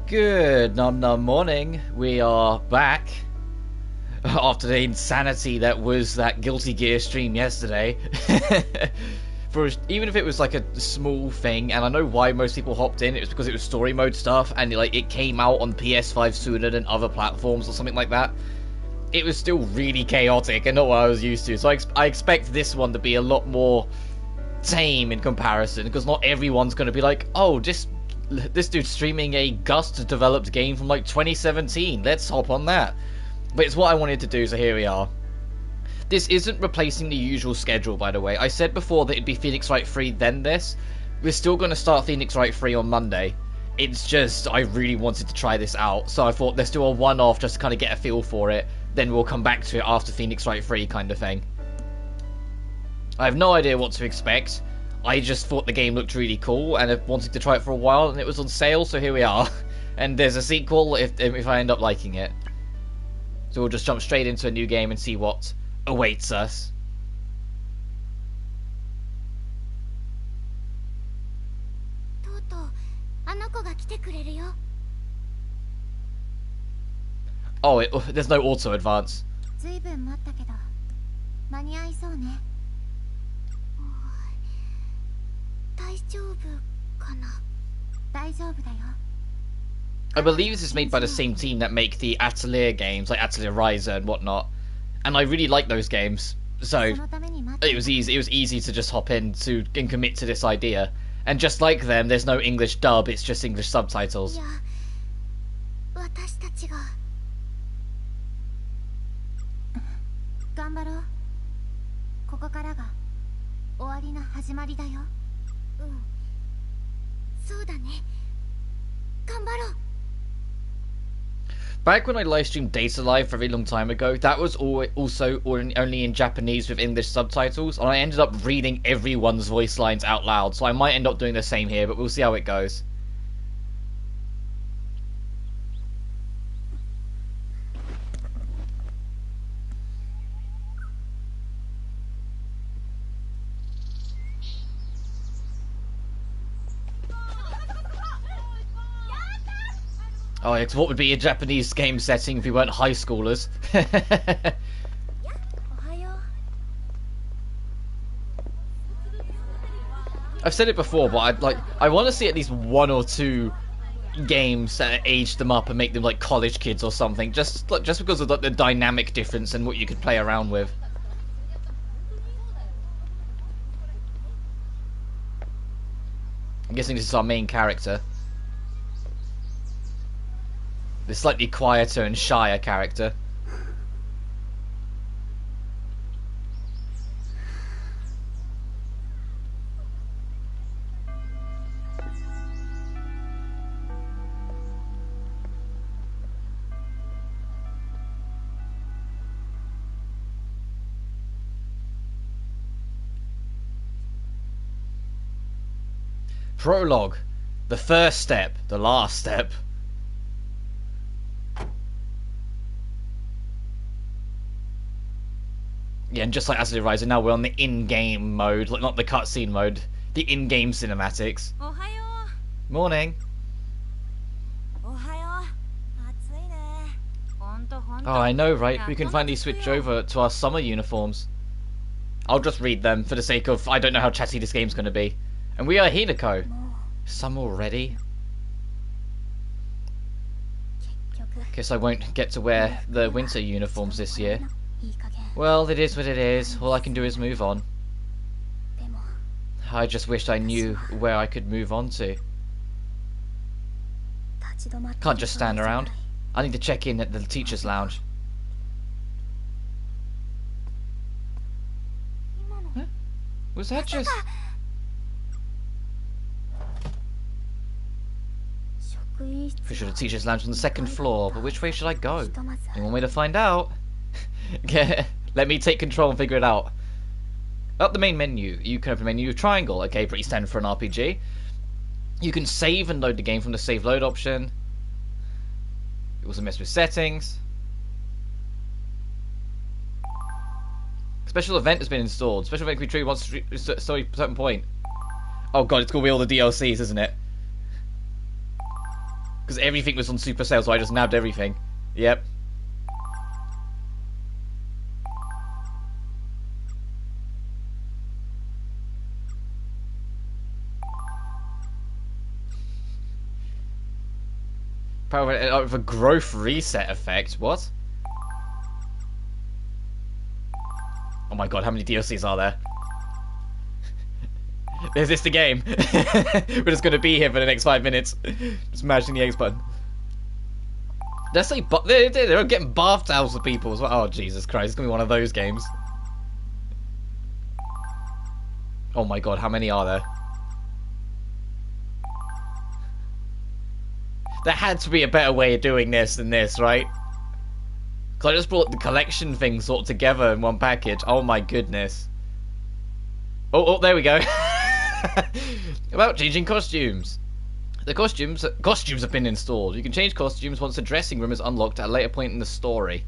Good num num morning. We are back after the insanity that was that Guilty Gear stream yesterday. Even if it was like a small thing, and I know why most people hopped in, it was because it was story mode stuff, and like it came out on PS5 sooner than other platforms or something like that. It was still really chaotic and not what I was used to. So I expect this one to be a lot more tame in comparison, because not everyone's going to be like, oh, this dude's streaming a Gust developed game from like 2017, let's hop on that. But it's what I wanted to do, so here we are. This isn't replacing the usual schedule, by the way. I said before that it'd be Phoenix Wright 3 then this. We're still going to start Phoenix Wright 3 on Monday. It's just I really wanted to try this out, so I thought let's do a one-off just to kind of get a feel for it, then we'll come back to it after Phoenix Wright 3 kind of thing. I have no idea what to expect. I just thought the game looked really cool, and I wanted to try it for a while, and it was on sale, so here we are. And there's a sequel if I end up liking it. So we'll just jump straight into a new game and see what awaits us. Oh, there's no auto advance. I believe this is made by the same team that make the Atelier games, like Atelier Ryza and whatnot. And I really like those games, so it was easy to just hop in and commit to this idea. And just like them, there's no English dub, it's just English subtitles. Back when I livestreamed Data Live a very long time ago, that was also only in Japanese with English subtitles, and I ended up reading everyone's voice lines out loud, so I might end up doing the same here, but we'll see how it goes. Oh, yeah, 'cause what would be a Japanese game setting if we weren't high schoolers? I've said it before, but I want to see at least one or two games that age them up and make them like college kids or something, just because of the dynamic difference and what you could play around with. I'm guessing this is our main character. The slightly quieter and shyer character. Prologue. The first step. The last step. Yeah, and just like Atelier Ryza, now we're on the in-game mode, like not the cutscene mode, the in-game cinematics. Morning. Oh, I know, right? We can finally switch over to our summer uniforms. I'll just read them for the sake of I don't know how chatty this game's going to be. And we are Hinako. Summer already? Guess I won't get to wear the winter uniforms this year. Well, it is what it is. All I can do is move on. I just wished I knew where I could move on to. Can't just stand around. I need to check in at the teacher's lounge. Huh? Was that just... Fish at the teacher's lounge on the second floor, but which way should I go? Only one way to find out. Let me take control and figure it out. Up the main menu, you can open the menu triangle. Okay, pretty standard for an RPG. You can save and load the game from the save load option. You also mess with settings. Special event has been installed. Special event can be triggered once a certain point. Oh god, it's gonna be all the DLCs, isn't it? Because everything was on super sale, so I just nabbed everything. Yep. Power of a growth reset effect. What? Oh my god, how many DLCs are there? Is this the game? We're just gonna be here for the next 5 minutes. Just mashing the X button. Let's say they're getting bath towels for people as well. Oh Jesus Christ, it's gonna be one of those games. Oh my god, how many are there? There had to be a better way of doing this than this, right? Because I just brought the collection thing sort of together in one package. Oh my goodness. Oh, there we go. About changing costumes. The costumes have been installed. You can change costumes once the dressing room is unlocked at a later point in the story.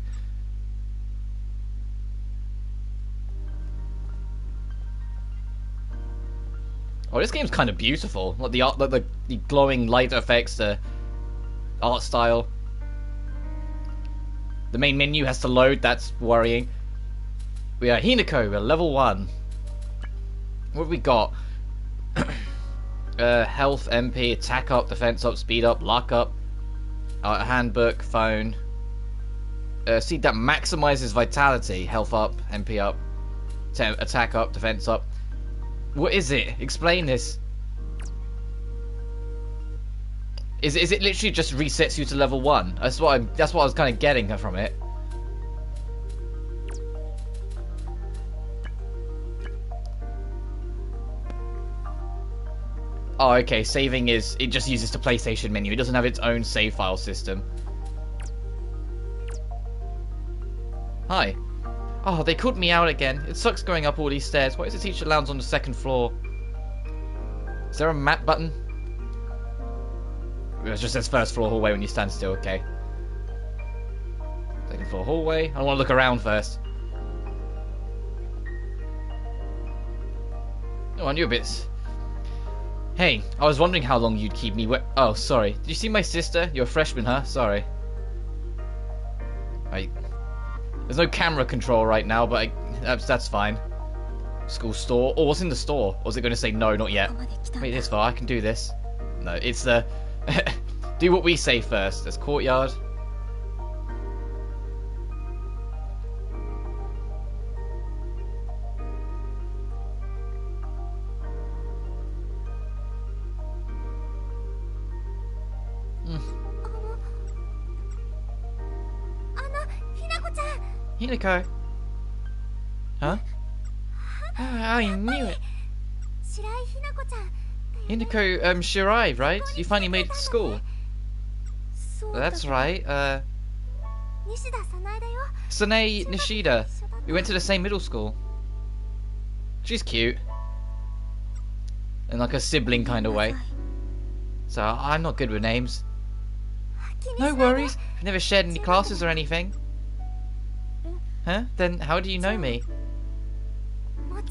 Oh, this game's kind of beautiful. Like the art, like the glowing light effects, the art style. The main menu has to load. That's worrying. We are Hinako. We're level 1. What have we got? Health, MP, attack up, defense up, speed up, luck up, handbook, phone. See, that maximizes vitality. Health up, MP up, attack up, defense up. What is it? Explain this. Is it literally just resets you to level 1? That's what I was kind of getting from it. Oh, okay. Saving it just uses the PlayStation menu. It doesn't have its own save file system. Hi. Oh, they called me out again. It sucks going up all these stairs. Why is the teacher lounge on the 2nd floor? Is there a map button? It just says 1st floor hallway when you stand still. Okay. 2nd floor hallway. I want to look around first. Oh, I knew a bit. Hey, I was wondering how long you'd keep me oh, sorry. Did you see my sister? You're a freshman, huh? Sorry. There's no camera control right now, but that's fine. School store. Oh, what's in the store? Or was it going to say no, not yet? Wait, this far. I can do this. No, it's the... do what we say first. There's courtyard. Hinako. Huh? Oh, I knew it. Hinako, Shirai, right? You finally made it to school. That's right, Sanae Nishida. We went to the same middle school. She's cute. In like a sibling kind of way. So, I'm not good with names. No worries. Never shared any classes or anything. Huh? Then how do you know me?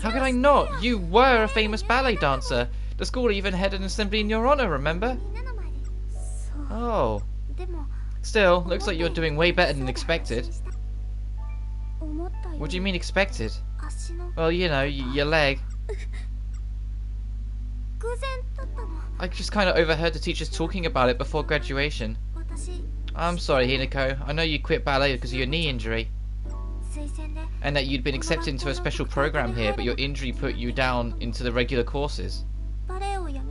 How could I not? You were a famous ballet dancer. The school even had an assembly in your honor, remember? Oh. Still, looks like you're doing way better than expected. What do you mean expected? Well, you know, your leg. I just kind of overheard the teachers talking about it before graduation. I'm sorry, Hinako. I know you quit ballet because of your knee injury. And that you'd been accepted into a special program here, but your injury put you down into the regular courses. I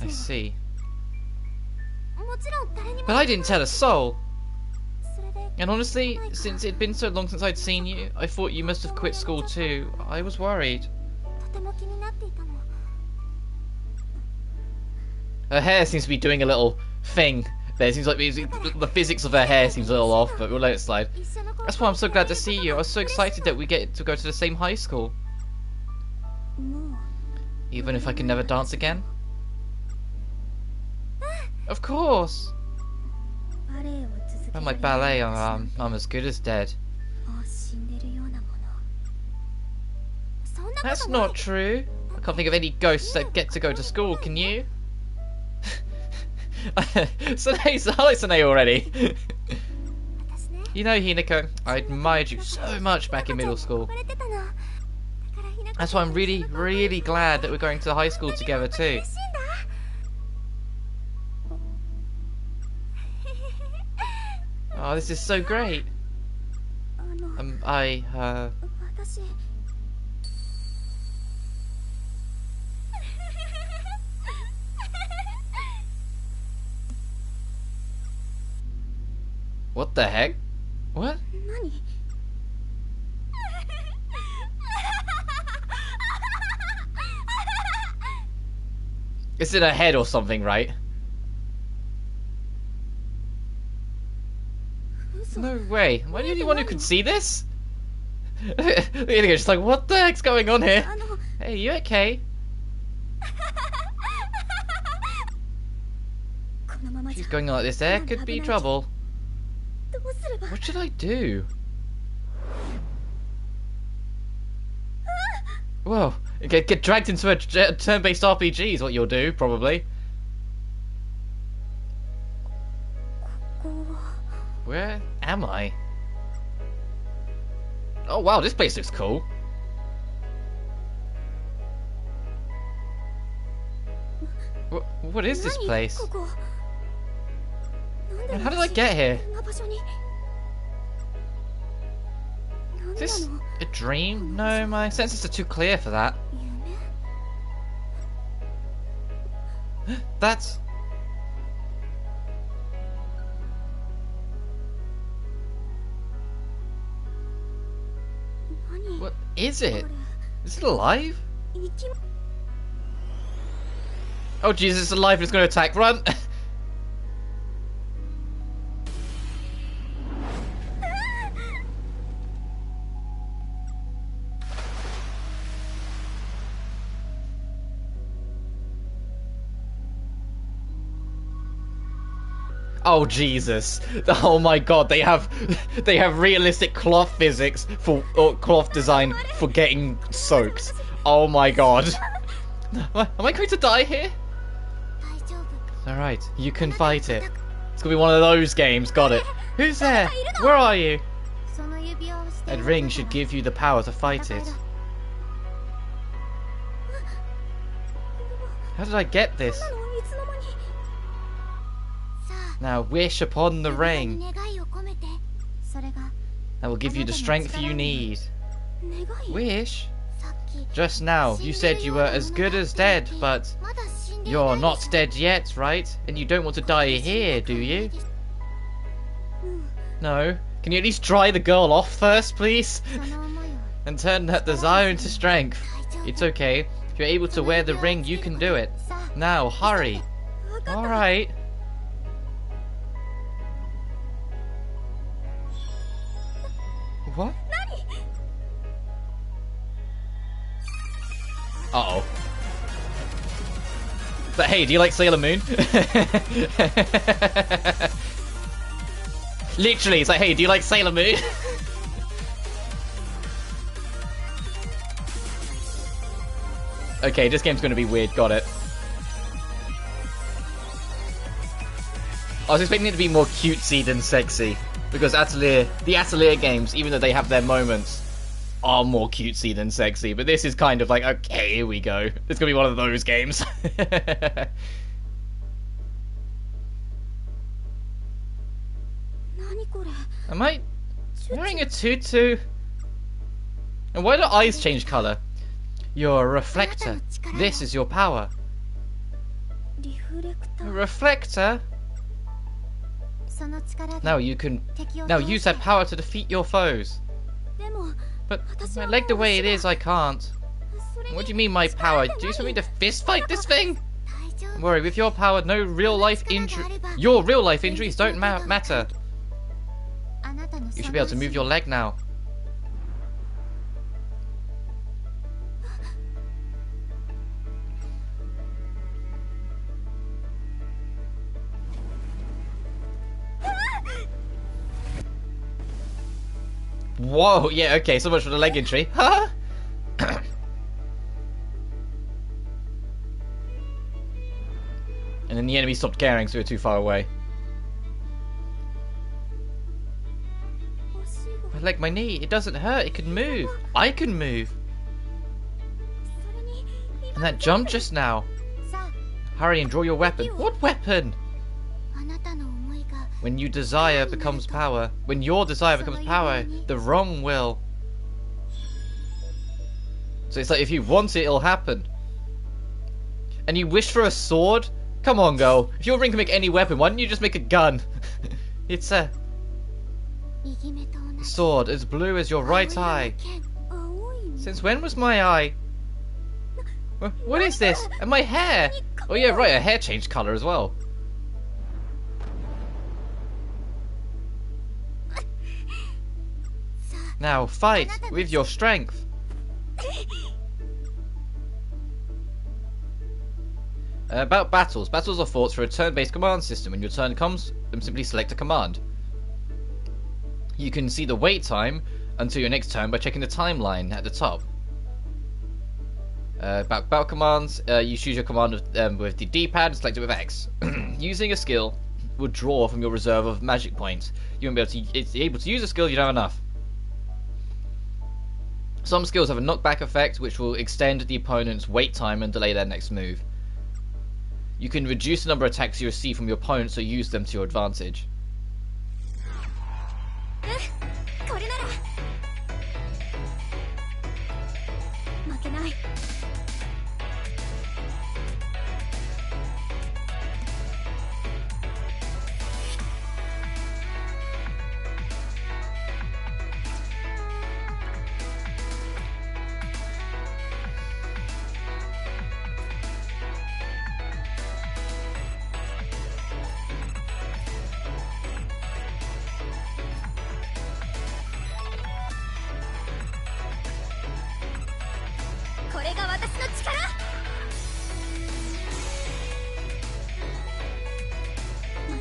see. But I didn't tell a soul. And honestly, since it'd been so long since I'd seen you, I thought you must have quit school too. I was worried. Her hair seems to be doing a little thing. There seems like the physics of her hair seems a little off, but we'll let it slide. That's why I'm so glad to see you. I was so excited that we get to go to the same high school. Even if I can never dance again? Of course! Well, my ballet, I'm as good as dead. That's not true. I can't think of any ghosts that get to go to school, can you? Sanae, I like Sanae already. You know, Hinako, I admired you so much back in middle school. That's why I'm really, really glad that we're going to high school together too. Oh, this is so great. What the heck? What? It's in her head or something, right? No way. Am I the only one who could see this? Just like, what the heck's going on here? Hey, you okay? She's going on like this. There could be trouble. What should I do? Whoa. Get dragged into a turn-based RPG is what you'll do, probably. Where am I? Oh wow, this place looks cool. What is this place? And how did I get here? Is this a dream? No, my senses are too clear for that. That's... What is it? Is it alive? Oh Jesus, it's alive and it's going to attack. Run! Oh Jesus! Oh my God! They have realistic cloth physics for or cloth design for getting soaked. Oh my God! Am I going to die here? All right, you can fight it. It's gonna be one of those games. Got it. Who's there? Where are you? That ring should give you the power to fight it. How did I get this? Now wish upon the ring. That will give you the strength you need. Wish? Just now, you said you were as good as dead, but you're not dead yet, right? And you don't want to die here, do you? No. Can you at least dry the girl off first, please? And turn that desire into strength. It's okay. If you're able to wear the ring, you can do it. Now, hurry. Alright. What? Uh-oh. But hey, do you like Sailor Moon? Literally, it's like, hey, do you like Sailor Moon? Okay, this game's gonna be weird, got it. I was expecting it to be more cutesy than sexy. Because the Atelier games, even though they have their moments, are more cutesy than sexy. But this is kind of like, okay, here we go. It's gonna be one of those games. Am I wearing a tutu? And why do eyes change colour? You're a reflector. This is your power. A reflector? Now you can use that power to defeat your foes. But my leg the way it is, I can't. What do you mean my power? Do you want me to fist fight this thing? Don't worry, with your power, your real life injuries don't matter. You should be able to move your leg now. Whoa, yeah, okay, so much for the leg injury. Huh? And then the enemy stopped caring, so we were too far away. My leg, my knee, it doesn't hurt, it can move. I can move. And that jump just now. Hurry and draw your weapon. What weapon? When you desire becomes power. When your desire becomes power, the wrong will. So it's like if you want it, it'll happen. And you wish for a sword? Come on, girl. If your ring can make any weapon, why don't you just make a gun? It's a sword as blue as your right eye. Since when was my eye? What is this? And my hair? Oh yeah, right, her hair changed colour as well. Now fight with your strength. About battles. Battles are fought through a turn-based command system. When your turn comes, simply select a command. You can see the wait time until your next turn by checking the timeline at the top. About battle commands, you choose your command with the D-pad and select it with X. Using a skill will draw from your reserve of magic points. You won't be able to use a skill if you don't have enough. Some skills have a knockback effect which will extend the opponent's wait time and delay their next move. You can reduce the number of attacks you receive from your opponent, so use them to your advantage.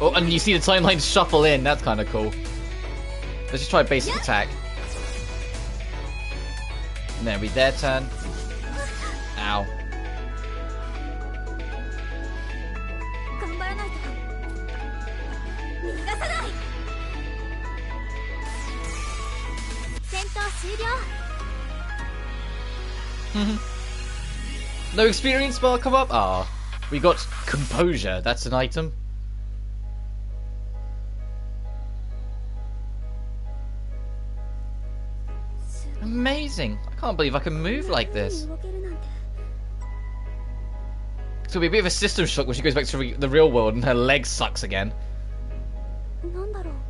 Oh, and you see the timeline shuffle in. That's kind of cool. Let's just try a basic attack. And then it'll be their turn. Ow. No experience bar come up? Ah, we got composure. That's an item. Amazing! I can't believe I can move like this. It's gonna be a bit of a system shock when she goes back to the real world and her leg sucks again.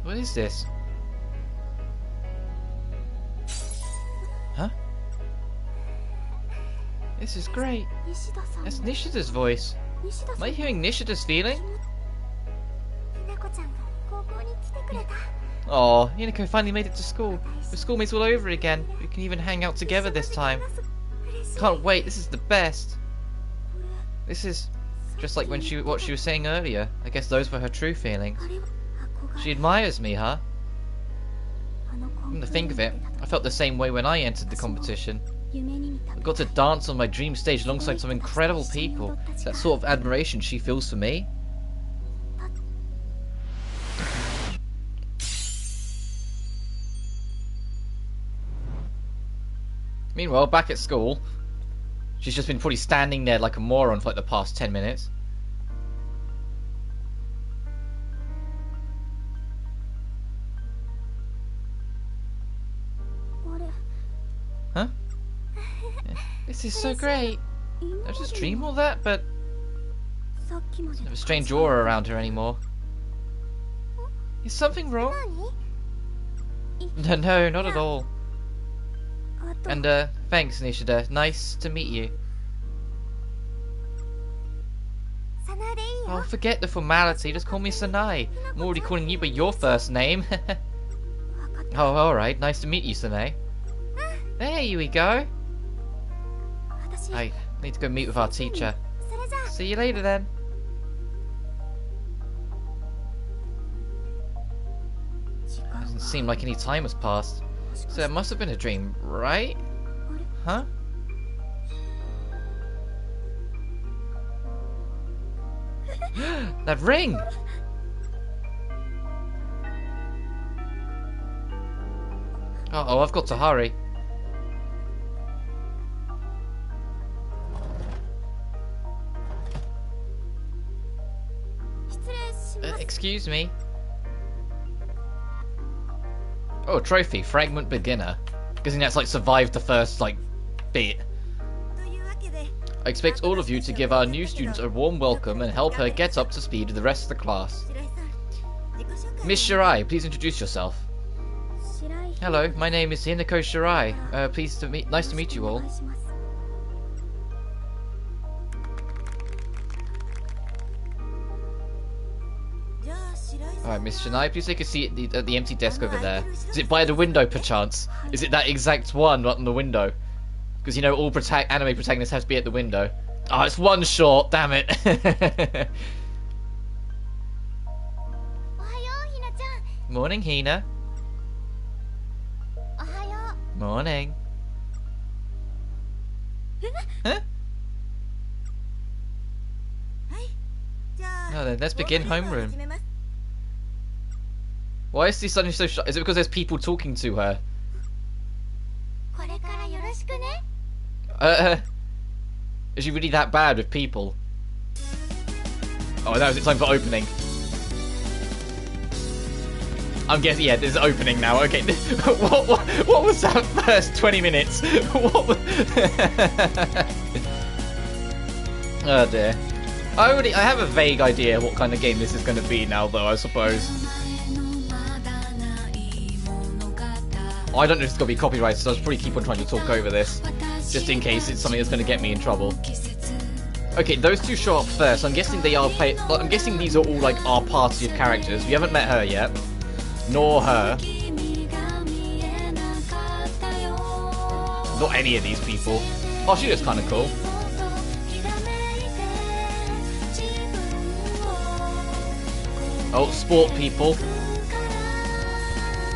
What is this? Huh? This is great. That's Nishida's voice. Am I hearing Nishida's feeling? Oh, Hinako finally made it to school. We're schoolmates all over again. We can even hang out together this time. Can't wait, this is the best. This is just like when what she was saying earlier. I guess those were her true feelings. She admires me, huh? Come to think of it, I felt the same way when I entered the competition. I got to dance on my dream stage alongside some incredible people. That sort of admiration she feels for me. Meanwhile, back at school, she's just been probably standing there like a moron for like the past 10 minutes. Huh? Yeah. This is so great. I just dream all that, but there's no strange aura around her anymore. Is something wrong? No, not at all. And thanks Nishida, nice to meet you. Oh, forget the formality, just call me Sanae. I'm already calling you by your first name. Oh, alright, nice to meet you, Sanae. There we go. I need to go meet with our teacher. See you later then. Doesn't seem like any time has passed. So it must have been a dream, right? Huh? That ring! Uh-oh, I've got to hurry. Excuse me. Oh, trophy. Fragment beginner. Guessing that's like survived the first, like, bit. I expect all of you to give our new student a warm welcome and help her get up to speed with the rest of the class. Miss Shirai, please introduce yourself. Hello, my name is Hinako Shirai. Nice to meet you all. Alright, Miss Shirai, please take a seat at the empty desk over there. Is it by the window, perchance? Is it that exact one right on the window? Because, you know, all anime protagonists have to be at the window. Oh, it's one short, damn it. Morning, Hina. Morning. Huh? Oh, then let's begin homeroom. Why is she suddenly so shy? Is it because there's people talking to her? Is she really that bad with people? Oh, now is it time for opening? I'm guessing, yeah, there's opening now. Okay, what was that first 20 minutes? What was... Oh dear. I have a vague idea what kind of game this is going to be now, though, I suppose. Oh, I don't know if it's going to be copyrighted, so I'll probably keep on trying to talk over this, just in case it's something that's going to get me in trouble. Okay, those two show up first. I'm guessing they are I'm guessing these are all like our party of characters. We haven't met her yet, nor her, not any of these people. Oh, she looks kind of cool. Oh, sport people.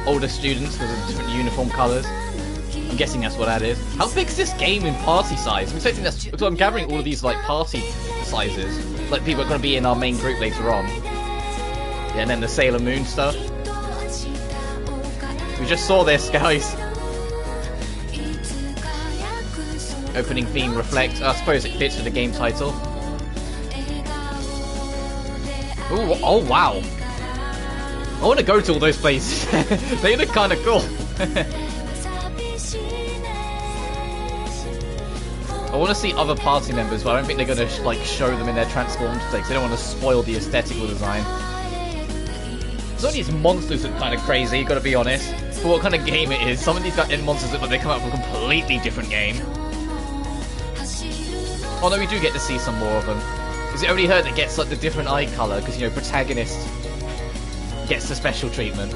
Older students because of different uniform colours. I'm guessing that's what that is. How big is this game in party size? I'm expecting that's because I'm gathering all of these like party sizes. Like people are going to be in our main group later on. Yeah, and then the Sailor Moon stuff. We just saw this, guys. Opening theme reflect. I suppose it fits with the game title. Ooh, oh wow. I want to go to all those places. They look kind of cool. I want to see other party members, but I don't think they're going to like show them in their transformed states. They don't want to spoil the aesthetical design. Some of these monsters look kind of crazy, gotta be honest. For what kind of game it is, some of these end monsters look like they come out from a completely different game. Although we do get to see some more of them. Because it only heard it gets like the different eye colour, because, you know, protagonist gets the special treatment.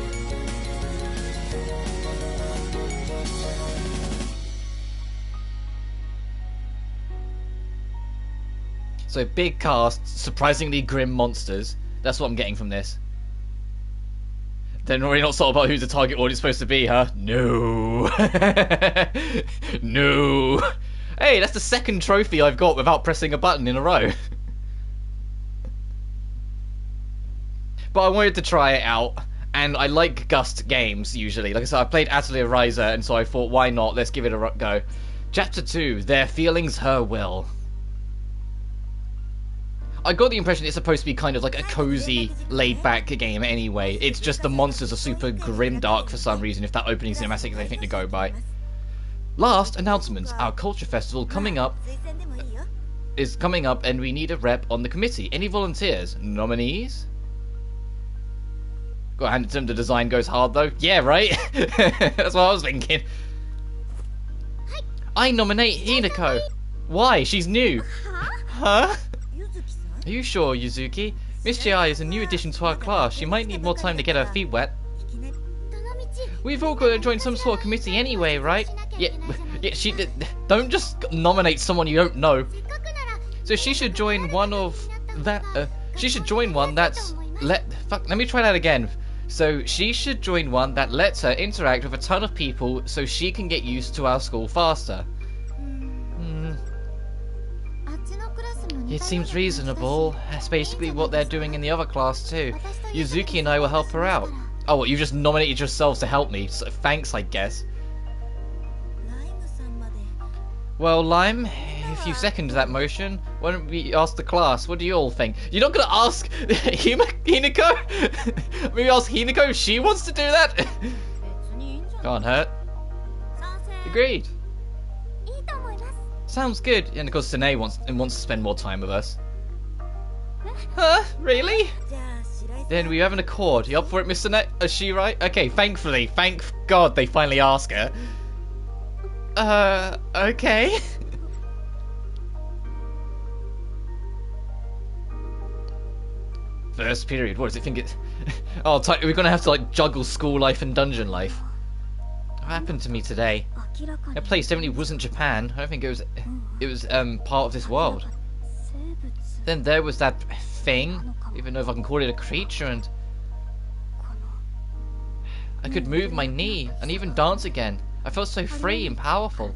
So big cast, surprisingly grim monsters. That's what I'm getting from this. They're already not thought about who the target audience is supposed to be, huh? No. No. Hey, that's the second trophy I've got without pressing a button in a row. But I wanted to try it out, and I like Gust games, usually. Like I said, I played Atelier Ryza, and so I thought, why not? Let's give it a go. Chapter 2, Their Feelings, Her Will. I got the impression it's supposed to be kind of like a cozy, laid-back game anyway. It's just the monsters are super grim-dark for some reason, if that opening cinematic is anything to go by. Last, announcements. Our culture festival is coming up, and we need a rep on the committee. Any volunteers? Nominees? Gotta hand it to him, the design goes hard though. Yeah, right? That's what I was thinking. I nominate Hinako. Why? She's new. Huh? Are you sure, Yuzuki? Miss J.I. is a new addition to our class. She might need more time to get her feet wet. We've all got to join some sort of committee anyway, right? Yeah, she did. Don't just nominate someone you don't know. So she should join one of that. She should join one that's let me try that again. So she should join one that lets her interact with a ton of people, so she can get used to our school faster. It seems reasonable. That's basically what they're doing in the other class too. Yuzuki and I will help her out. Oh, what, you just nominated yourselves to help me? So, thanks, I guess. Well, Lime, if you second that motion, why don't we ask the class? What do you all think? You're not gonna ask Hinako? Maybe ask Hinako if she wants to do that? Can't hurt. Agreed. Sounds good. And of course, Sine wants to spend more time with us. Huh? Really? Then we have an accord. You up for it, Miss Sine? Is she right? Okay, thankfully. Thank God they finally ask her. Okay. First period. What does it think it? Oh, we're gonna have to like juggle school life and dungeon life. What happened to me today? That place definitely wasn't Japan. I don't think it was. It was part of this world. Then there was that thing. Even though if I can call it a creature, and I could move my knee and even dance again. I felt so free and powerful.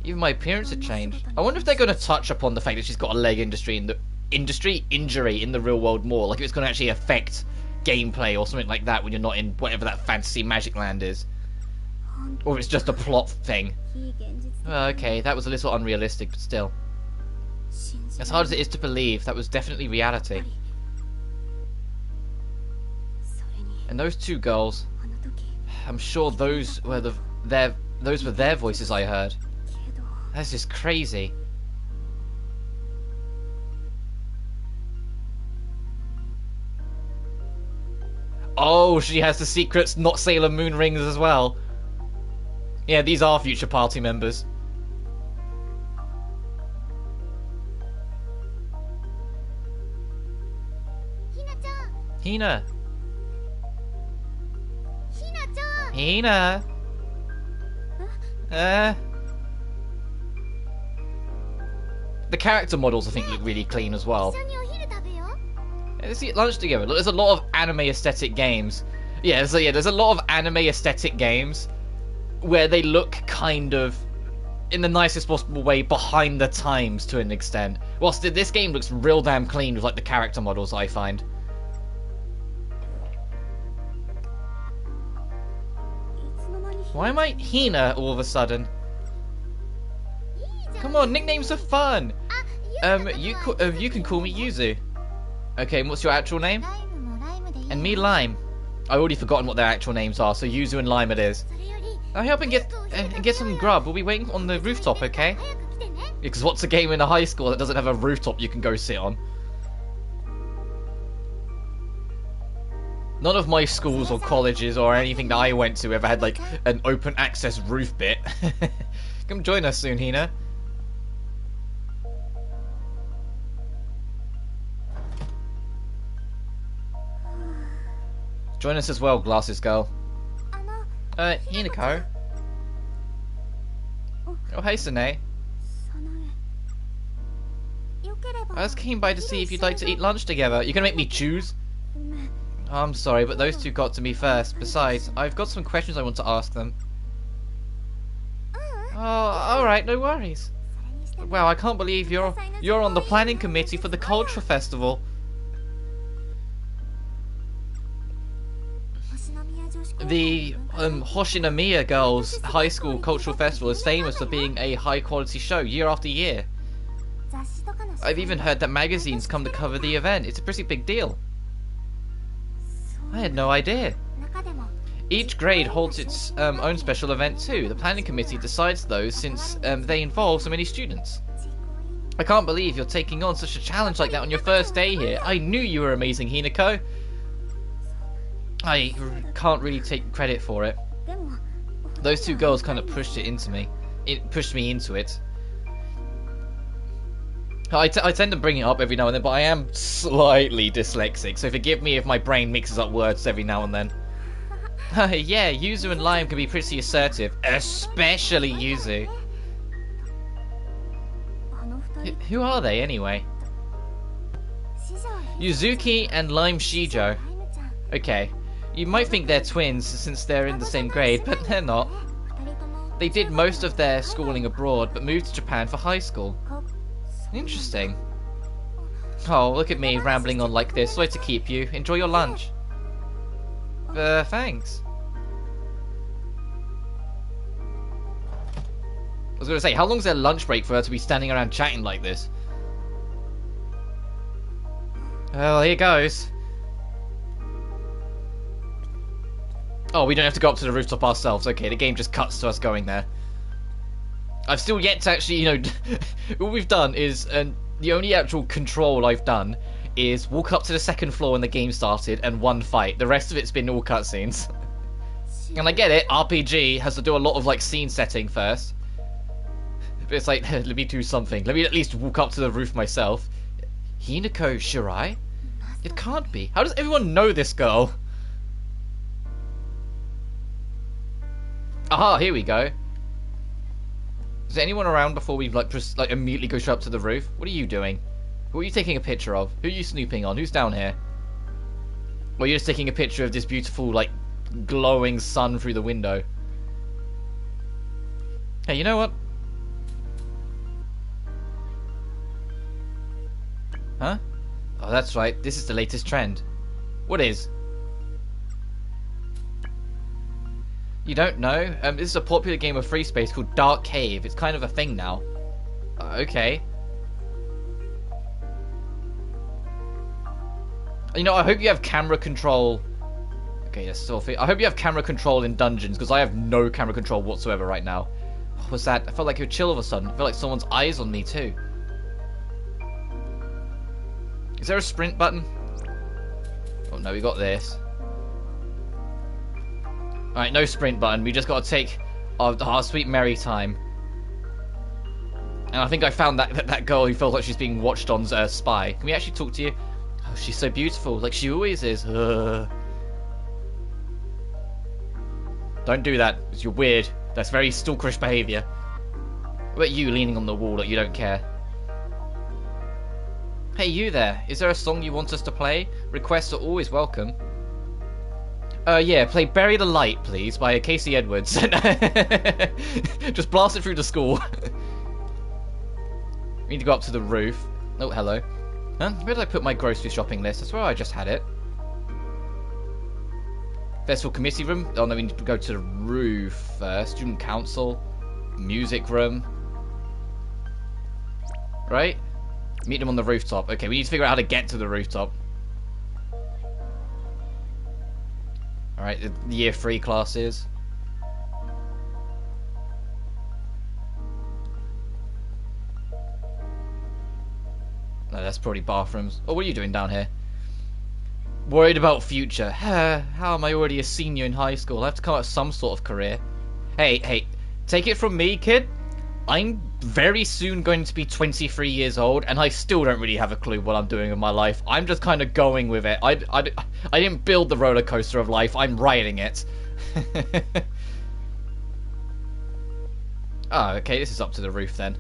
Even my appearance had changed. I wonder if they're going to touch upon the fact that she's got a leg injury in the real world more. Like if it's going to actually affect gameplay or something like that when you're not in whatever that fantasy magic land is. Or if it's just a plot thing. Well, okay, that was a little unrealistic, but still. As hard as it is to believe, that was definitely reality. And those two girls, I'm sure those were their voices I heard. That's just crazy. Oh, she has the secrets, not Sailor Moon rings as well. Yeah, these are future party members. Hina. Hina. The character models I think look really clean as well. Let's eat lunch together. Look, there's a lot of anime aesthetic games. Yeah, so there's a lot of anime aesthetic games where they look kind of, in the nicest possible way, behind the times to an extent. Whilst this game looks real damn clean with like the character models, I find. Why am I Hina all of a sudden? Come on, nicknames are fun. You can call me Yuzu. Okay, and what's your actual name? And me, Lime. I already forgotten what their actual names are, so Yuzu and Lime it is. I'll help and get some grub. We'll be waiting on the rooftop, okay? Because what's a game in a high school that doesn't have a rooftop you can go sit on? None of my schools or colleges or anything that I went to ever had like an open access roof bit. Come join us soon, Hina. Join us as well, Glasses Girl. Hinako. Oh, hey, Sine. I was keen by to see if you'd like to eat lunch together. You're gonna make me choose? Oh, I'm sorry, but those two got to me first. Besides, I've got some questions I want to ask them. Oh, alright, no worries. Wow, I can't believe you're on the planning committee for the cultural festival. The Hoshinomiya Girls High School Cultural Festival is famous for being a high quality show year after year. I've even heard that magazines come to cover the event. It's a pretty big deal. I had no idea. Each grade holds its own special event too. The planning committee decides those since they involve so many students. I can't believe you're taking on such a challenge like that on your first day here. I knew you were amazing, Hinako. I can't really take credit for it. Those two girls kind of pushed it into me. It pushed me into it. I tend to bring it up every now and then, but I am slightly dyslexic, so forgive me if my brain mixes up words every now and then. Yeah, Yuzu and Lime can be pretty assertive, especially Yuzu. Who are they, anyway? Yuzuki and Lime Shijo. Okay, you might think they're twins since they're in the same grade, but they're not. They did most of their schooling abroad, but moved to Japan for high school. Interesting. Oh, look at me rambling on like this. Sorry to keep you. Enjoy your lunch. Thanks. I was gonna say, how long's their lunch break for her to be standing around chatting like this? Well, here goes. Oh, we don't have to go up to the rooftop ourselves. Okay, the game just cuts to us going there. I've still yet to actually, you know, all we've done is, the only actual control I've done is walk up to the second floor when the game started and one fight. The rest of it's been all cutscenes. And I get it, RPG has to do a lot of, like, scene setting first. But it's like, let me do something. Let me at least walk up to the roof myself. Hinako Shirai? It can't be. How does everyone know this girl? Aha, here we go. Is there anyone around before we just immediately go straight up to the roof? What are you doing? Who are you taking a picture of? Who are you snooping on? Who's down here? Or you're just taking a picture of this beautiful, like, glowing sun through the window? Hey, you know what? Huh? Oh, that's right. This is the latest trend. What is? You don't know? This is a popular game of free space called Dark Cave. It's kind of a thing now. Okay. You know, I hope you have camera control. Okay, that's still. I hope you have camera control in dungeons, because I have no camera control whatsoever right now. What was that? I felt like you were chill all of a sudden. I felt like someone's eyes on me too. Is there a sprint button? Oh no, we got this. Alright, no sprint button. We just got to take our sweet merry time. And I think I found that girl who feels like she's being watched on Spy. Can we actually talk to you? Oh, she's so beautiful, like she always is. Don't do that, because you're weird. That's very stalkerish behaviour. What about you leaning on the wall like you don't care? Hey, you there. Is there a song you want us to play? Requests are always welcome. Yeah, play Bury the Light, please, by Casey Edwards. Just blast it through the school. We need to go up to the roof. Oh, hello. Huh? Where did I put my grocery shopping list? That's where I just had it. Festival committee room? Oh no, we need to go to the roof first. Student council. Music room. Right? Meet them on the rooftop. Okay, we need to figure out how to get to the rooftop. Alright, the year 3 classes. No, that's probably bathrooms. Oh, what are you doing down here? Worried about future. How am I already a senior in high school? I have to come up with some sort of career. Hey, take it from me, kid. I'm very soon going to be 23 years old, and I still don't really have a clue what I'm doing with my life. I'm just kind of going with it. I didn't build the roller coaster of life. I'm riding it. Oh, okay. This is up to the roof then.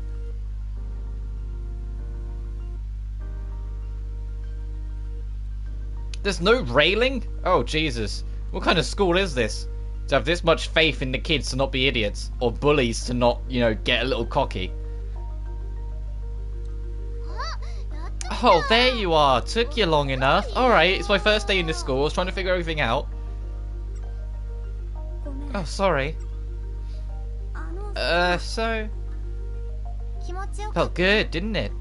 There's no railing? Oh, Jesus. What kind of school is this? To have this much faith in the kids to not be idiots. Or bullies to not, you know, get a little cocky. Oh, there you are. Took you long enough. Alright, it's my first day in the school. I was trying to figure everything out. Oh, sorry. So... Felt good, didn't it?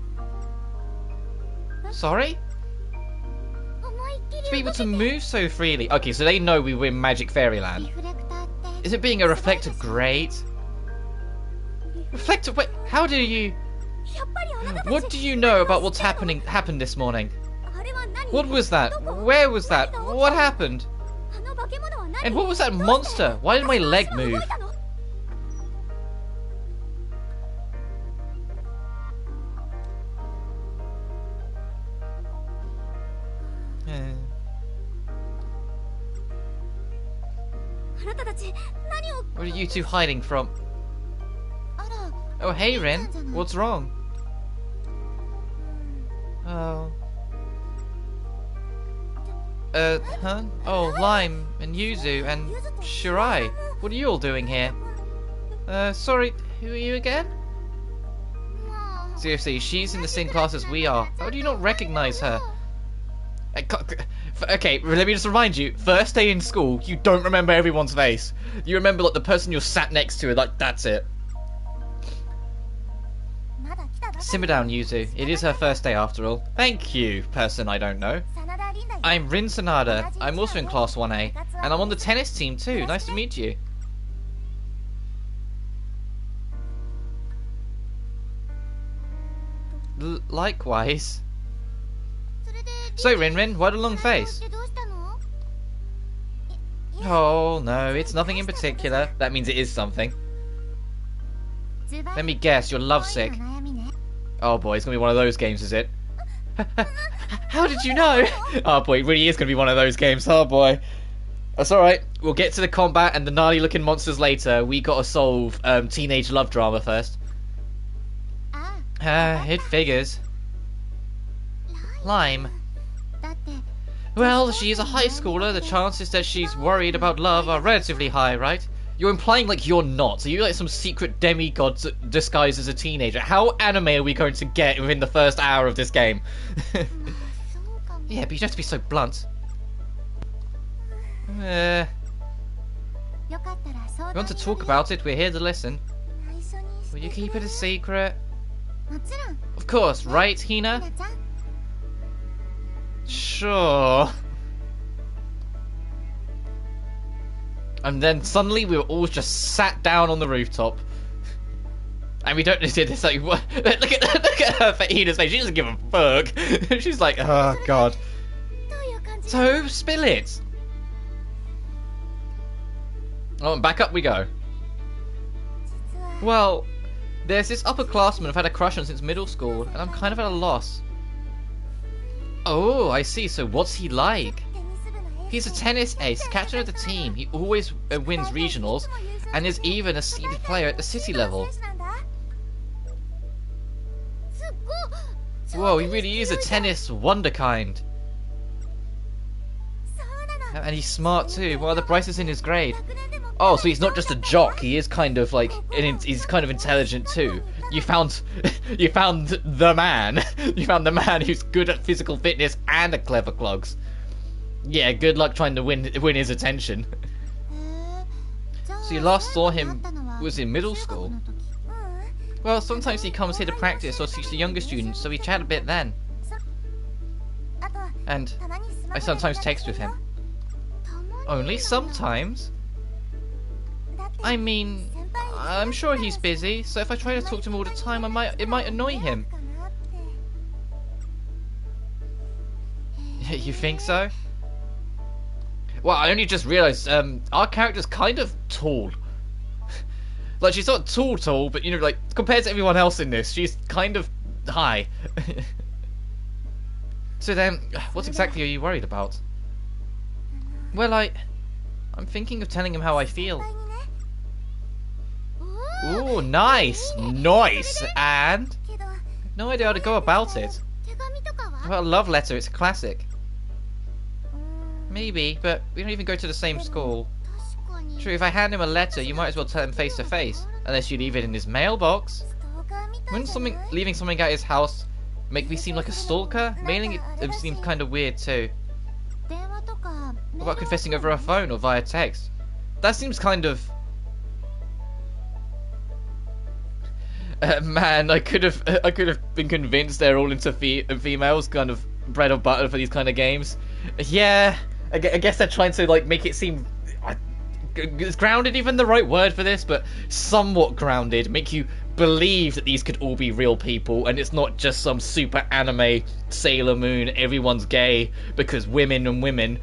Sorry? To be able to move so freely. Okay, so they know we were in Magic Fairyland. Is it being a reflector great? Reflector? Wait, how do you... What do you know about what's happened this morning? What was that? Where was that? What happened? And what was that monster? Why did my leg move? What are you two hiding from? Oh, hey, Ren. What's wrong? Oh. Huh? Oh, Lime and Yuzu and Shirai. What are you all doing here? Sorry, who are you again? Seriously, she's in the same class as we are. How do you not recognize her? Okay, let me just remind you. First day in school, you don't remember everyone's face. You remember like the person you're sat next to, like that's it. Simmer down, Yuzu. It is her first day after all. Thank you, person I don't know. I'm Rin Sanada. I'm also in Class 1A, and I'm on the tennis team too. Nice to meet you. Likewise. So, Rin, why the long face? Oh, no, it's nothing in particular. That means it is something. Let me guess, you're lovesick. Oh boy, it's gonna be one of those games, is it? How did you know? Oh boy, it really is gonna be one of those games. Oh boy. That's alright. We'll get to the combat and the gnarly looking monsters later. We gotta solve teenage love drama first. It figures. Lime. Well, she is a high schooler. The chances that she's worried about love are relatively high, right? You're implying like you're not. Are you like some secret demigod disguised as a teenager? How anime are we going to get within the first hour of this game? Yeah, but you don't have to be so blunt. You want to talk about it? We're here to listen. Will you keep it a secret? Of course, right, Hina? Sure. And then suddenly we were all just sat down on the rooftop. And we don't need this like what? Look at her for Hina's face. She doesn't give a fuck. She's like, oh god. So spill it. Oh, and back up we go. Well, there's this upperclassman I've had a crush on since middle school, and I'm kind of at a loss. Oh, I see. So what's he like? He's a tennis ace, captain of the team. He always wins regionals, and is even a seeded player at the city level. Whoa, he really is a tennis wonderkind. And he's smart too. Well, the price is in his grade. Oh, so he's not just a jock. He is kind of like, he's kind of intelligent too. You found the man. You found the man who's good at physical fitness and a clever clogs. Yeah, good luck trying to win his attention. So you last saw him was in middle school. Well, sometimes he comes here to practice or teach the younger students, so we chat a bit then. And I sometimes text with him. Only sometimes? I mean, I'm sure he's busy, so if I try to talk to him all the time, it might annoy him. You think so? Well, I only just realised, our character's kind of tall. Like, she's not tall, but, you know, like, compared to everyone else in this, she's kind of high. So then, what exactly are you worried about? Well, I'm thinking of telling him how I feel. Ooh, nice! Nice! And? No idea how to go about it. Well, a love letter, it's a classic. Maybe, but we don't even go to the same school. True, if I hand him a letter, you might as well tell him face to face. Unless you leave it in his mailbox. Wouldn't leaving something at his house make me seem like a stalker? Mailing it seems kind of weird too. What about confessing over a phone or via text? That seems kind of... man, I could have been convinced they're all into females, kind of bread or butter for these kind of games. Yeah, I guess they're trying to like make it seem... is grounded even the right word for this? But somewhat grounded, make you believe that these could all be real people, and it's not just some super anime Sailor Moon, everyone's gay because women and women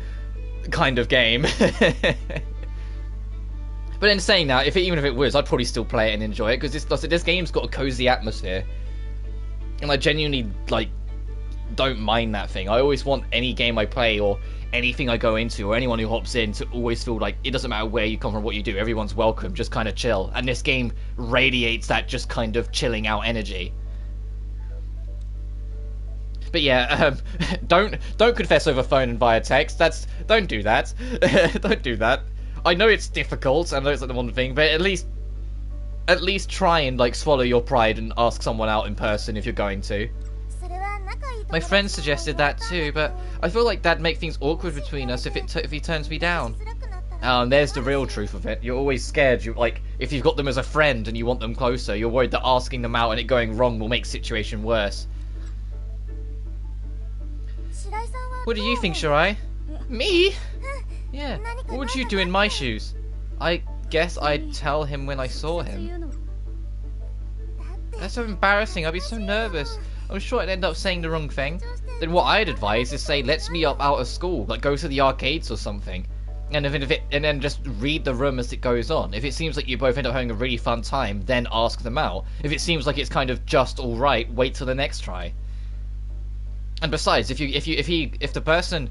kind of game. But in saying that, even if it was, I'd probably still play it and enjoy it, because this game's got a cozy atmosphere, and I genuinely like don't mind that thing. I always want any game I play or anything I go into or anyone who hops in to always feel like it doesn't matter where you come from, what you do, everyone's welcome, just kind of chill. And this game radiates that just kind of chilling out energy. But yeah, don't confess over phone and via text. Don't do that. Don't do that. I know it's difficult. I know it's like the one thing, but at least at least try and like swallow your pride and ask someone out in person if you're going to. My friend suggested that too, but I feel like that'd make things awkward between us if he turns me down. And there's the real truth of it. You're always scared. If you've got them as a friend and you want them closer, you're worried that asking them out and it going wrong will make the situation worse. What do you think, Shirai? Me? Yeah. What would you do in my shoes? I guess I'd tell him when I saw him. That's so embarrassing. I'd be so nervous. I'm sure I'd end up saying the wrong thing. Then what I'd advise is say, let's meet up out of school, like go to the arcades or something. And then just read the room as it goes on. If it seems like you both end up having a really fun time, then ask them out. If it seems like it's kind of just alright, wait till the next try. And besides, if the person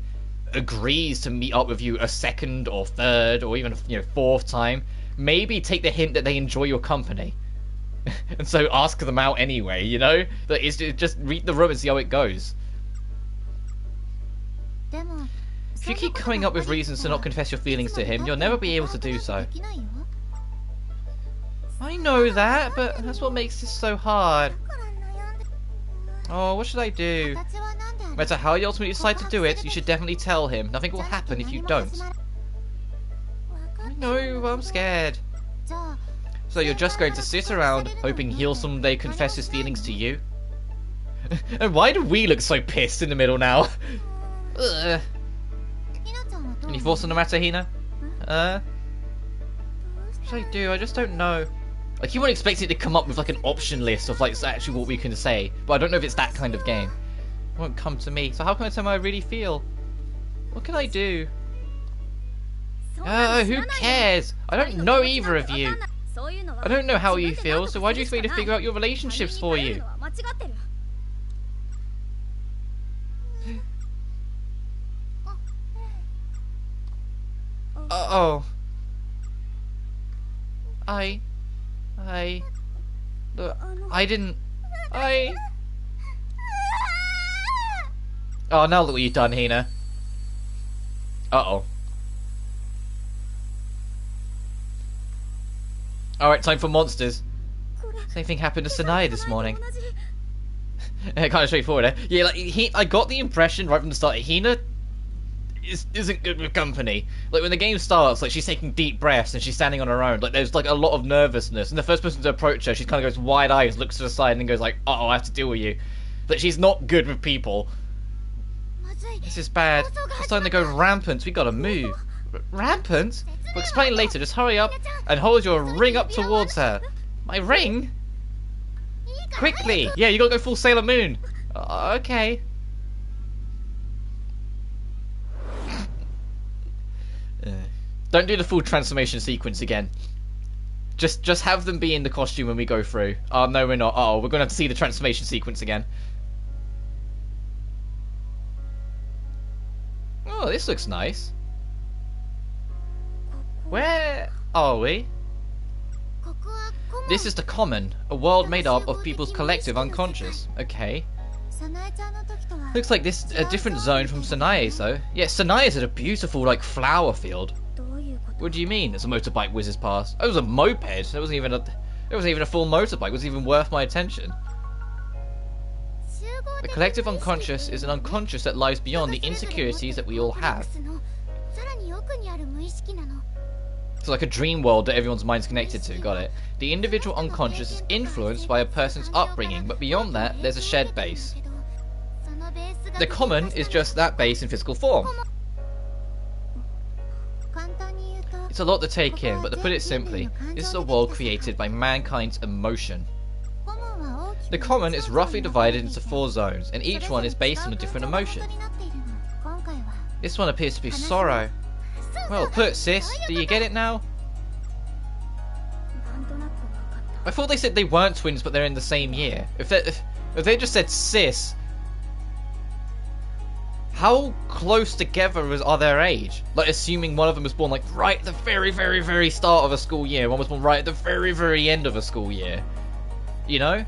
agrees to meet up with you a second or third or even fourth time, maybe take the hint that they enjoy your company. And so ask them out anyway, you know? But it's just read the room and see how it goes. If you keep coming up with reasons to not confess your feelings to him, you'll never be able to do so. I know that, but that's what makes this so hard. Oh, what should I do? No matter how you ultimately decide to do it, you should definitely tell him. Nothing will happen if you don't. I know, but I'm scared. So you're just going to sit around, hoping he'll someday confess his feelings to you? And why do we look so pissed in the middle now? Ugh. Any thoughts on the matter, Hina? What should I do? I just don't know. Like, you wouldn't expect it to come up with like an option list of like actually what we can say, but I don't know if it's that kind of game. It won't come to me. So how can I tell him how I really feel? What can I do? Who cares? I don't know either of you. I don't know how you feel, so why do you expect me to figure out your relationships for you? Oh. I didn't. Oh, now look what you've done, Hina. Uh-oh. Alright, time for monsters. Same thing happened to Sanae this morning. Kind of straightforward, eh? Yeah, like, I got the impression right from the start, Hina isn't good with company. Like, when the game starts, like, she's taking deep breaths and she's standing on her own. Like, there's, like, a lot of nervousness. And the first person to approach her, she kind of goes wide eyes, looks to the side, and then goes like, uh-oh, I have to deal with you. But she's not good with people. This is bad. It's starting to go rampant. We gotta move. Rampant? We'll explain later. Just hurry up and hold your ring up towards her. My ring? Quickly! Yeah, you gotta go full Sailor Moon. Okay. Don't do the full transformation sequence again. Just have them be in the costume when we go through. Oh, no, we're not. Uh-oh, we're gonna have to see the transformation sequence again. Oh, this looks nice. Where are we? This is the Common, a world made up of people's collective unconscious. Okay. Looks like this a different zone from Sanae's though. Yeah, Sanae's at a beautiful like flower field. What do you mean? There's a motorbike whizzes past. Oh, it was a moped. It wasn't even a full motorbike. It wasn't even worth my attention. The collective unconscious is an unconscious that lies beyond the insecurities that we all have. It's like a dream world that everyone's mind's connected to, got it. The individual unconscious is influenced by a person's upbringing, but beyond that, there's a shared base. The Common is just that base in physical form. It's a lot to take in, but to put it simply, this is a world created by mankind's emotion. The Common is roughly divided into 4 zones, and each one is based on a different emotion. This one appears to be sorrow. Well put, sis. Do you get it now? I thought they said they weren't twins, but they're in the same year. If they just said sis, how close together are their age? Like, assuming one of them was born like right at the very, very, very start of a school year, one was born right at the very, very end of a school year. You know?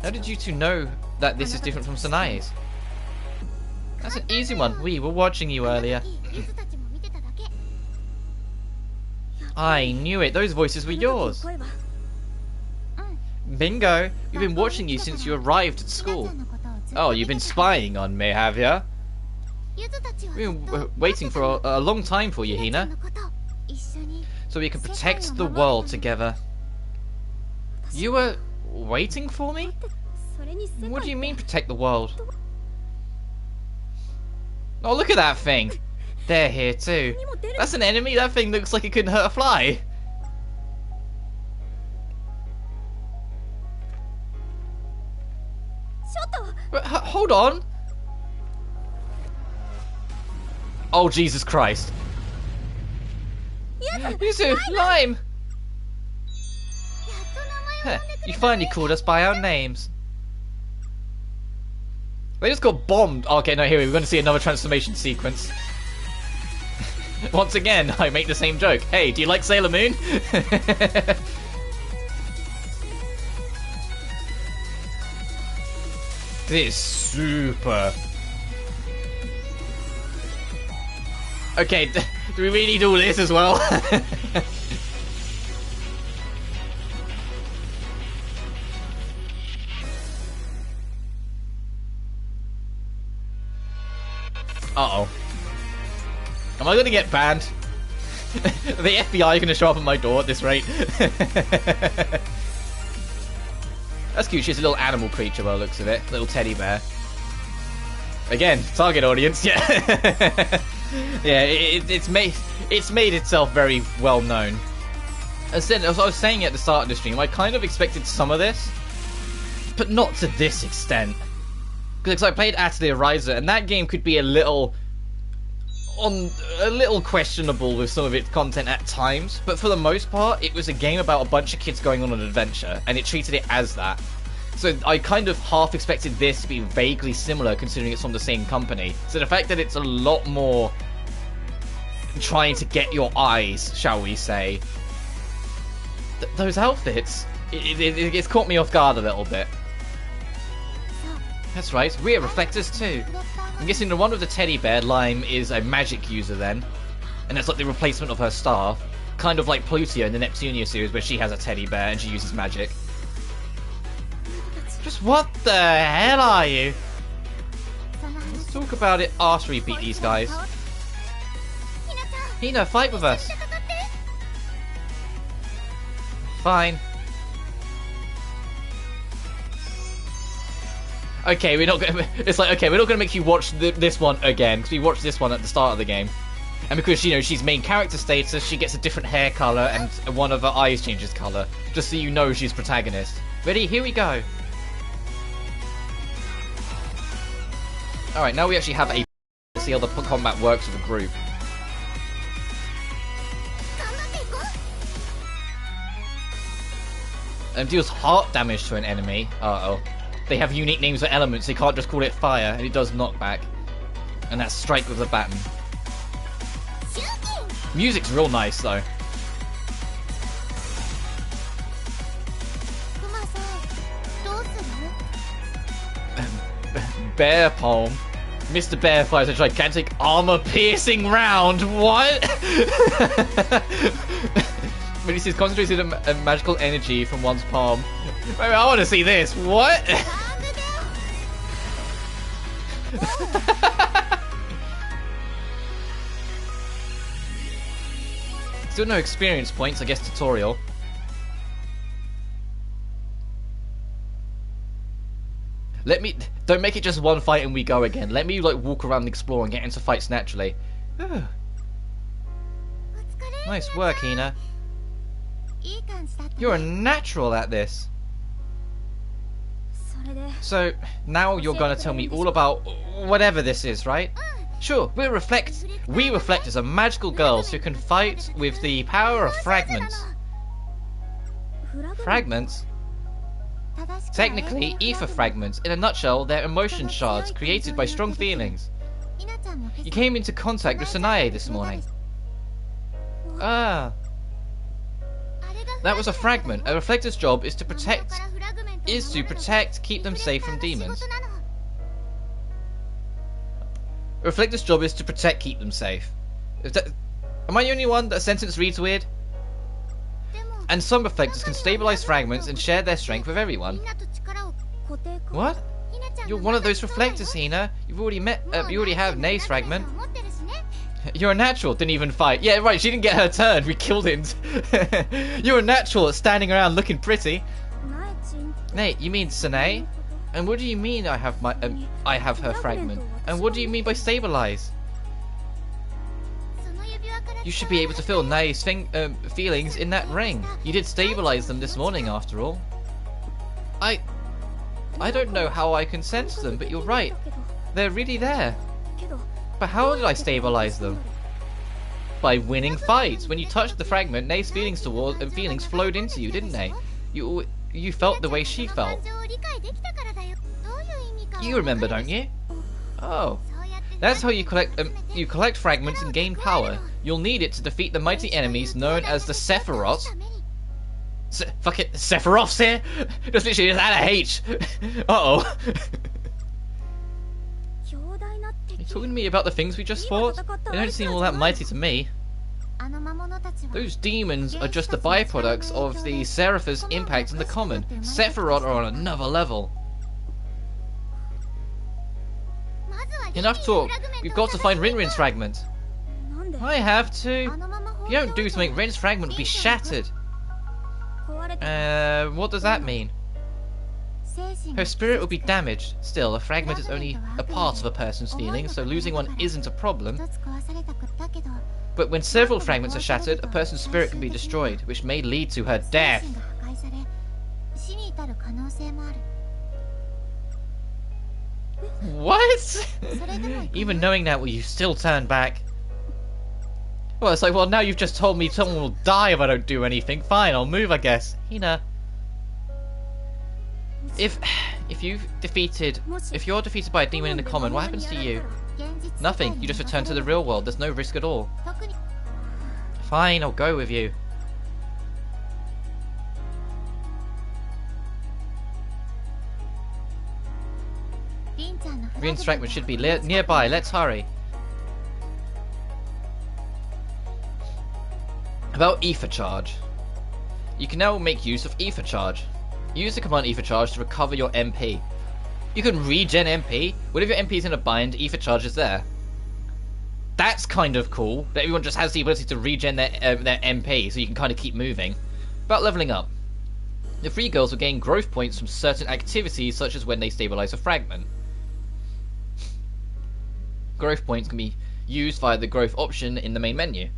How did you two know that this is different from Sanae's? That's an easy one. We were watching you earlier. I knew it. Those voices were yours. Bingo. We've been watching you since you arrived at school. Oh, you've been spying on me, have ya? We've been waiting for a long time for you, Hina. So we can protect the world together. You were waiting for me? What do you mean protect the world? Oh, look at that thing. They're here too. That's an enemy? That thing looks like it couldn't hurt a fly. But, hold on. Oh, Jesus Christ. Yuzu, Lime! You finally called us by our names. They just got bombed. Okay, no, here we're going to see another transformation sequence. Once again, I make the same joke. Hey, do you like Sailor Moon? This is super. Okay, do we really need all this as well? Uh-oh. Am I gonna get banned? The FBI are gonna show up at my door at this rate. That's cute, she's a little animal creature by the looks of it. Little teddy bear. Again, target audience, yeah. Yeah, it's made itself very well known. As I was saying at the start of the stream, I kind of expected some of this, but not to this extent. Because I played Atelier Ryza, and that game could be a little questionable with some of its content at times, but for the most part, it was a game about a bunch of kids going on an adventure, and it treated it as that. So I kind of half expected this to be vaguely similar, considering it's from the same company. So the fact that it's a lot more trying to get your eyes, shall we say, those outfits, it's caught me off guard a little bit. That's right, we're reflectors too. I'm guessing the one with the teddy bear, Lime, is a magic user then. And that's like the replacement of her staff. Kind of like Plutia in the Neptunia series where she has a teddy bear and she uses magic. Just what the hell are you? Let's talk about it after we beat these guys. Hina, fight with us. Fine. Okay, we're not gonna. It's like, okay, we're not gonna make you watch this one again because we watched this one at the start of the game, and because she's main character status, she gets a different hair color and one of her eyes changes color, just so you know she's protagonist. Ready? Here we go. All right, now we actually have a to see how the combat works with a group. Deals heart damage to an enemy. Uh-oh. They have unique names for elements, they can't just call it fire, and it does knockback. And that's strike with the baton. Music's real nice, though. Bear Palm. Mr. Bear fires a gigantic armor-piercing round. What? Releases concentrated magical energy from one's palm. Wait, I want to see this. What? Still no experience points, I guess tutorial. Don't make it just one fight and we go again. Let me like walk around and explore and get into fights naturally. Nice work, Hina. You're a natural at this. So, now you're gonna tell me all about whatever this is, right? Sure, we reflect as a magical girls who can fight with the power of fragments. Fragments? Technically, ether fragments. In a nutshell, they're emotion shards created by strong feelings. You came into contact with Sanae this morning. Ah. That was a fragment. A reflector's job is to protect, keep them safe from demons. A reflector's job is to protect, keep them safe. Am I the only one that sentence reads weird? And some reflectors can stabilize fragments and share their strength with everyone. What? You're one of those reflectors, Hina. You already have Nei's fragment. You're a natural, didn't even fight. Yeah, right, she didn't get her turn. We killed him. You're a natural at standing around looking pretty. Nei, you mean Sanae? And what do you mean I have her fragment? And what do you mean by stabilize? You should be able to feel Nei's feelings in that ring. You did stabilize them this morning, after all. I don't know how I can sense them, but you're right. They're really there. But how did I stabilize them? By winning fights. When you touched the fragment, Nei's feelings flowed into you, didn't they? You felt the way she felt. You remember, don't you? Oh. That's how you collect fragments and gain power. You'll need it to defeat the mighty enemies known as the Sephiroth. Fuck it, Sephiroth's here? Just literally just add a H. Uh-oh. Are you talking to me about the things we just fought? They don't seem all that mighty to me. Those demons are just the byproducts of the Serapha's impact on the common. Sephiroth are on another level. Enough talk. We've got to find Rinrin's fragment. I have to. If you don't do something, Rin's fragment will be shattered. What does that mean? Her spirit will be damaged. Still, a fragment is only a part of a person's feelings, so losing one isn't a problem. But when several fragments are shattered, a person's spirit can be destroyed, which may lead to her death. What? Even knowing that, will you still turn back? Well, it's like, well, now you've just told me someone will die if I don't do anything. Fine, I'll move, I guess. Hina. If you're defeated by a demon in the common, what happens to you? Nothing. You just return to the real world. There's no risk at all. Fine, I'll go with you. Rin's fragment should be nearby. Let's hurry. About Ether Charge. You can now make use of Ether Charge. Use the command Ether Charge to recover your MP. You can regen MP. Whenever your MP is in a bind, Ether Charge is there. That's kind of cool, that everyone just has the ability to regen their MP, so you can kind of keep moving. About leveling up. The free girls will gain growth points from certain activities, such as when they stabilize a fragment. Growth points can be used via the growth option in the main menu.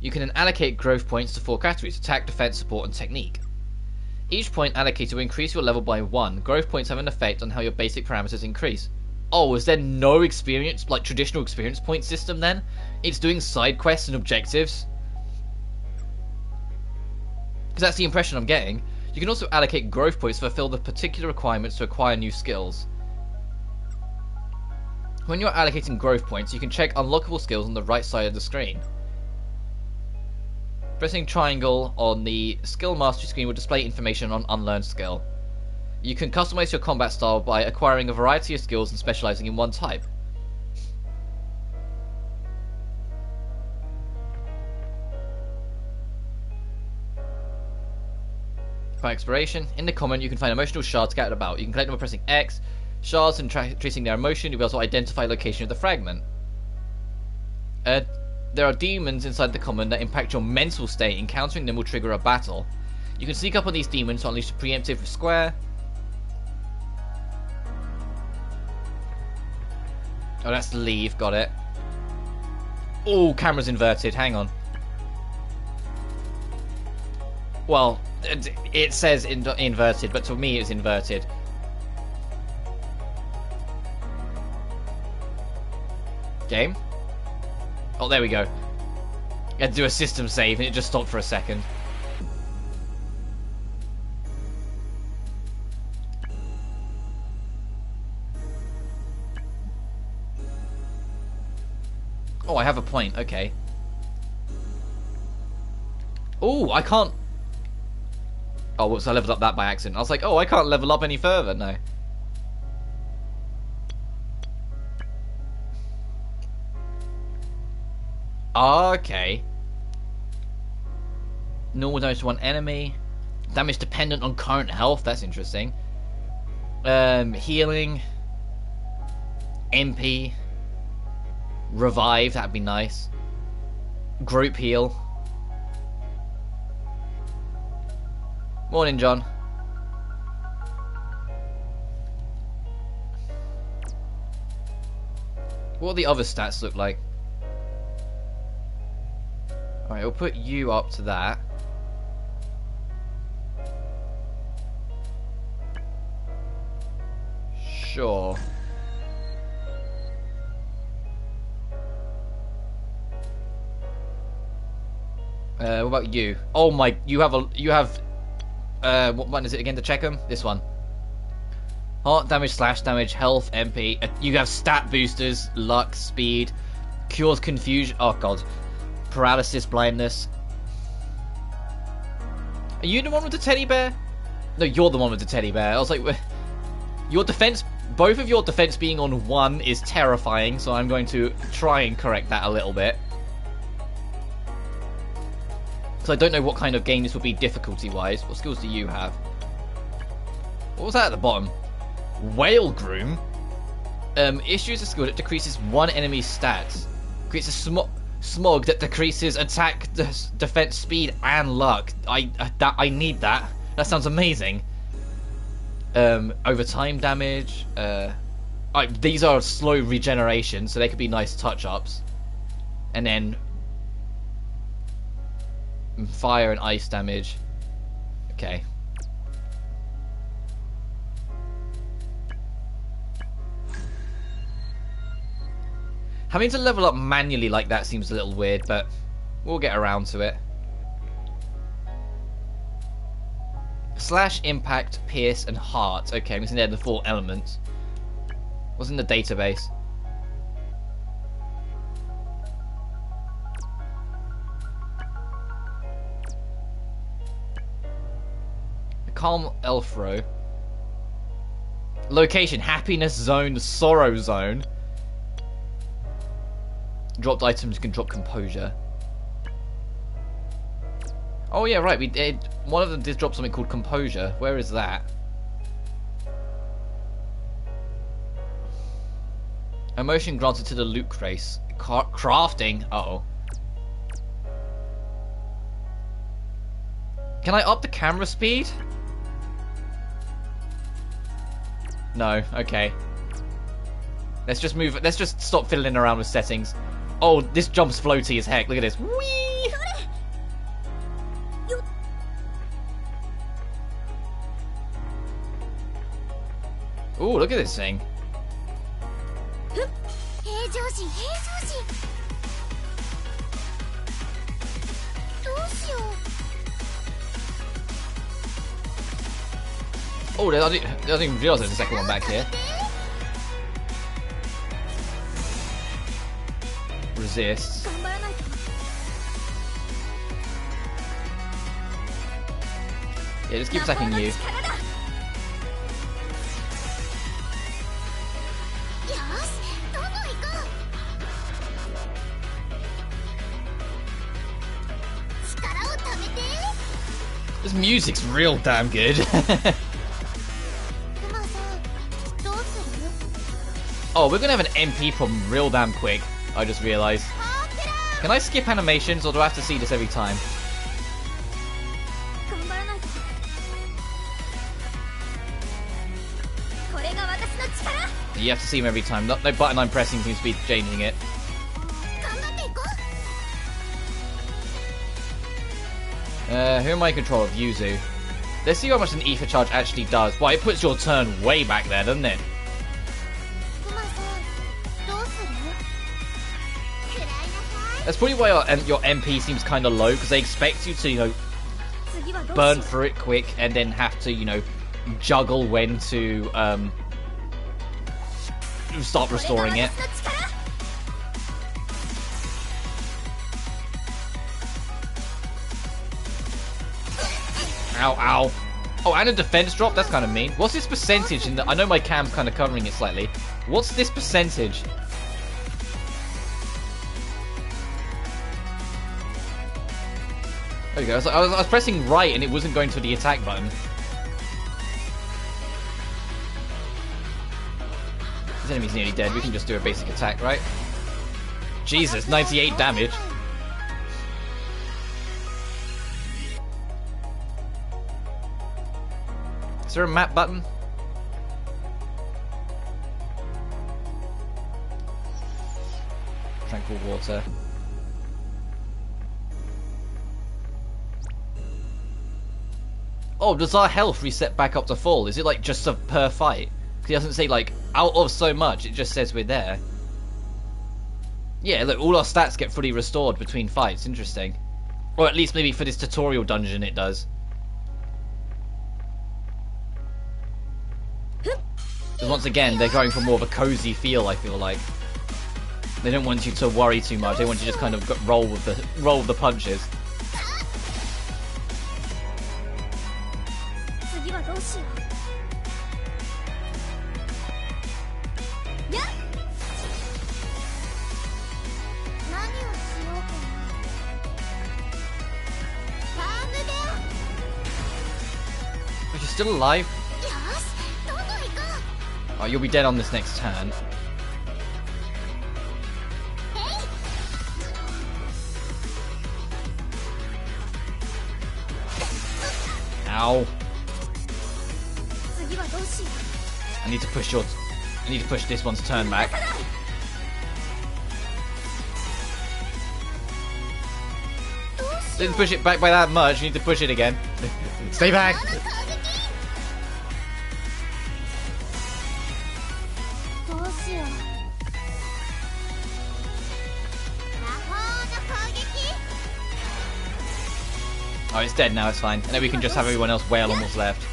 You can then allocate growth points to 4 categories: attack, defense, support, and technique. Each point allocated will increase your level by 1. Growth points have an effect on how your basic parameters increase. Oh, is there no experience, like traditional experience point system then? It's doing side quests and objectives? Because that's the impression I'm getting. You can also allocate growth points to fulfill the particular requirements to acquire new skills. When you're allocating growth points, you can check unlockable skills on the right side of the screen. Pressing triangle on the skill mastery screen will display information on unlearned skill. You can customize your combat style by acquiring a variety of skills and specializing in one type. For exploration, in the comment you can find emotional shards scattered about. You can collect them by pressing X. Shards and tracing their emotion, you'll be able to identify the location of the fragment. There are demons inside the common that impact your mental state. Encountering them will trigger a battle. You can sneak up on these demons to unleash a preemptive square. Oh, that's leave. Got it. Oh, camera's inverted. Hang on. Well, it says inverted, but to me it's inverted. Game? Oh, there we go. I had to do a system save and it just stopped for a second. Oh, I have a point. Okay. Oh, I can't... Oh, whoops, I leveled up that by accident. I was like, oh, I can't level up any further. No. Okay. Normal damage to one enemy. Damage dependent on current health. That's interesting. Healing. MP. Revive. That'd be nice. Group heal. Morning, John. What do the other stats look like? Alright, we'll put you up to that. Sure. What about you? Oh my, you have what one is it again to check them? This one. Heart damage, slash damage, health, MP. You have stat boosters, luck, speed, cures confusion. Oh god. Paralysis, blindness. Are you the one with the teddy bear? No, you're the one with the teddy bear. I was like, your defense, both of your defense being on 1 is terrifying, so I'm going to try and correct that a little bit. Because I don't know what kind of game this would be difficulty-wise. What skills do you have? What was that at the bottom? Whale Groom? Issues a skill that decreases one enemy's stats. Creates a smog that decreases attack, defense, speed, and luck. I need that. That sounds amazing. Overtime damage. These are slow regeneration, so they could be nice touch-ups. And then fire and ice damage. Okay. Having to level up manually like that seems a little weird, but we'll get around to it. Slash, impact, pierce, and heart. Okay, I'm missing there the 4 elements. What's in the database? Calm Elfro. Location, happiness zone, sorrow zone. Dropped items can drop composure. Oh yeah, right, we did. One of them did drop something called composure. Where is that? Emotion granted to the loot race. Crafting. Uh-oh. Can I up the camera speed? No, okay. Let's just move. Let's just stop fiddling around with settings. Oh, this jump's floaty as heck. Look at this. Whee! Ooh, look at this thing. Oh, I didn't even realize there's a second one back here. Resists. Yeah, just keep attacking you. This music's real damn good. Oh, we're gonna have an MP problem real damn quick. I just realized. Can I skip animations, or do I have to see this every time? You have to see him every time. No button I'm pressing seems to be changing it. Who am I in control of? Yuzu. Let's see how much an ether charge actually does. Well, it puts your turn way back there, doesn't it? That's probably why your MP seems kind of low, because they expect you to, you know, burn through it quick and then have to, you know, juggle when to start restoring it. Ow, ow. Oh, and a defense drop? That's kind of mean. What's this percentage? I know my cam's kind of covering it slightly. What's this percentage? There you go. I was pressing right and it wasn't going to the attack button. This enemy's nearly dead. We can just do a basic attack, right? Jesus, 98 damage. Is there a map button? Tranquil water. Oh, does our health reset back up to full? Is it like just per fight? Because it doesn't say like out of so much, it just says we're there. Yeah, look, all our stats get fully restored between fights. Interesting. Or at least maybe for this tutorial dungeon it does. Because once again, they're going for more of a cozy feel, I feel like. They don't want you to worry too much, they want you to just kind of roll with the punches. But you're still alive? Oh, you'll be dead on this next turn. Ow. I need to push this one's turn back. Didn't push it back by that much, you need to push it again. Stay back! Oh, it's dead now, it's fine. And then we can just have everyone else wail on what's left.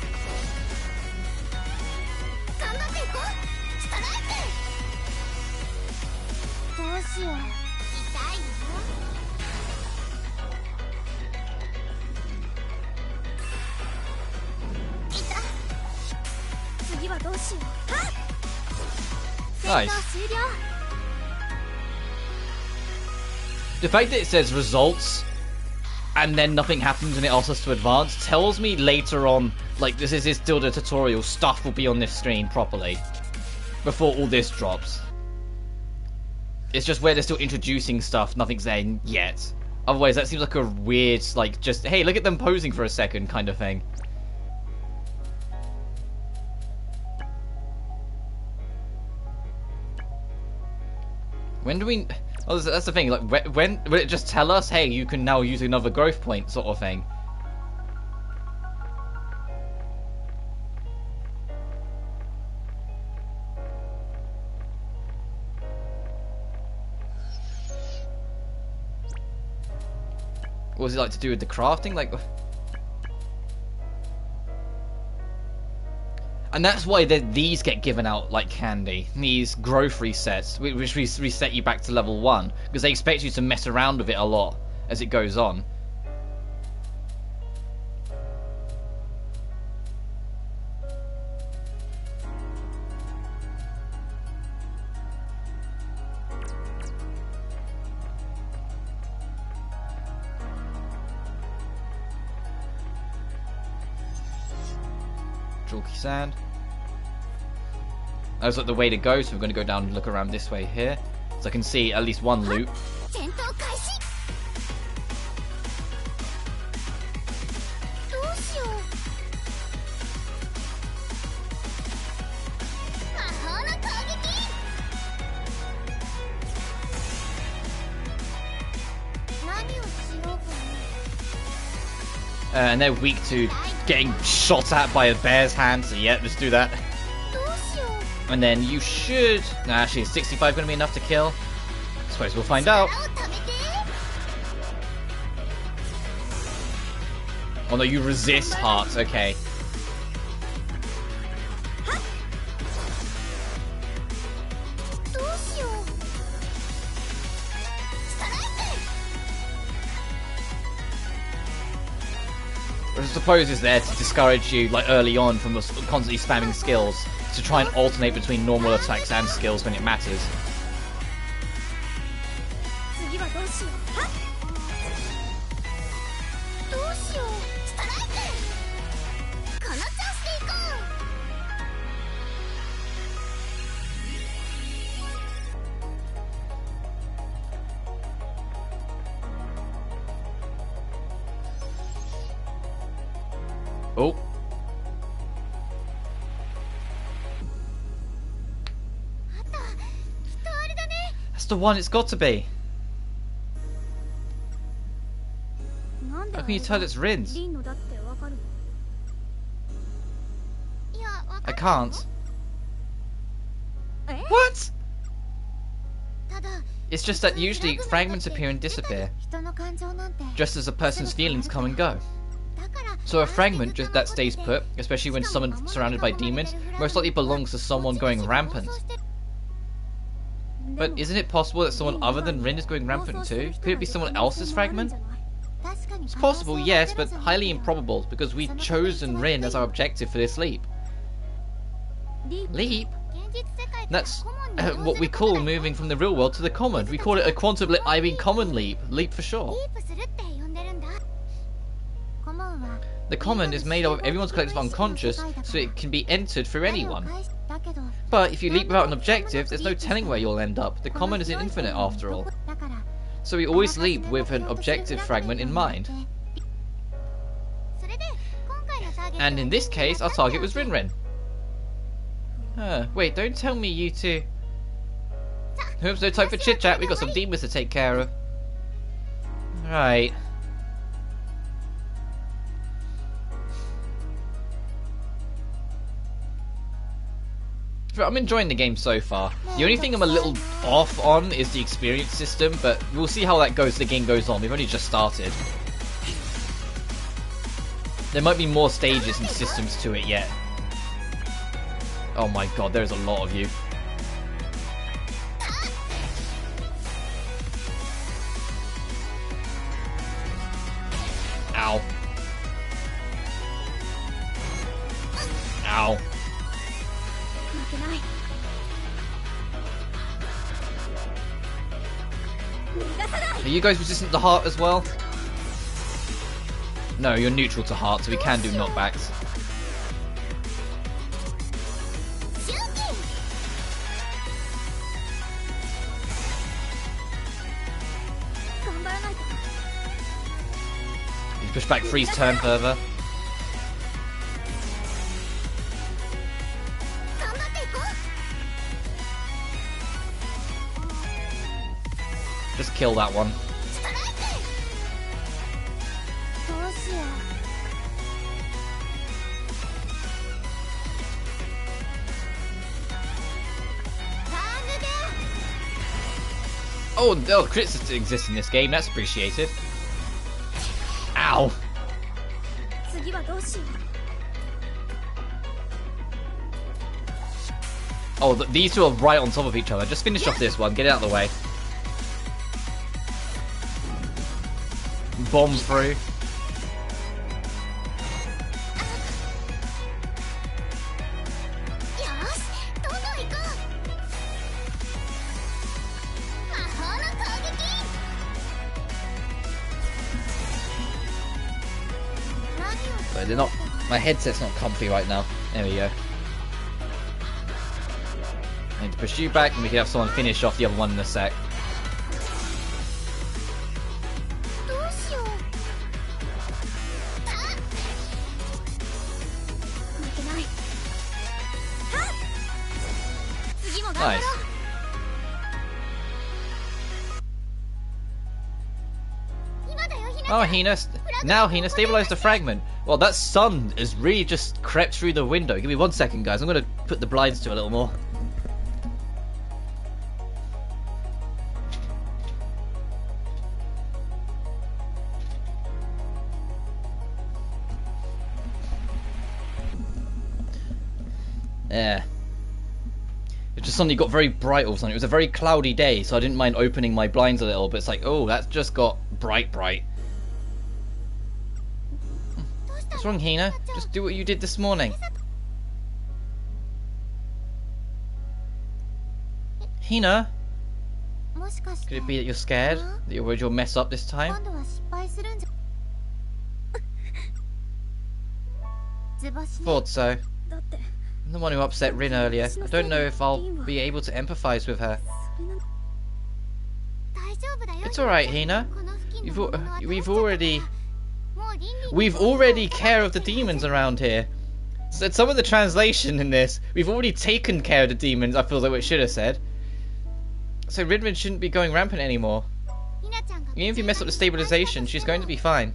Nice. The fact that it says results and then nothing happens and it asks us to advance tells me later on, like, this is still the tutorial, stuff will be on this screen properly before all this drops. It's just where they're still introducing stuff, nothing's there yet. Otherwise that seems like a weird, like, just, hey, look at them posing for a second kind of thing. When do we... Oh, that's the thing, like, when will it just tell us, hey, you can now use another growth point sort of thing? What was it like to do with the crafting? Like... And that's why these get given out like candy. These growth resets, which reset you back to level 1. Because they expect you to mess around with it a lot as it goes on. Chalky sand. That was like the way to go, so we're going to go down and look around this way here. So I can see at least one loot. And they're weak to getting shot at by a bear's hand, so yeah, just do that. And then you should... Nah, actually, is 65 going to be enough to kill? I suppose we'll find out. Oh no, you resist hearts, okay. I suppose it's there to discourage you, like, early on from constantly spamming skills, to try and alternate between normal attacks and skills when it matters. Oh. That's the one it's got to be. How can you tell it's Rin's? I can't. What? It's just that usually fragments appear and disappear, just as a person's feelings come and go. So a fragment just that stays put, especially when someone surrounded by demons, most likely belongs to someone going rampant. But isn't it possible that someone other than Rin is going rampant too? Could it be someone else's fragment? It's possible, yes, but highly improbable, because we've chosen Rin as our objective for this leap. Leap? That's what we call moving from the real world to the common. We call it a quantum leap, I mean common leap. Leap for sure. The common is made up of everyone's collective unconscious, so it can be entered through anyone. But if you leap without an objective, there's no telling where you'll end up. The common isn't infinite after all. So we always leap with an objective fragment in mind. And in this case, our target was Rinrin. Wait, don't tell me you two... Oops, no time for chit chat, we've got some demons to take care of. Right. I'm enjoying the game so far. The only thing I'm a little off on is the experience system, but we'll see how that goes as the game goes on. We've only just started. There might be more stages and systems to it yet. Oh my god, there's a lot of you. Ow. Ow. Are you guys resistant to heart as well? No, you're neutral to heart, so we can do knockbacks. You push back Freeze turn further. Just kill that one. Oh, crits exist in this game. That's appreciated. Ow. Oh, these two are right on top of each other. Just finish off this one. Get it out of the way. Bomb through. But they're not. My headset's not comfy right now. There we go. I need to push you back, and we can have someone finish off the other one in a sec. Nice. Oh, Hina. Now, Hina, stabilize the fragment. Well, that sun has really just crept through the window. Give me 1 second, guys. I'm going to put the blinds to a little more. There. It just suddenly got very bright all of a sudden. It was a very cloudy day, so I didn't mind opening my blinds a little, but it's like, oh, that's just got bright. What's wrong, Hina? Just do what you did this morning. Hina? Could it be that you're scared? That you're worried you'll mess up this time? Thought so. I'm the one who upset Rin earlier. I don't know if I'll be able to empathize with her. It's alright, Hina. We've already We've already care of the demons around here. So some of the translation in this, we've already taken care of the demons, I feel like it should have said. So Rinrin shouldn't be going rampant anymore. Even if you mess up the stabilization, she's going to be fine.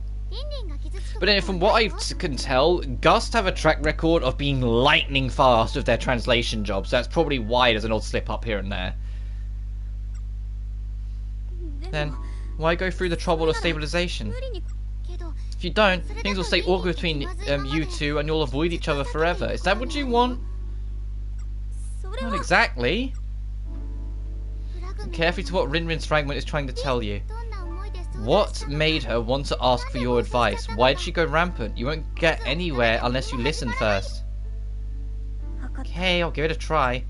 But then from what I can tell, Gust have a track record of being lightning fast with their translation jobs. So that's probably why there's an odd slip up here and there. Then, why go through the trouble of stabilization? If you don't, things will stay awkward between you two and you'll avoid each other forever. Is that what you want? Not exactly. Carefully to what Rinrin's fragment is trying to tell you. What made her want to ask for your advice? Why did she go rampant? You won't get anywhere unless you listen first. Okay, I'll give it a try.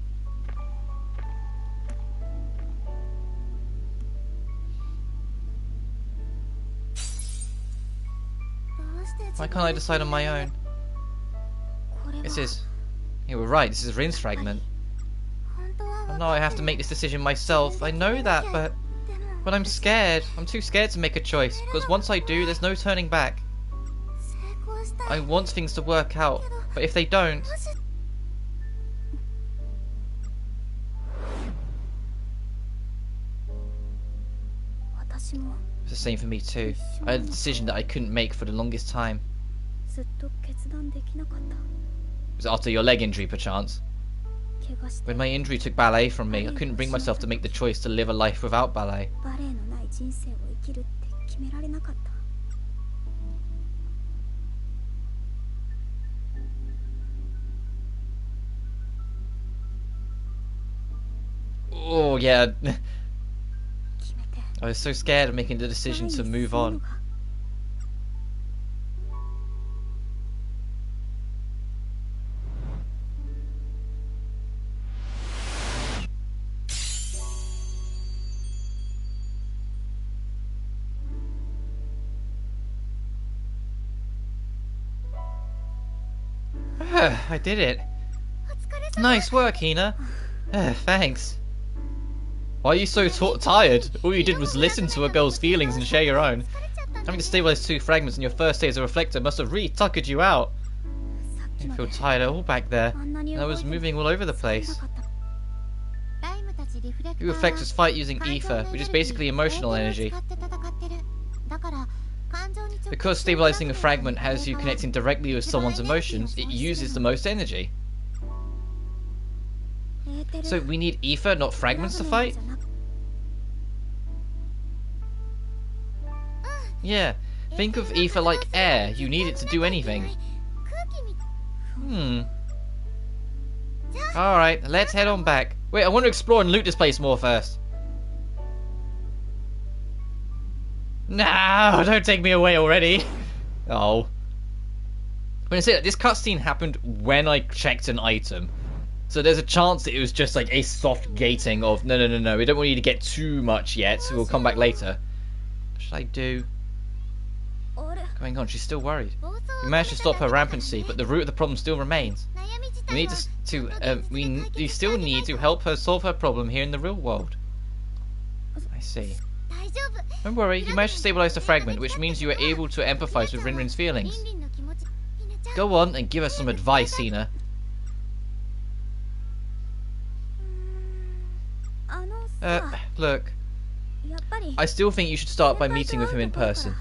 Why can't I decide on my own? This is... You were right, this is Rin's fragment. I know I have to make this decision myself. I know that, but I'm scared. I'm too scared to make a choice, because once I do, there's no turning back. I want things to work out, but if they don't... It's the same for me too. I had a decision that I couldn't make for the longest time. Was it after your leg injury, perchance? When my injury took ballet from me, I couldn't bring myself to make the choice to live a life without ballet. Oh, yeah. I was so scared of making the decision to move on. I did it. Nice work, Hina. Thanks. Why are you so tired? All you did was listen to a girl's feelings and share your own. Having to stabilize 2 fragments in your first day as a reflector must have really tuckered you out. I feel tired all back there, and I was moving all over the place. You reflectors fight using ether, which is basically emotional energy. Because stabilizing a fragment has you connecting directly with someone's emotions, it uses the most energy. So we need ether, not fragments to fight? Yeah, think of ether like air. You need it to do anything. Alright, let's head on back. Wait, I want to explore and loot this place more first. No, don't take me away already. Oh. When I say that, this cutscene happened when I checked an item. So there's a chance that it was just like a soft gating of, no, we don't want you to get too much yet, so we'll come back later. What should I do? Going on, she's still worried. We managed to stop her rampancy, but the root of the problem still remains. We still need to help her solve her problem here in the real world. I see. Don't worry, you managed to stabilize the fragment, which means you are able to empathize with Rinrin's feelings. Go on and give us some advice, Hina. Look. I still think you should start by meeting with him in person.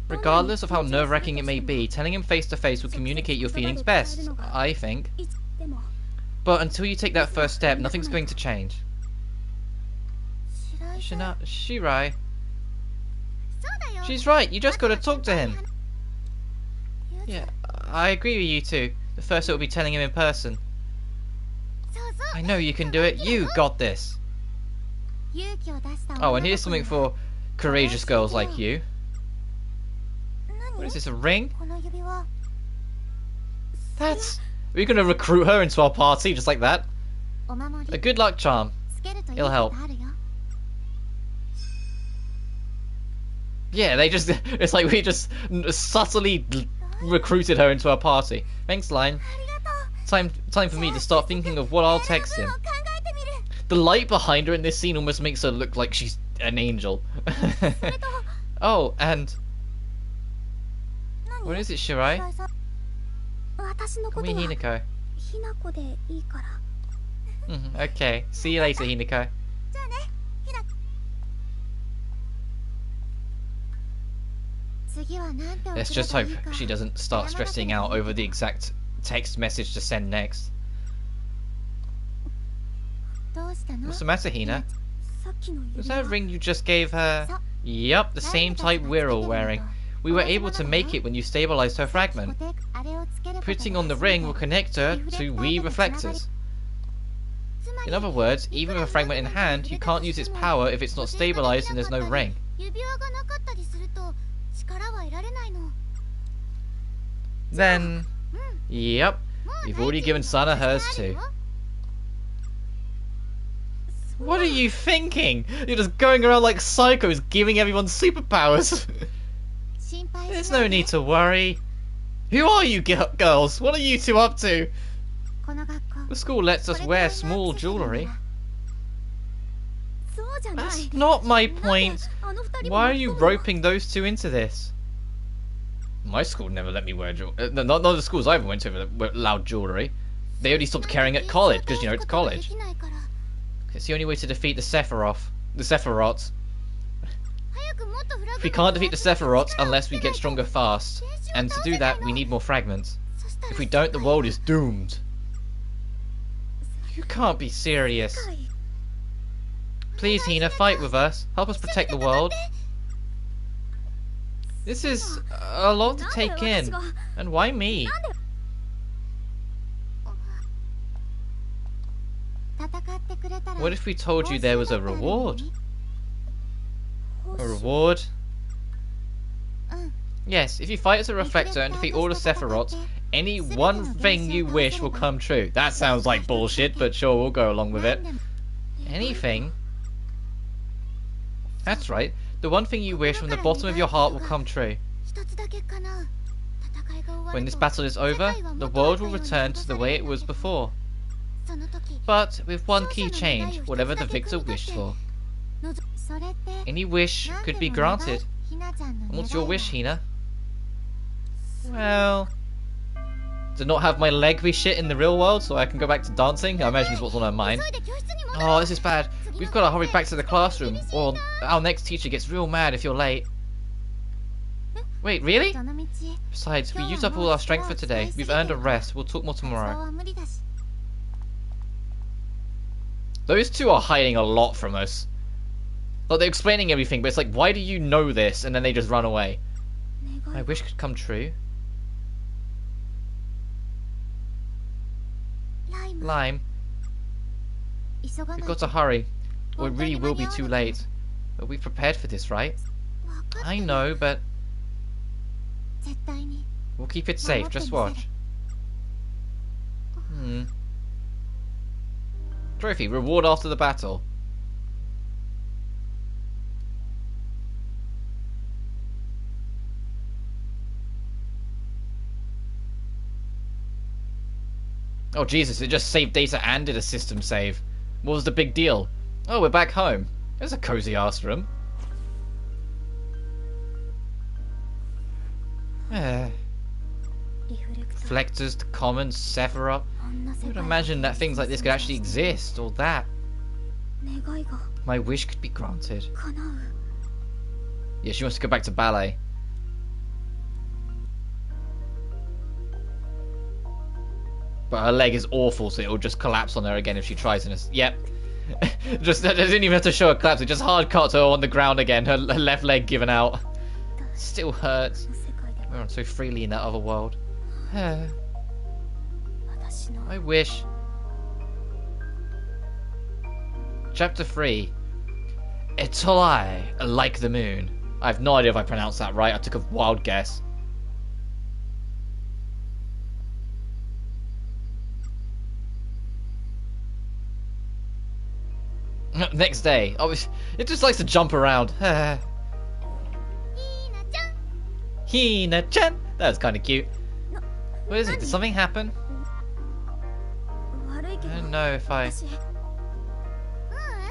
Regardless of how nerve-wracking it may be, telling him face to face will communicate your feelings best, I think. But until you take that first step, nothing's going to change. Shirai. She's right, you just gotta talk to him. Yeah, I agree with you too. The first it will be telling him in person. I know you can do it, you got this. Oh, and here's something for courageous girls like you. What is this, a ring? That's... We're gonna recruit her into our party just like that. A good luck charm. It'll help. Yeah, they just... It's like we just subtly recruited her into our party. Thanks, Line. Time for me to start thinking of what I'll text him. The light behind her in this scene almost makes her look like she's an angel. Oh, and what is it, Shirai? Call me Hinako. Okay, see you later, Hinako. Let's just hope she doesn't start stressing out over the exact text message to send next. What's the matter, Hina? Was that a ring you just gave her? Yup, the same type we're all wearing. We were able to make it when you stabilized her fragment. Putting on the ring will connect her to Wii reflectors. In other words, even with a fragment in hand, you can't use its power if it's not stabilized and there's no ring. Then, yep, you've already given Sana hers too. What are you thinking? You're just going around like psychos giving everyone superpowers. There's no need to worry. Who are you girls? What are you two up to? The school lets us wear small jewellery. That's not my point. Why are you roping those two into this? My school never let me wear jewellery. None of the schools I ever went to allowed jewellery. They only stopped caring at college, because, you know, it's college. It's the only way to defeat the Sephiroth. We can't defeat the Sephiroth unless we get stronger fast. And to do that, we need more fragments. If we don't, the world is doomed. You can't be serious. Please, Hina, fight with us. Help us protect the world. This is a lot to take in. And why me? What if we told you there was a reward? A reward? Yes, if you fight as a reflector and defeat all the Sephiroths, any one thing you wish will come true. That sounds like bullshit, but sure, we'll go along with it. Anything? That's right. The one thing you wish from the bottom of your heart will come true. When this battle is over, the world will return to the way it was before. But with one key change, whatever the victor wished for. Any wish could be granted. And what's your wish, Hina? Well, to not have my leg be shit in the real world so I can go back to dancing? I imagine is what's on her mind. Oh, this is bad. We've got to hurry back to the classroom, or our next teacher gets real mad if you're late. Wait, really? Besides, we used up all our strength for today. We've earned a rest. We'll talk more tomorrow. Those two are hiding a lot from us. Like, they're explaining everything, but it's like, why do you know this? And then they just run away. My wish could come true. Lime. We've got to hurry, or it really will be too late. But we've prepared for this, right? I know, but we'll keep it safe, just watch. Trophy, reward after the battle. Oh Jesus, it just saved data and did a system save. What was the big deal? Oh, we're back home. There's a cozy ass room. Reflectors, the commons, Sephiroth. I would imagine that things like this could actually exist, or that. My wish could be granted. Yeah, she wants to go back to ballet. But her leg is awful, so it'll just collapse on her again if she tries in a... Yep. Just, I didn't even have to show her collapse, it just hard cut her on the ground again, her left leg given out. Still hurts. We're on so freely in that other world. I wish. Chapter 3. Etolai, like the moon. I have no idea if I pronounced that right, I took a wild guess. Next day. Oh, it just likes to jump around. Hina-chan! That was kind of cute. What is it? Did something happen? I don't know if I...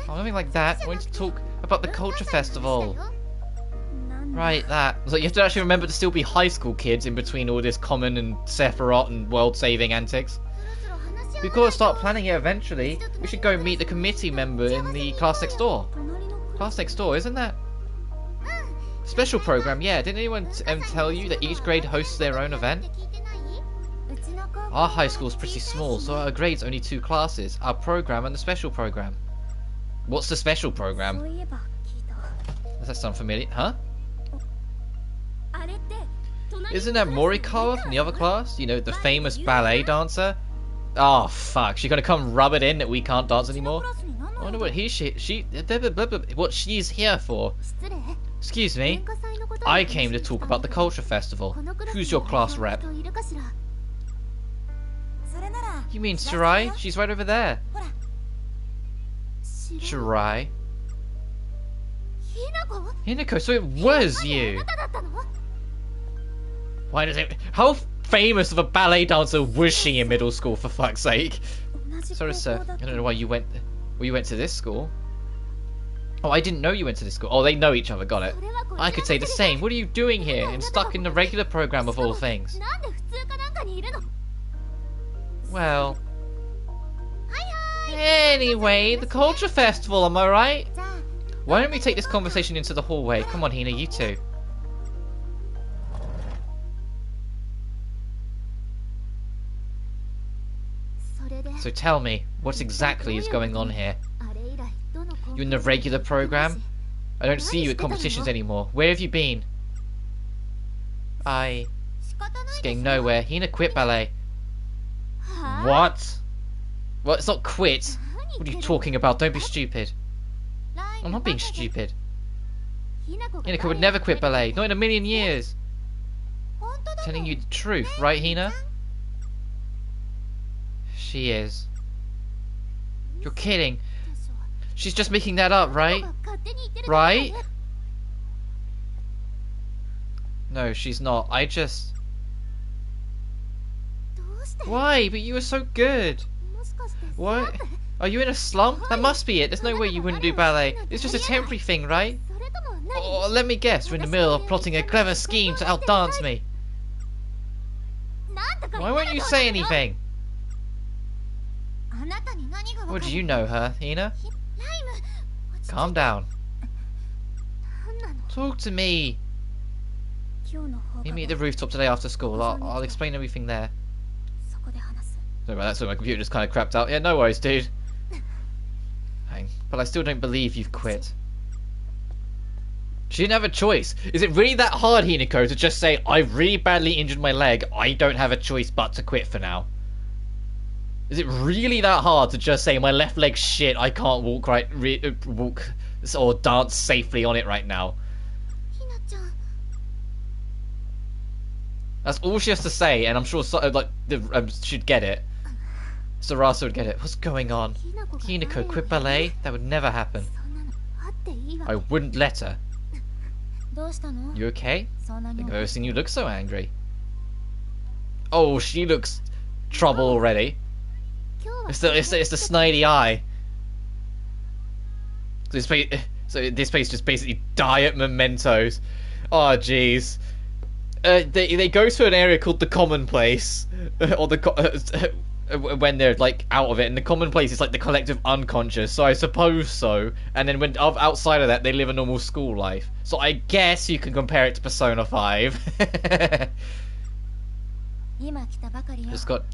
Oh, nothing like that. I want to talk about the culture festival. Right, that. So you have to actually remember to still be high school kids in between all this common and Sephiroth and world-saving antics. We've got to start planning it eventually. We should go meet the committee member in the class next door. Class next door, isn't that? Special program, yeah. Didn't anyone tell you that each grade hosts their own event? Our high school's pretty small, so our grade's only 2 classes. Our program and the special program. What's the special program? Does that sound familiar? Huh? Isn't that Morikawa from the other class? You know, the famous ballet dancer? Oh, fuck. She's gonna come rub it in that we can't dance anymore? I wonder what what she's here for. Excuse me. I came to talk about the culture festival. Who's your class rep? You mean Shirai? She's right over there. Shirai? Hinako, so it was you! Why does it... How famous of a ballet dancer was she in middle school, for fuck's sake? Sorry, sir. I don't know why you went... Well, you went to this school. Oh, I didn't know you went to this school. Oh, they know each other, got it. I could say the same. What are you doing here and stuck in the regular program of all things? Well... Anyway, the culture festival, am I right? Why don't we take this conversation into the hallway? Come on, Hina, you two. So tell me, what exactly is going on here? You in the regular program? I don't see you at competitions anymore. Where have you been? It's getting nowhere. Hina quit ballet. What? Well, it's not quit. What are you talking about? Don't be stupid. I'm not being stupid. Hinako would never quit ballet. Not in a million years. Telling you the truth, right, Hina? She is. You're kidding. She's just making that up, right? Right? No, she's not. I just... Why? But you were so good. What? Are you in a slump? That must be it. There's no way you wouldn't do ballet. It's just a temporary thing, right? Oh, let me guess. We're in the middle of plotting a clever scheme to outdance me. Why won't you say anything? What do you know her, Hina? Calm down. Talk to me. Meet me at the rooftop today after school. I'll explain everything there. Sorry about that, so my computer just kind of crapped out. Yeah, no worries, dude. Hang. But I still don't believe you've quit. She didn't have a choice. Is it really that hard, Hinako, to just say, I've really badly injured my leg, I don't have a choice but to quit for now? Is it really that hard to just say, my left leg's shit, I can't walk walk or dance safely on it right now? That's all she has to say, and I'm sure she'd get it. Sarasa would get it. What's going on? Hinako quit ballet? That would never happen. I wouldn't let her. You okay? I think I've ever seen you look so angry. Oh, she looks trouble already. It's the snidey eye. So this place just basically diet mementos. Oh jeez. They go to an area called the Commonplace, or when they're like out of it, and the Commonplace is like the collective unconscious. So I suppose so. And then when outside of that, they live a normal school life. So I guess you can compare it to Persona 5.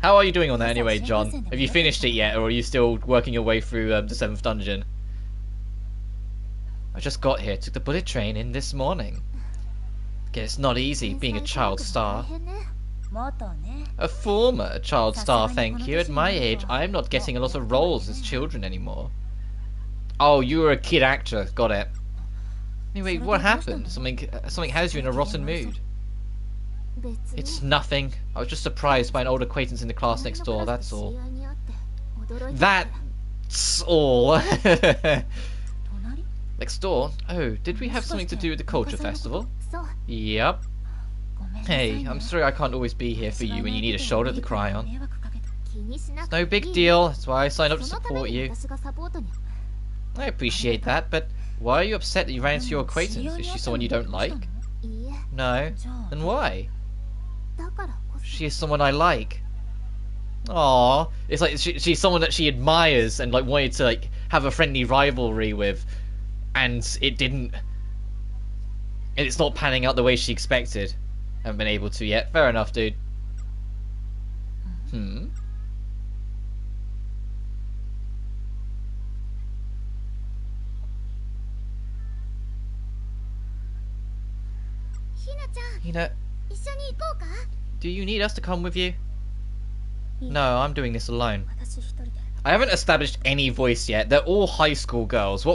How are you doing on that anyway, John? Have you finished it yet, or are you still working your way through the 7th dungeon? I just got here, took the bullet train in this morning. Again, it's not easy being a child star. A former child star, thank you. At my age, I'm not getting a lot of roles as children anymore. Oh, you were a kid actor, got it. Anyway, what happened? Something has you in a rotten mood. It's nothing. I was just surprised by an old acquaintance in the class next door, that's all. That's all. Next door? Oh, did we have something to do with the culture festival? Yep. Hey, I'm sorry I can't always be here for you when you need a shoulder to cry on. It's no big deal, that's why I signed up to support you. I appreciate that, but Why are you upset that you ran into your acquaintance? Is she someone you don't like? No. Then why? She is someone I like. Aww. It's like she's someone that she admires and like wanted to like have a friendly rivalry with, and it didn't. And it's not panning out the way she expected. Haven't been able to yet. Fair enough, dude. Hina, do you need us to come with you? No, I'm doing this alone. I haven't established any voice yet. They're all high school girls.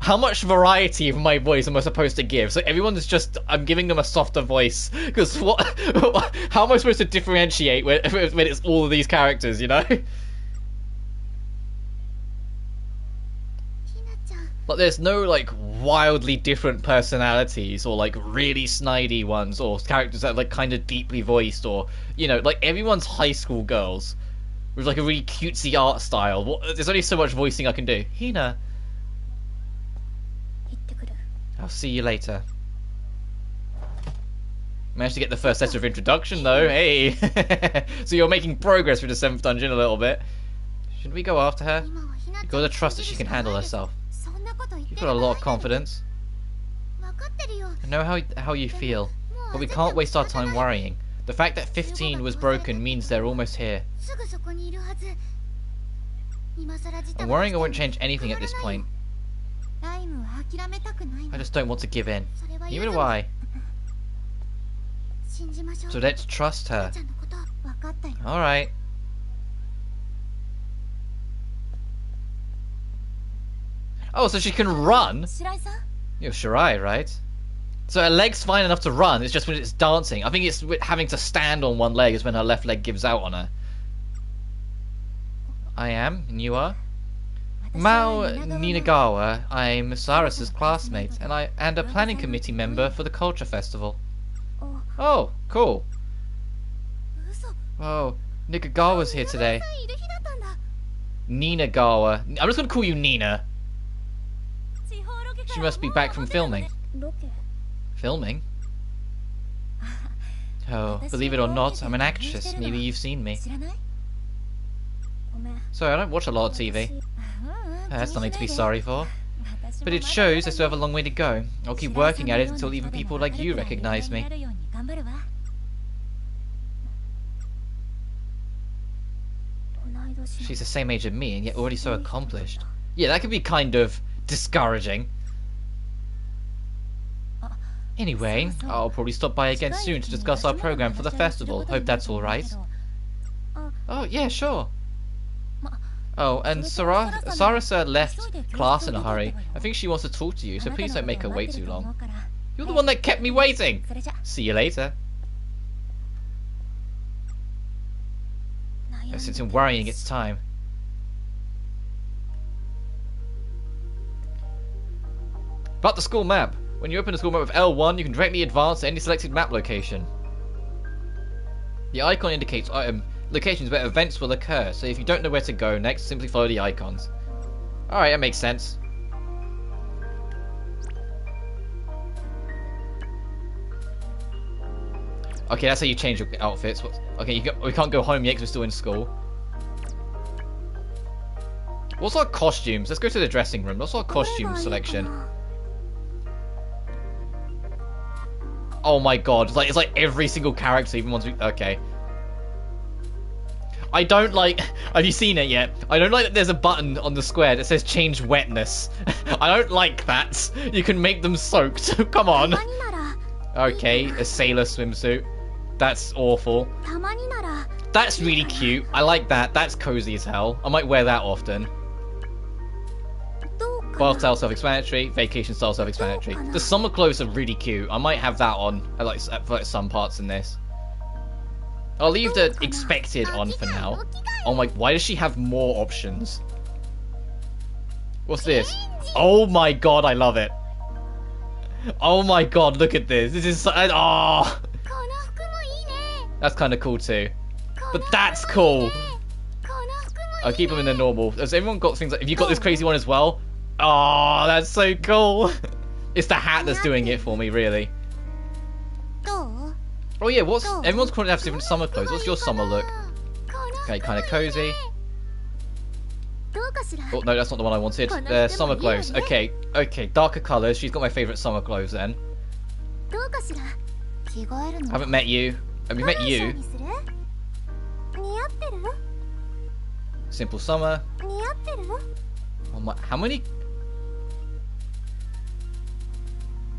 How much variety of my voice am I supposed to give? So everyone's just, I'm giving them a softer voice. Because how am I supposed to differentiate when it's all of these characters, you know? Like, there's no, like, wildly different personalities, or, like, really snidey ones, or characters that are, like, kind of deeply voiced, or, you know, like, everyone's high school girls. With, like, a really cutesy art style. There's only so much voicing I can do. Hina. I'll see you later. Managed to get the first letter of introduction, though. Hey! So you're making progress with the 7th dungeon a little bit. Shouldn't we go after her? You've got to trust that she can handle herself. You've got a lot of confidence. I know how you feel, but we can't waste our time worrying. The fact that 15 was broken means they're almost here. I'm worrying I won't change anything at this point. I just don't want to give in. Neither do I. So let's trust her. Alright. Oh, so she can run? You're Shirai, right? So her leg's fine enough to run, it's just when it's dancing. I think it's having to stand on one leg is when her left leg gives out on her. I am, and you are? Mao Ninagawa. I'm Saras's classmate, and a planning committee member for the Culture Festival. Oh, cool. Oh, Ninagawa's here today. Ninagawa. I'm just gonna call you Nina. She must be back from filming. Filming? Oh, believe it or not, I'm an actress. Maybe you've seen me. Sorry, I don't watch a lot of TV. That's nothing to be sorry for. But it shows I still have a long way to go. I'll keep working at it until even people like you recognize me. She's the same age as me, and yet already so accomplished. Yeah, that could be kind of discouraging. Anyway, I'll probably stop by again soon to discuss our program for the festival. Hope that's alright. Oh, yeah, sure. Oh, and Sarasa left class in a hurry. I think she wants to talk to you, so please don't make her wait too long. You're the one that kept me waiting! See you later. Since I'm worrying, it's time. About the school map. When you open the school map with L1, you can directly advance to any selected map location. The icon indicates locations where events will occur, so if you don't know where to go next, simply follow the icons. Alright, that makes sense. Okay, that's how you change your outfits. Okay, we can't go home yet because we're still in school. What's our costumes? Let's go to the dressing room. What's our costume selection? Oh my god, it's like every single character, even ones we... Okay. I don't like... Have you seen it yet? I don't like that there's a button on the square that says change wetness. I don't like that. You can make them soaked. Come on. Okay, a sailor swimsuit. That's awful. That's really cute. I like that. That's cozy as hell. I might wear that often. Bar style self-explanatory, vacation style self-explanatory. The summer clothes are really cute. I might have that on for like some parts in this. I'll leave the expected on for now. Oh my, why does she have more options? What's this? Oh my god, I love it. Oh my god, look at this. This is so, oh. That's kind of cool too. But that's cool. I'll keep them in the normal. Has everyone got things like, have you got this crazy one as well? Oh, that's so cool. It's the hat that's doing it for me, really. どう？ Oh yeah, everyone's calling to have different summer clothes. What's your summer look? この Okay, kind of cozy. どうかしら？ Oh no, that's not the one I wanted. Summer clothes. Okay, darker colours. She's got my favourite summer clothes then. どうかしら？着替えるの？ I haven't met you. Have we met カラーシャ you? ツにする？似合ってる？ Simple summer. 似合ってる？ Oh my, how many?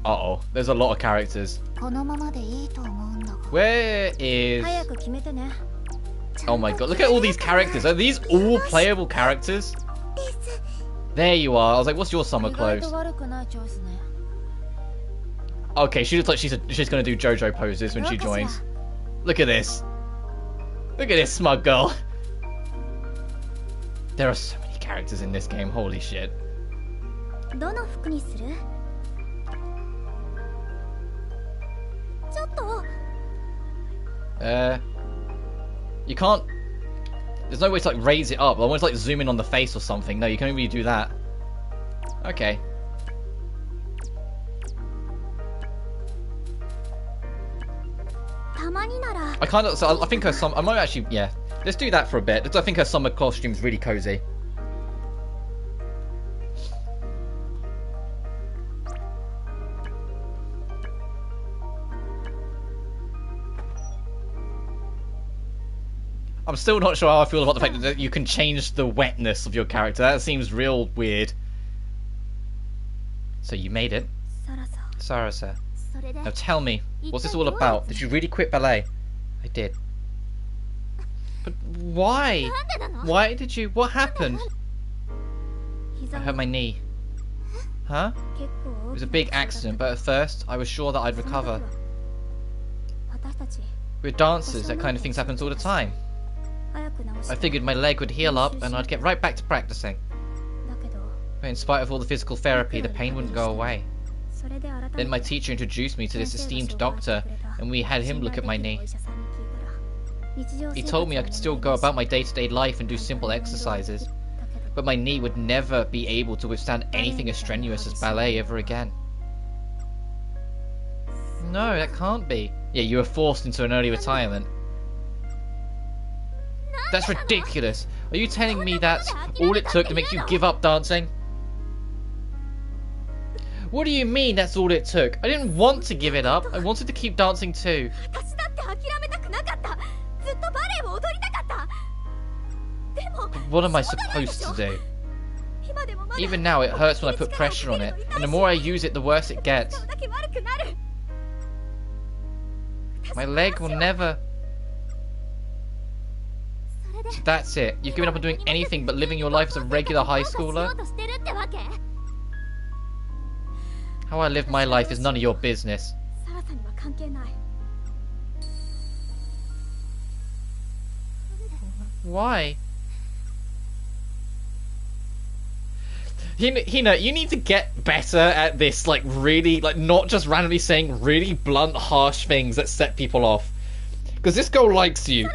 Uh-oh, there's a lot of characters. このままでいいと思うんだが。 Where is... 早く決めてね。 Oh my god, look at all these characters. Are these all playable characters? です。 There you are. I was like, what's your summer 意外 clothes? と悪くないチョイスね。 Okay, she looks like she's gonna do JoJo poses when she どうかしら？ joins. Look at this. Look at this smug girl. There are so many characters in this game. Holy shit. どの服にする？ちょっと。 You can't... There's no way to like raise it up. I want to like zoom in on the face or something. No, you can only do that. Okay. たまになら。 I kind of... So I think her I might actually... Yeah. Let's do that for a bit. Because I think her summer costume's really cozy. I'm still not sure how I feel about the fact that you can change the wetness of your character. That seems real weird. So you made it. そろそ Sarasa. それで。 Now tell me, what's this all about? Did you really quit ballet? I did. But why? なんでなの？ Why did you? What happened? 膝 I hurt my knee. Huh? 結構 It was a big accident, but at first I was sure that I'd recover. 私たち We're dancers, that kind of things happens all the time. 早く直し I て。 figured my leg would heal up and I'd get right back to practicing. だけど But in spite of all the physical therapy, the pain wouldn't go away. それで改めて Then my teacher introduced me to this esteemed doctor, and we had him look at my knee. He told me I could still go about my day-to-day life and do simple exercises, but my knee would never be able to withstand anything as strenuous as ballet ever again. No, that can't be. Yeah, you were forced into an early retirement. That's ridiculous. Are you telling me that's all it took to make you give up dancing? What do you mean that's all it took? I didn't want to give it up. I wanted to keep dancing too. 私だって諦めたくなかった。ずっとバレエを踊りたかった。でも What am I supposed to do? 今でもまだ Even now, it hurts when I put pressure on it, and the more I use it, the worse it gets. だけ悪くなる。 My leg will never... それで That's it. You've given up on doing anything but living your life as a regular high schooler? しようとしてるってわけ。 How I live my life is none of your business. サラさんには関係ない。 Why? Hina, you need to get better at this, like, really, like, not just randomly saying really blunt, harsh things that set people off. Because this girl likes you.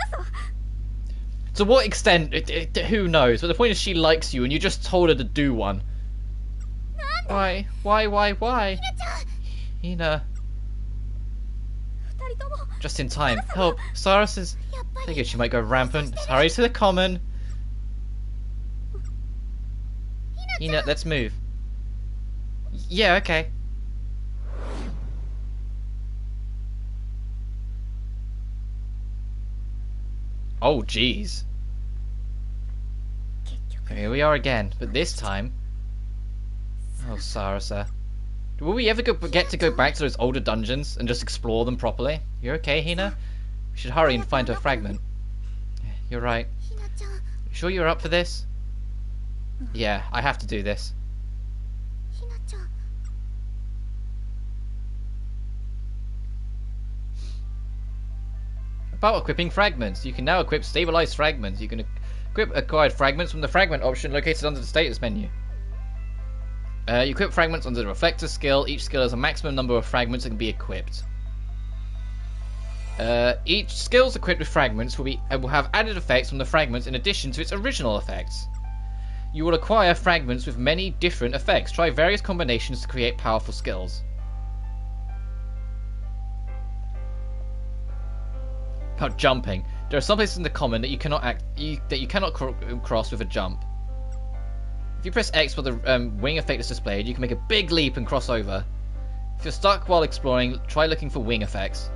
To what extent, who knows? But the point is she likes you and you just told her to do one. Why? Why? Hina. 二人とも Just in time. Help. Sarah says... やっぱ I り figured she might go rampant. Hurry to the common. Hina, let's move. Yeah, okay. Oh, jeez. 結局 Here we are again, but this time... Oh, Sarasa. Will we ever get to go back to those older dungeons and just explore them properly? You okay, Hina? We should hurry and find her fragment. You're right. ひなちゃん You sure you're up for this? Yeah, I have to do this. ひなちゃん About equipping fragments. You can now equip stabilized fragments. You can equip acquired fragments from the fragment option located under the status menu. You equip fragments under the reflector skill. Each skill has a maximum number of fragments that can be equipped. Each skills equipped with fragments will have added effects from the fragments in addition to its original effects. You will acquire fragments with many different effects. Try various combinations to create powerful skills. About jumping. There are some places in the common that you cannot cross with a jump. If you press X while the wing effect is displayed, you can make a big leap and cross over. If you're stuck while exploring, try looking for wing effects.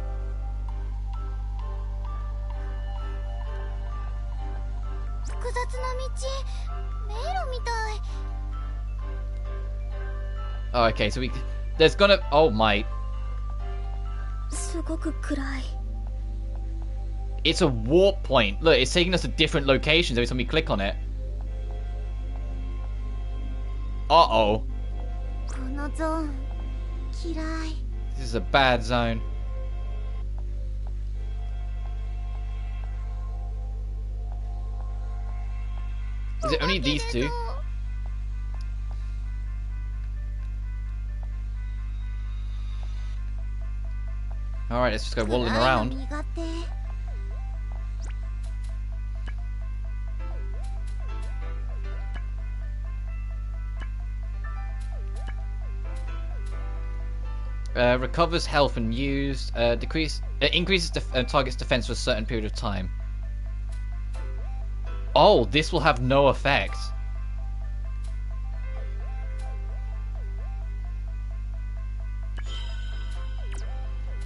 Oh, okay, so there's gonna... Oh, my... It's a warp point. Look, it's taking us to different locations every time we click on it. Uh-oh. This is a bad zone. Is it only these two? Alright, let's just go waddling around. Recovers health when used. Increases target's defense for a certain period of time. Oh, this will have no effect.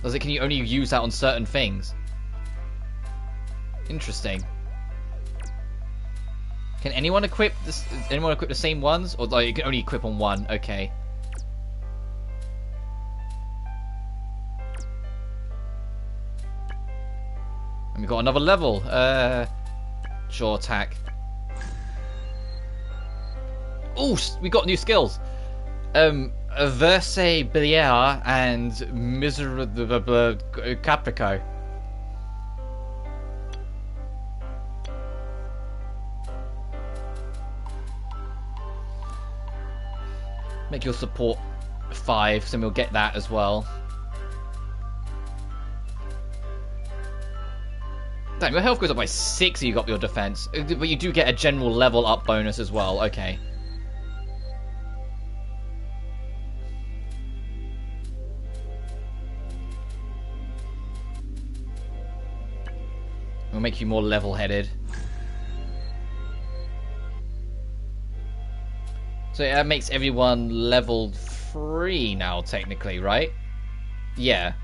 Does it? Can you only use that on certain things? Interesting. Can anyone equip this? Anyone equip the same ones, or like you can only equip on one? Okay. And we got another level. Sure, attack. Oh, we got new skills. Verse Bilier and Miserable Caprico. Make your support 5, so we'll get that as well. Damn, your health goes up by 6 if you got your defense. But you do get a general level up bonus as well. Okay. We'll make you more level-headed. So that makes everyone level 3 now, technically, right? Yeah.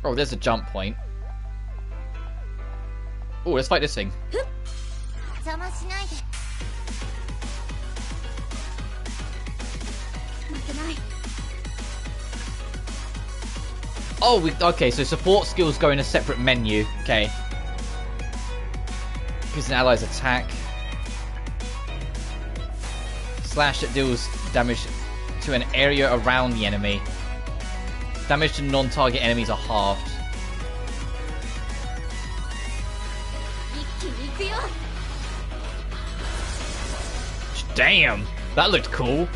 Oh, there's a jump point. Oh, let's fight this thing. Oh, okay, so support skills go in a separate menu. Okay. Gives an ally's attack. Slash that deals damage to an area around the enemy. Damage to non-target enemies are halved. Damn! That looked cool.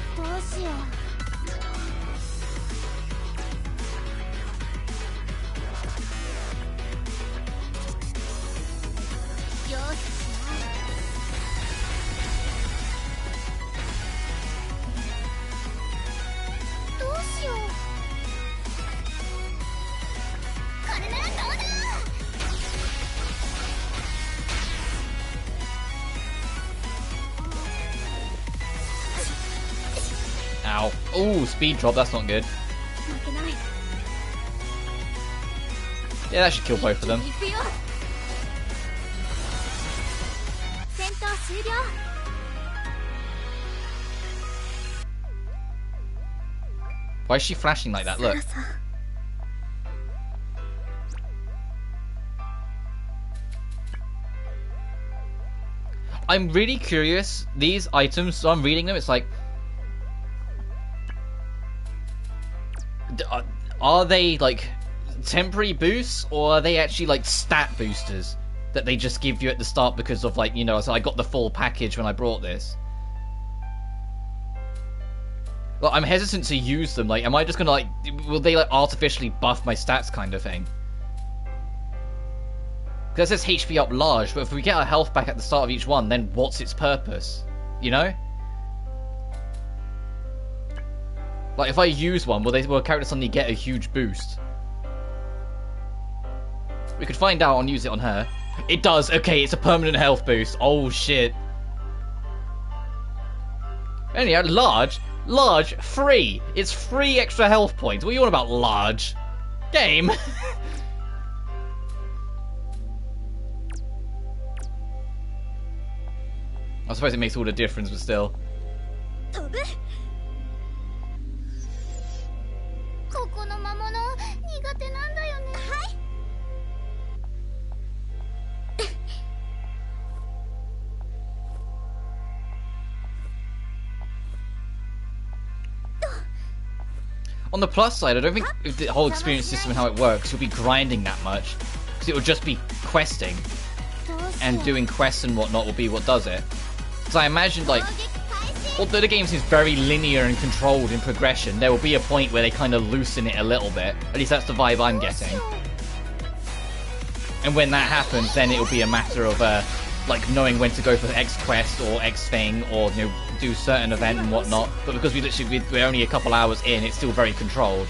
Ow. Ooh, speed drop, that's not good. Yeah, that should kill both of them. Why is she flashing like that? Look. I'm really curious. These items, so I'm reading them, it's like... Are they like temporary boosts, or are they actually like stat boosters? that they just give you at the start because of, like, you know, so I got the full package when I brought this. Like, I'm hesitant to use them. Like, am I just gonna, like, will they, like, artificially buff my stats kind of thing? Because it says HP up large, but if we get our health back at the start of each one, then what's its purpose? You know? Like, if I use one, will a character suddenly get a huge boost? We could find out and use it on her. It does. Okay, it's a permanent health boost. Oh, shit. Anyhow, large, free. It's free extra health points. What are you on about, large? Game. I suppose it makes all the difference, but still. ここの魔物苦手なんだよね。はい。On the plus side, I don't think the whole experience system and how it works, you'll be grinding that much. Because it will just be questing. And doing quests and whatnot will be what does it. Because I imagine, like, although the game seems very linear and controlled in progression, there will be a point where they kind of loosen it a little bit. At least that's the vibe I'm getting. And when that happens, then it'll be a matter of, like, knowing when to go for X quest or X thing, or, you know, do certain event and whatnot. But because we're only a couple hours in, it's still very controlled.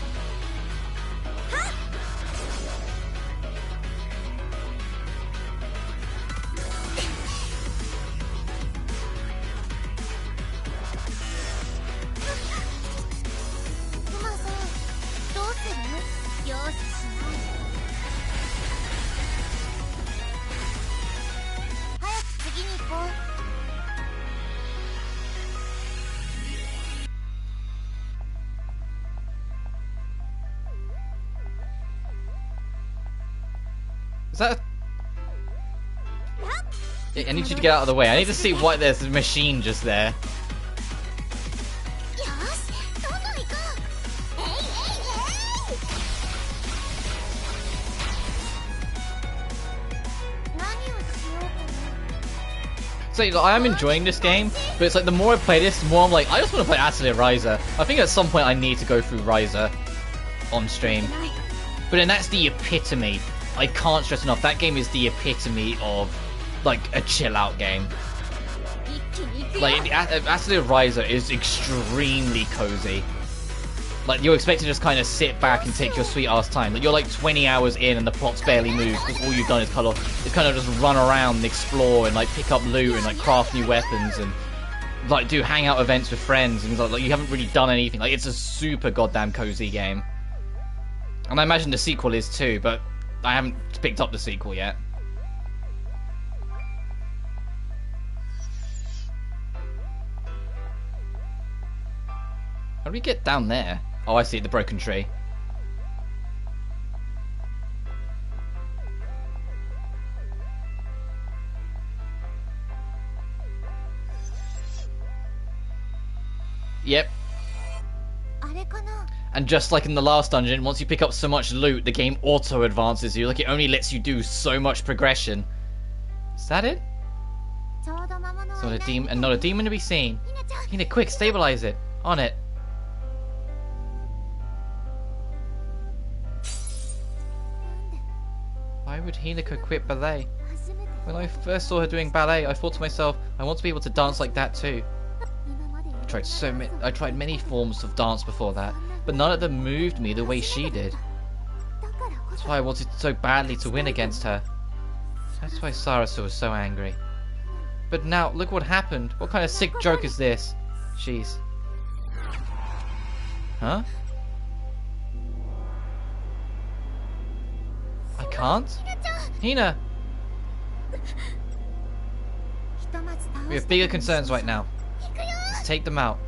Is that I need you to get out of the way. I need to see why there's a machine just there. So I am enjoying this game, but it's like the more I play this, the more I'm like, I just want to play Atelier Ryza. I think at some point I need to go through Ryza on stream. But then that's the epitome. I can't stress enough, that game is the epitome of, like, a chill-out game. Like, Atelier Ryza is extremely cozy. Like, you're expected to just kind of sit back and take your sweet-ass time. Like, you're like 20 hours in and the plot's barely moved, because all you've done is kind of just run around and explore and, like, pick up loot and, like, craft new weapons and, like, do hangout events with friends and, like, you haven't really done anything. Like, it's a super goddamn cozy game. And I imagine the sequel is too, but I haven't picked up the sequel yet. How do we get down there? Oh, I see, the broken tree. Yep. And just like in the last dungeon, once you pick up so much loot, the game auto-advances you. Like, it only lets you do so much progression. Is that it? It's not a demon, and not a demon to be seen. Hina, quick, stabilize it. On it. Why would Hinako quit ballet? When I first saw her doing ballet, I thought to myself, I want to be able to dance like that too. I tried many forms of dance before that, but none of them moved me the way she did. That's why I wanted so badly to win against her. That's why Sarasa was so angry. But now, look what happened. What kind of sick joke is this? Jeez. Huh? I can't? Hina! We have bigger concerns right now. Let's take them out.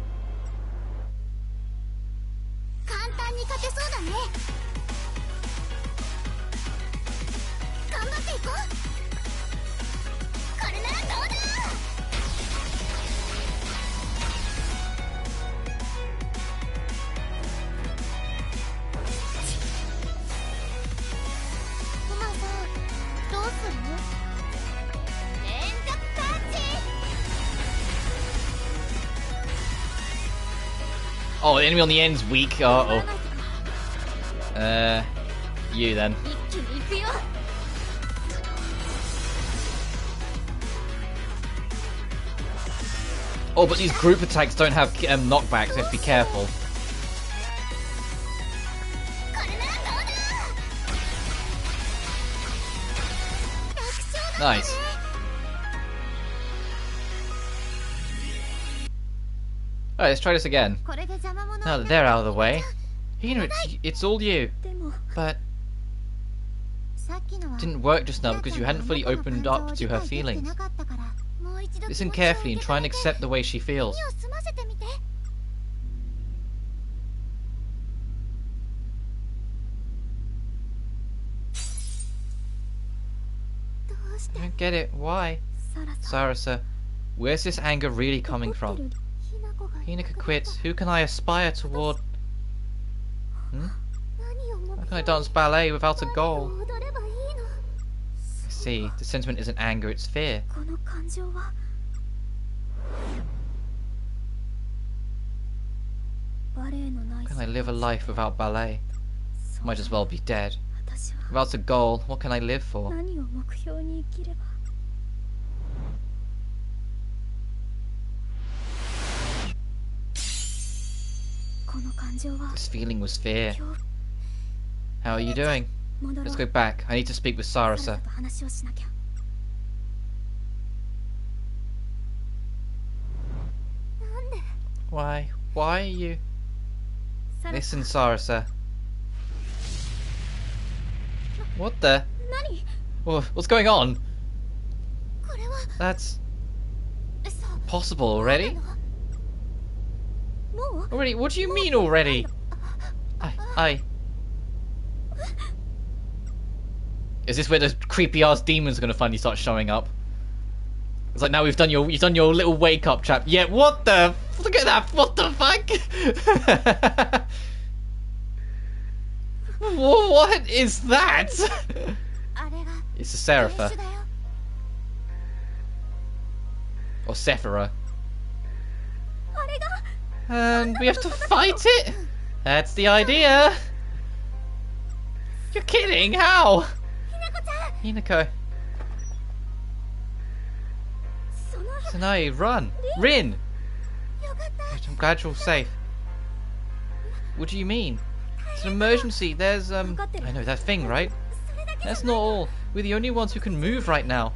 Oh, the enemy on the end's weak. Uh-oh. You then. 一気に行くよ。 Oh, but these group attacks don't have knockbacks, so you have to be careful. これならどうだ。楽勝だ。 Nice. Alright, let's try this again. これで邪魔者 Now that they're out of the way. Hina, it's all you. でも But さっきのは didn't work just now because you hadn't fully opened up to her feelings. なかったからもう一度 Listen carefully and try and accept the way she feels. 耳を澄ませてみて。どうして I don't get it. Why? サラさん Sarasa, where's this anger really coming 怒って from? るひなこが Hinaka quits. Who can I aspire toward? Hmm? 何を目 How 標 can I に dance ballet without a 何 goal? を踊ればいいの。 I see. The sentiment isn't anger, it's fear. この感情はバレエのない How can I live a life without ballet? そう Might as well be dead. 私は Without a goal, what can I live for? 何を目標に生きれば。この感情は This feeling was fear. 恐怖。 How are you doing? 戻ろう Let's go back. I need to speak with サラ Sarasa. サと話をしなきゃ。なんで Why? Why are you? サラサ Listen, Sarasa. What the? 何 What's going on? これは That's そう possible already? もう Already? What do you mean already? I. Is this where the creepy ass demons are gonna finally start showing up? It's like now you've done your little wake up, chap. Yeah, what the? Look at that! What the fuck? What is that? あれが It's a 練 Serapha 習だよ。 or Sephira, あれが and we have to fight it. That's the idea. You're kidding? How? ひなこちゃん。 Hinako. その Tsunai, run! Rin! よかった。 I'm glad you're safe. What do you mean? It's an emergency. There's, I know that thing, right? それだけ That's not all. We're the only ones who can move right now.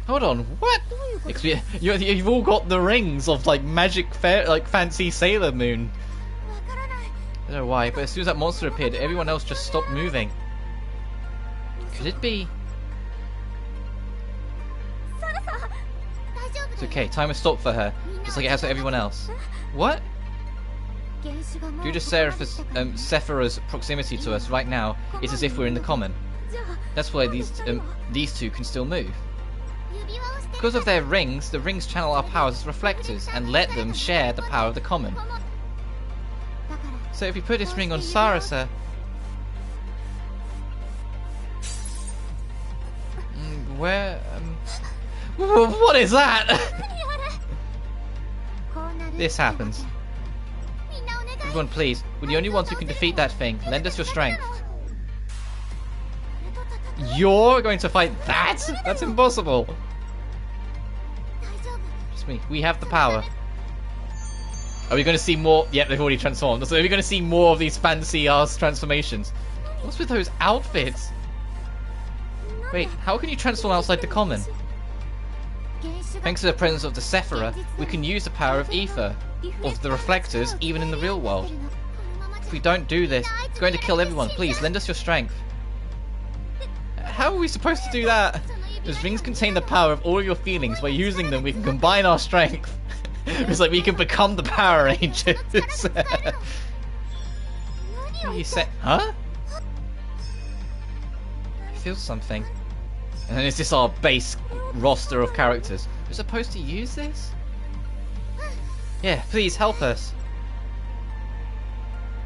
Hold on, what? どういうこと Because you've all got the rings of, like, magic, like, fancy Sailor Moon. わからない。 I don't know why, but as soon as that monster appeared, everyone else just stopped moving. Could it be? サラさん大丈夫 It's だよ。 okay, time has stopped for her, just like it has for everyone else. What? 原種がもう Due to ここまで来たから Sephira's proximity to us right now, it's as if we're in the common. じゃあ That's why these two can still move. 指輪をしてる Because of their rings, the rings channel our powers as reflectors and let them share the power of the common. だから So if we put this ring on Sarasa... Where... What is that? 何あれこうなる This happens. みんなお願い Everyone please, we're the only ones who can defeat that thing. Lend us your strength. これと戦う You're going to fight that? That's impossible. 大丈夫 Just me. We have the power. Are we going to see more? Yep, they've already transformed. So are we going to see more of these fancy ass transformations? What's with those outfits? Wait, how can you transform outside the common? 原種が Thanks to the presence of the Sephira, we can use the power of ether, of the reflectors, even in the real world. If we don't do this, it's going to kill everyone. Please, lend us your strength. How are we supposed to do that? Those rings contain the power of all your feelings. By using them, we can combine our strength. It's like we can become the Power Rangers. You said, huh? I feel something. And then it's just our base roster of characters. We're supposed to use this? Yeah, please help us.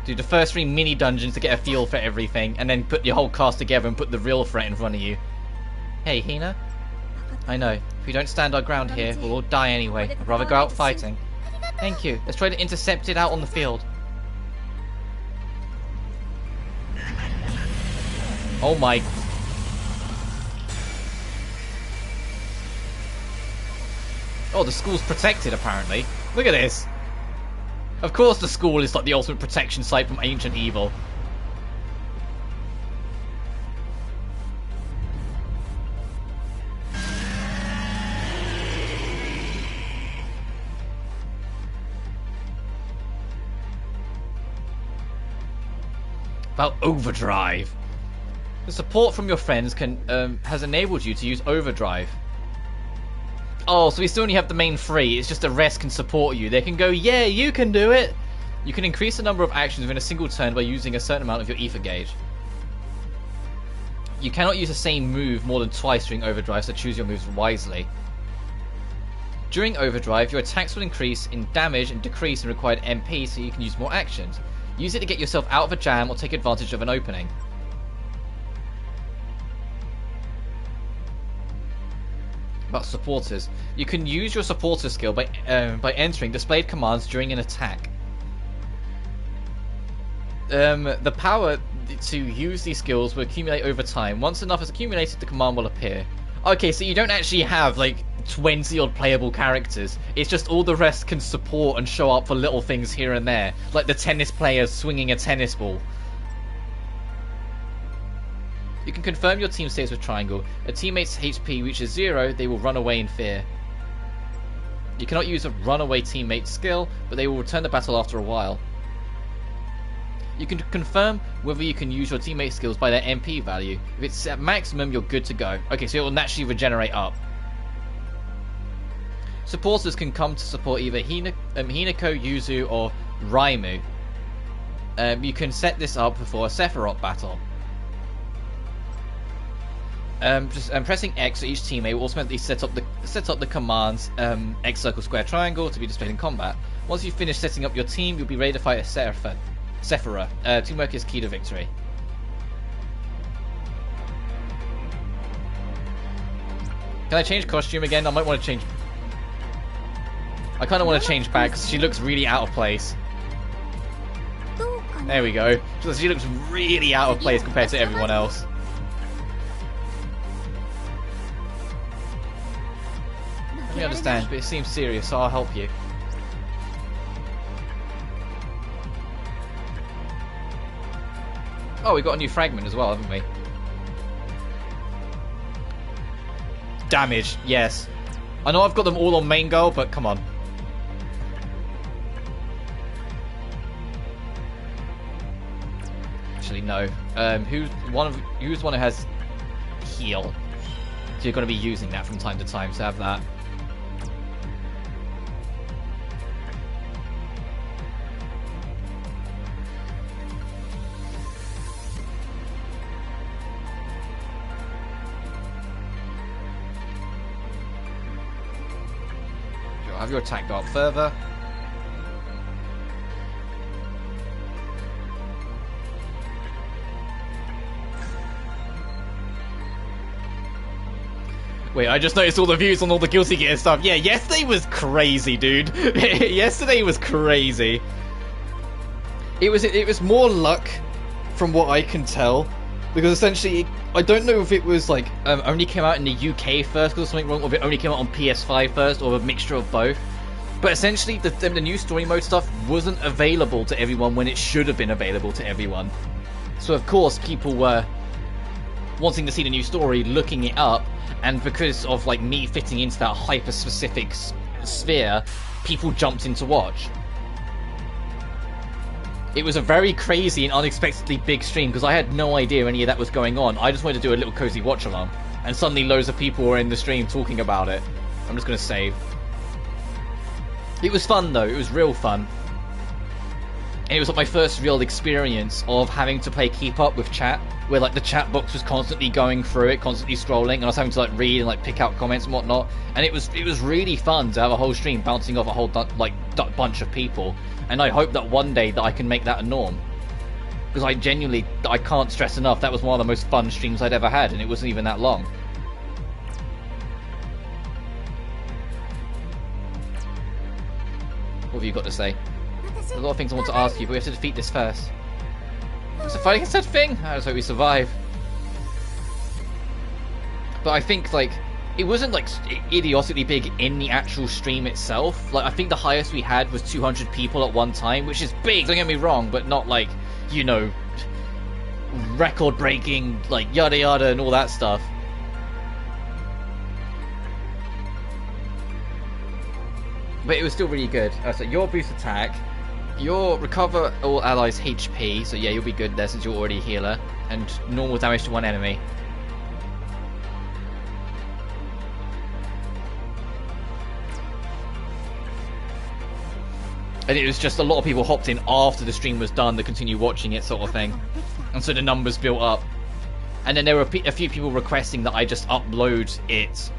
Do the first 3 mini dungeons to get a feel for everything, and then put your whole cast together and put the real threat in front of you. Hey, Hina. I know. If we don't stand our ground here, we'll all die anyway. I'd rather go out fighting. Thank you. Let's try to intercept it out on the field. Oh my. Oh, the school's protected apparently. Look at this. Of course the school is like the ultimate protection site from ancient evil. About Overdrive. The support from your friends has enabled you to use Overdrive. Oh, so we still only have the main three. It's just the rest can support you. They can go, yeah, you can do it. You can increase the number of actions within a single turn by using a certain amount of your ether gauge. You cannot use the same move more than twice during Overdrive, so choose your moves wisely. During Overdrive, your attacks will increase in damage and decrease in required MP, so you can use more actions. Use it to get yourself out of a jam or take advantage of an opening. About supporters. You can use your supporter skill by entering displayed commands during an attack. The power to use these skills will accumulate over time. Once enough is accumulated, the command will appear. Okay, so you don't actually have like 20 odd playable characters. It's just all the rest can support and show up for little things here and there, like the tennis player swinging a tennis ball. You can confirm your team status with triangle. A teammate's HP reaches 0, they will run away in fear. You cannot use a runaway teammate skill, but they will return to battle after a while. You can confirm whether you can use your teammate skills by their MP value. If it's at maximum, you're good to go. Okay, so it will naturally regenerate up. Supporters can come to support either Hinako, Yuzu, or Raimu. You can set this up before a Sephiroth battle. Pressing X at each teammate will automatically set up the commands X circle square triangle to be displayed in combat. Once you finish setting up your team, you'll be ready to fight a Sephiroth. Teamwork is key to victory. Can I change costume again? I might want to change. I kind of want to change back because she looks really out of place. There we go. She looks really out of place compared to everyone else. I understand, but it seems serious, so I'll help you. Oh, we got a new fragment as well, haven't we? Damage, yes. I know I've got them all on main goal, but come on. Actually, no. Who's one who has heal? So you're going to be using that from time to time, so have that. Have your attack go up further. Wait, I just noticed all the views on all the Guilty Gear stuff. Yeah, yesterday was crazy, dude. Yesterday was crazy. It was more luck, from what I can tell, because essentially, I don't know if it was like only came out in the UK first because something wrong, or if it only came out on PS5 first, or a mixture of both. But essentially, the new story mode stuff wasn't available to everyone when it should have been available to everyone. So of course, people were wanting to see the new story, looking it up, and because of like me fitting into that hyper-specific sphere, people jumped in to watch. It was a very crazy and unexpectedly big stream because I had no idea any of that was going on. I just wanted to do a little cozy watch along, and suddenly loads of people were in the stream talking about it. I'm just going to save. It was fun though, it was real fun. And it was like my first real experience of having to play keep up with chat, where like the chat box was constantly going through it, constantly scrolling, and I was having to like read and like pick out comments and whatnot. And it was really fun to have a whole stream bouncing off a whole bunch of people. And I hope that one day that I can make that a norm. Because I can't stress enough, that was one of the most fun streams I'd ever had, and it wasn't even that long. have you got to say? There's a lot of things I want to ask you, but we have to defeat this first. It's a fight against that thing? I just hope we survive. But I think, like, it wasn't, like, idiotically big in the actual stream itself. Like, I think the highest we had was 200 people at one time, which is big, don't get me wrong, but not, like, you know, record-breaking, like, yada yada and all that stuff. But it was still really good. So your boost attack, your recover all allies HP, so yeah, you'll be good there since you're already a healer, and normal damage to one enemy. And it was just a lot of people hopped in after the stream was done to continue watching it, sort of thing. And so the numbers built up. And then there were a few people requesting that I just upload it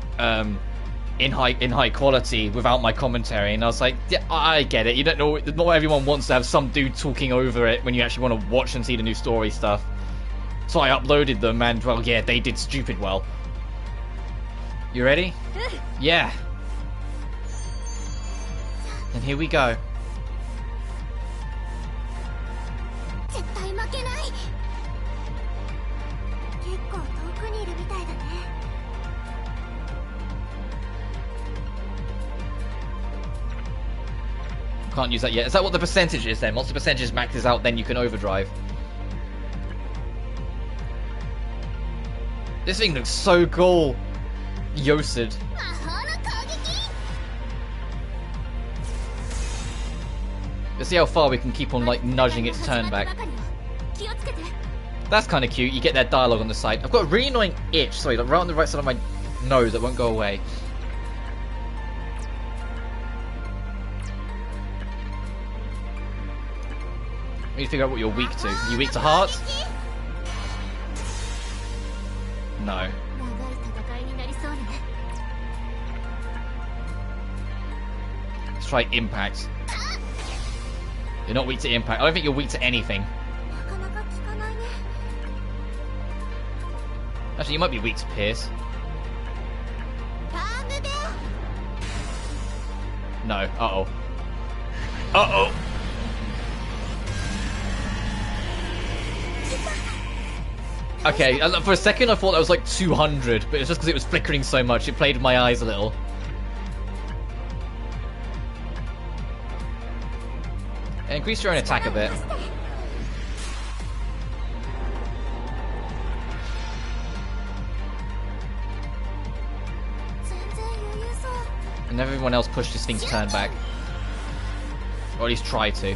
in high quality without my commentary. And I was like, yeah, I get it. You don't know, not everyone wants to have some dude talking over it when you actually want to watch and see the new story stuff. So I uploaded them, and well, yeah, they did stupid well. You ready? Yeah. And here we go. Can't use that yet. Is that what the percentage is then? Once the percentage maxes out, then you can overdrive. This thing looks so cool. Yosid. Let's see how far we can keep on, like, nudging its turn back. That's kind of cute. You get that dialogue on the side. I've got a really annoying itch, sorry, like right on the right side of my nose that won't go away. We need to figure out what you're weak to. Are you weak to heart? No. Let's try impact. You're not weak to impact. I don't think you're weak to anything. Actually, you might be weak to pierce. No. Uh-oh. Uh-oh! Okay, for a second I thought that was like 200, but it's just because it was flickering so much, it played with my eyes a little. And increase your own attack a bit. And everyone else pushed this thing's turn back. Or at least try to.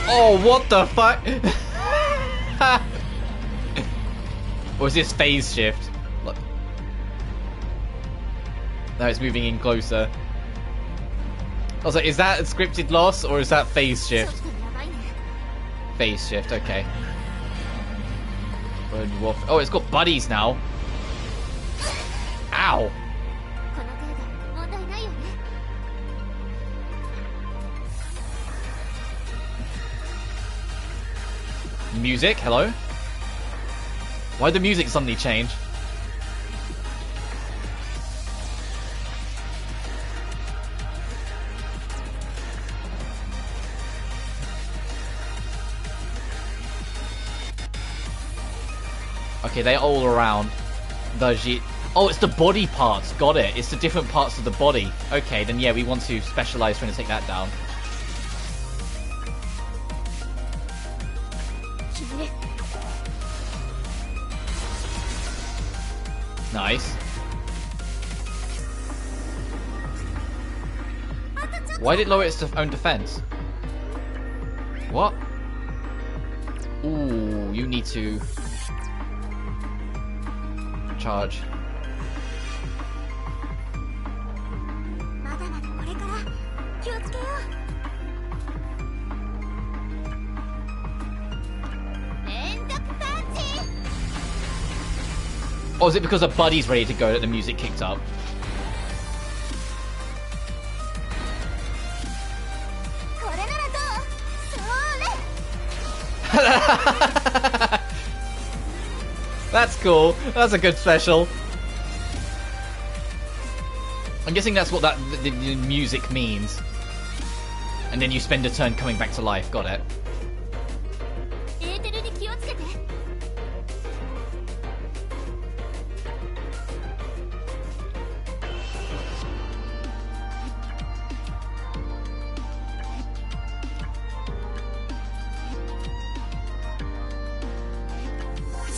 Oh, what the fuck? Or is this phase shift? Look. Now it's moving in closer. I was like, is that a scripted loss or is that phase shift? Phase shift, okay. Oh, it's got buddies now. Ow! Music, hello? Why'd the music suddenly change? Okay, they're all around. Oh, it's the body parts. Got it. It's the different parts of the body. Okay, then yeah, we want to specialize trying to take that down. Nice. Why did it lower its own defense? What? Ooh, you need to charge. Or is it because a buddy's ready to go that the music kicked up? これならどう？それ。 That's cool. That's a good special. I'm guessing that's what the music means. And then you spend a turn coming back to life. Got it. エーテルに気をつけて。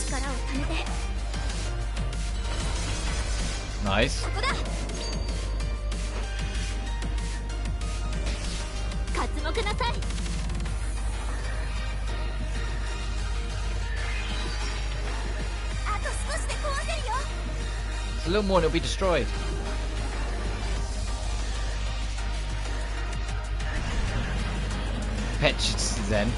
力をためて。 Nice. ここだ。刮目なさい。あと少しで壊せるよ。 It's a little more and it'll be destroyed. Fetch then.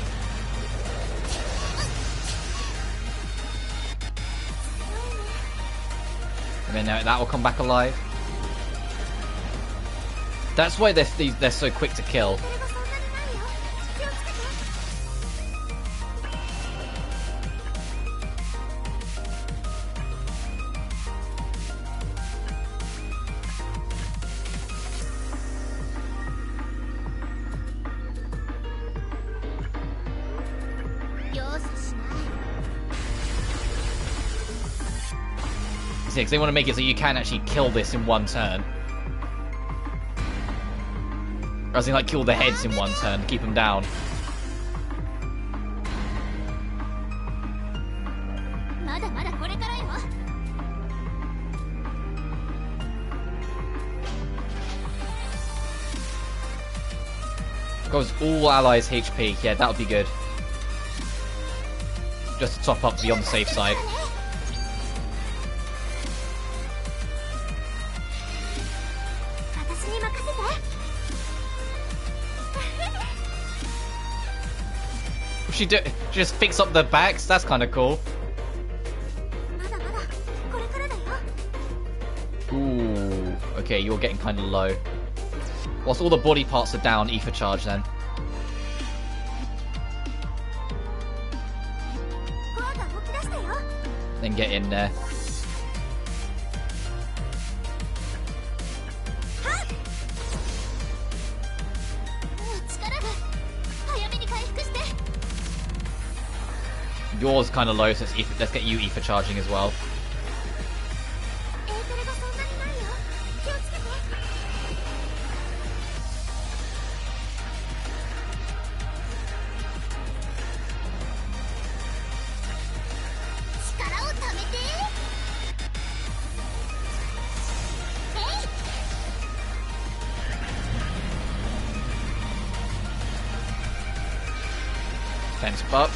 And then that will come back alive. That's why they're so quick to kill. それがそんなにないよ。気をつけて。 容赦しない。 Yeah, because they want to make it so you can actually kill this in one turn. Or as in, like, kill the heads in one turn, keep them down. まだまだこれからよ。 Goes all allies HP. Yeah, that would be good. Just to top up to be on the safe side. 私に任せて。 She just fix up the backs. That's kind of cool. まだまだこれからだよ。 Ooh. Okay, you're getting kind of low. Whilst all the body parts are down, Ether charge then. コアが動き出したよ。 Then get in there. もう力が。早めに回復して。 Yours kind of low, so let's get you Ether charging as well. エーテルがそんなにないよ。気をつけて。 力をためて。えい。 Defense buff.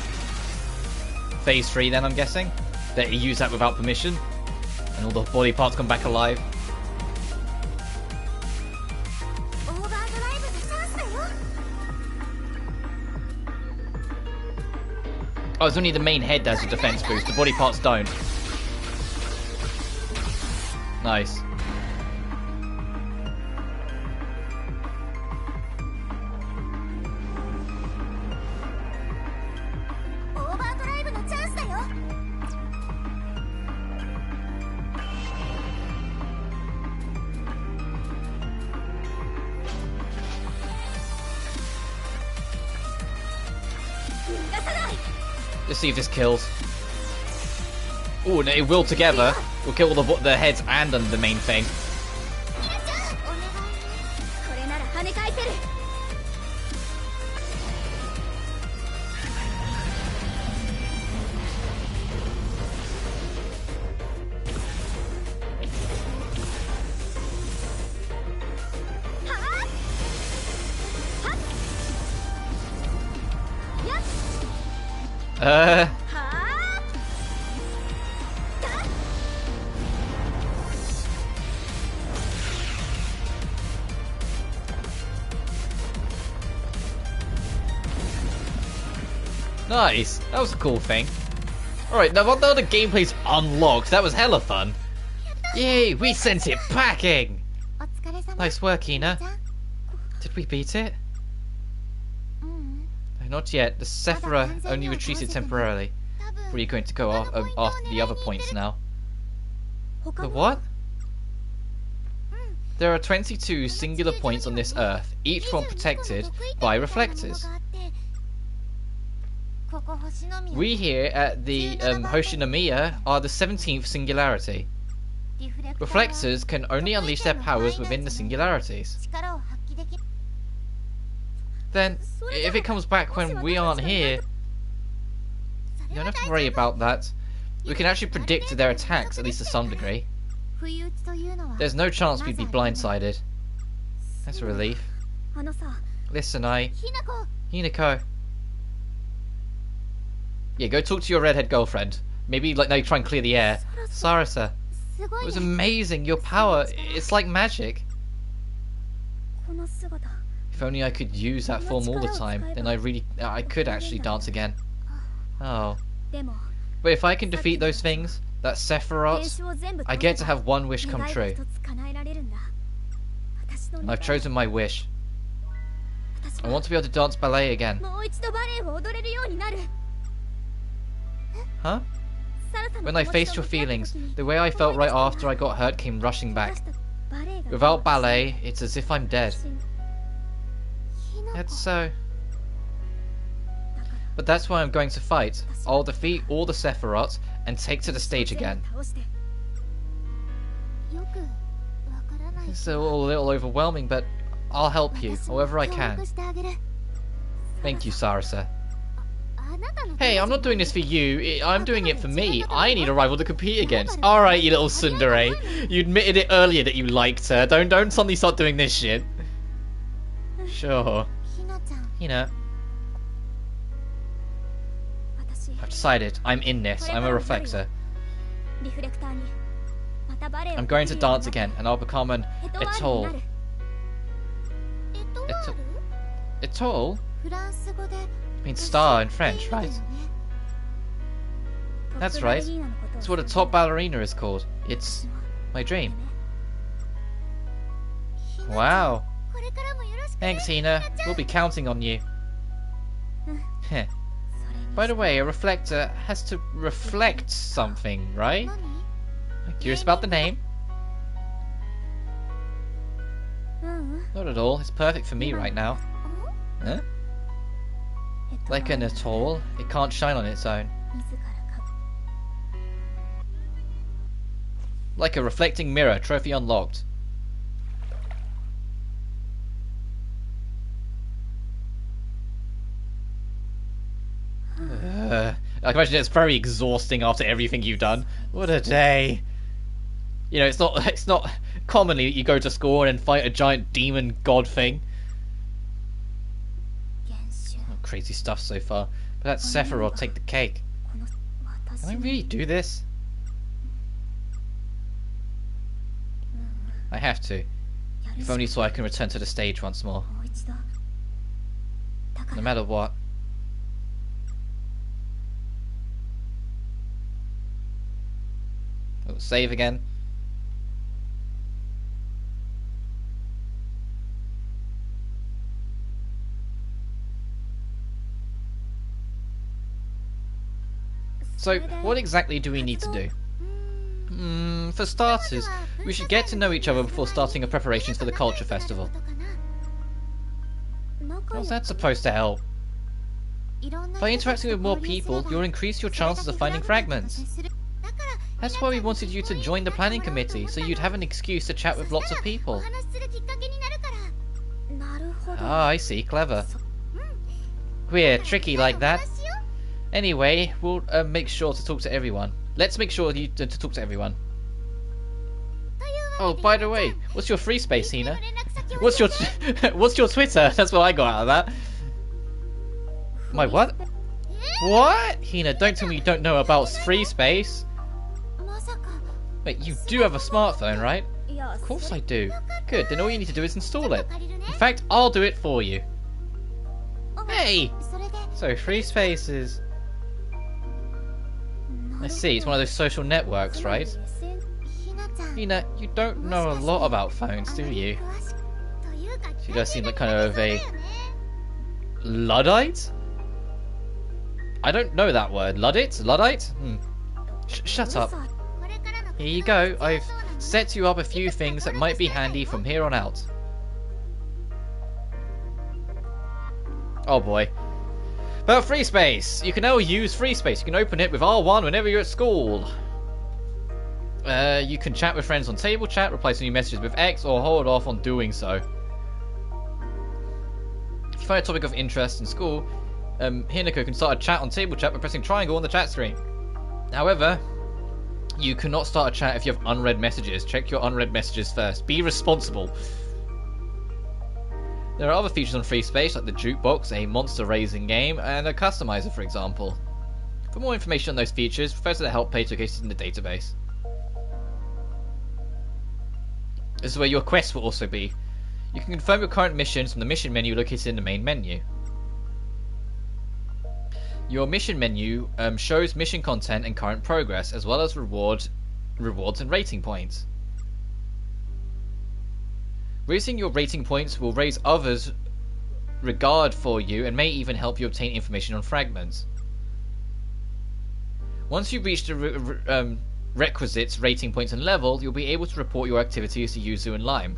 Phase 3 then, I'm guessing. That you use that without permission. And all the body parts come back alive. オーバードライブのチャンスだよ。 Oh, it's only the main head that has a defense boost. The body parts don't. Nice. オーバードライブのチャンスだよ。 逃がさない。 Let's see if this kills. Oh, no, it will together. We'll kill the heads and the main thing. お願い。これなら跳ね返せる。 Uh, はあ。 nice. That was a cool thing. Alright, now the gameplay's unlocked. That was hella fun. Yay, we sent it packing! お疲れ様 Nice work, Hina. じゃん Did we beat it? うん No, not yet. The Sephira only retreated temporarily. 多分 Where are you going to go after the other points now? 他 The の what? There are 22 singular points on this Earth, each one protected by reflectors. ここ星の宮 We here at the Hoshinomiya are the 17th singularity. リフレクターは Reflectors can only unleash their powers within the singularities. 力を発揮できる Then, if it comes back when we aren't here, you don't have to worry about that. We can actually predict their attacks, at least to some degree. 不意打ちというのは There's no chance we'd be blindsided. That's a relief. あのさ Listen, ひなこ Hinako. Yeah, go talk to your redhead girlfriend. Maybe like now try and clear the air. Sarasa, すご it い was ね amazing. Your power, it's like magic. この姿 If only I could use that form all the time, then I could actually dance again. Oh. でも But if I can defeat those things, that 練 Sephiroth, 習を全部 I get to have one wish come 願いが true. 一つ叶えられるんだ私の And 願 I've い chosen my wish. 私 I は want to be able to dance ballet again. もう一度バレエを踊れるようになる Huh? サラさんの When I 気持ち faced と your 向き合った feelings, 時に the way I felt right after I got hurt came rushing back. バレエが Without ballet, it's as if I'm dead. ひなこ That's so. だから But that's why I'm going to fight. I'll defeat all the Sephiroths and take to the stage again. 倒してよくわからない It's a little overwhelming, but I'll help you 私も however I 協 can. 力してあげる Thank you, Sarasa. あなたの Hey, I'm not doing this for you. I'm doing it for me. I need a rival to compete against. Alright, you little tsundere. You admitted it earlier that you liked her. Don't suddenly start doing this shit. Sure. ひなちゃん You know, 私 I've decided. I'm in this. I'm a reflector. リフレクターにまたバレエを I'm going to できるように dance なって again, and I'll become an エトワールに atoll. なるエトワール Atoll フランス語で means star in French, right? That's right. It's what a top ballerina is called. It's my dream. Wow. これからもよろしく Thanks, Hina. We'll be counting on you. Heh. それに By the way, a reflector has to reflect something, right? 何 I'm curious about the name. うん Not at all. It's perfect for me right now. お Huh? エトワール Like an atoll, it can't shine on its own. 自らか Like a reflecting mirror, trophy unlocked. I can imagine it's very exhausting after everything you've done. What a day. You know, it's not commonly that you go to school and fight a giant demon god thing. 原種 Oh, crazy stuff so far. But that Sephiroth take the cake. この Can 私 I の really do this? I have to. やる If し only so I can return to the stage once more. もう一度だか No ら matter what. Oh, save again. So, what exactly do we need to do? うーん For starters, we should get to know each other before starting our preparations for the culture festival. How's that supposed to help? By interacting with more people, you'll increase your chances of finding fragments. That's why we wanted you to join the planning committee, so you'd have an excuse to chat with lots of people. なるほど Ah, I see, clever. We're tricky like that. Anyway, we'll make sure to talk to everyone. Let's make sure to talk to everyone. Oh, by the way, what's your free space, Hina? What's your what's your Twitter? That's what I got out of that. My what? What? Hina, don't tell me you don't know about free space. まさか Wait, you do have a smartphone, right? いや Of course I do. Good, then all you need to do is install it. In fact, I'll do it for you. Hey! それで So, free spaces. I see, it's one of those social networks, right? Hina, you don't know a lot about phones, do you? She does seem like kind of a Luddite? I don't know that word. Luddite? Luddite? Shut up. Here you go. I've set you up a few things that might be handy from here on out. Oh boy. About free space. You can now use free space. You can open it with R1 whenever you're at school. You can chat with friends on table chat, replace new messages with X, or hold off on doing so. If you find a topic of interest in school, Hinako can start a chat on table chat by pressing triangle on the chat screen. However, you cannot start a chat if you have unread messages. Check your unread messages first. Be responsible. There are other features on Free Space, like the Jukebox, a monster raising game, and a customizer, for example. For more information on those features, refer to the help page located in the database. This is where your quests will also be. You can confirm your current missions from the mission menu located in the main menu. Your mission menu shows mission content and current progress, as well as rewards and rating points. Raising your rating points will raise others' regard for you and may even help you obtain information on fragments. Once you reach the requisites, rating points and level, you'll be able to report your activities to Yuzu and Lime.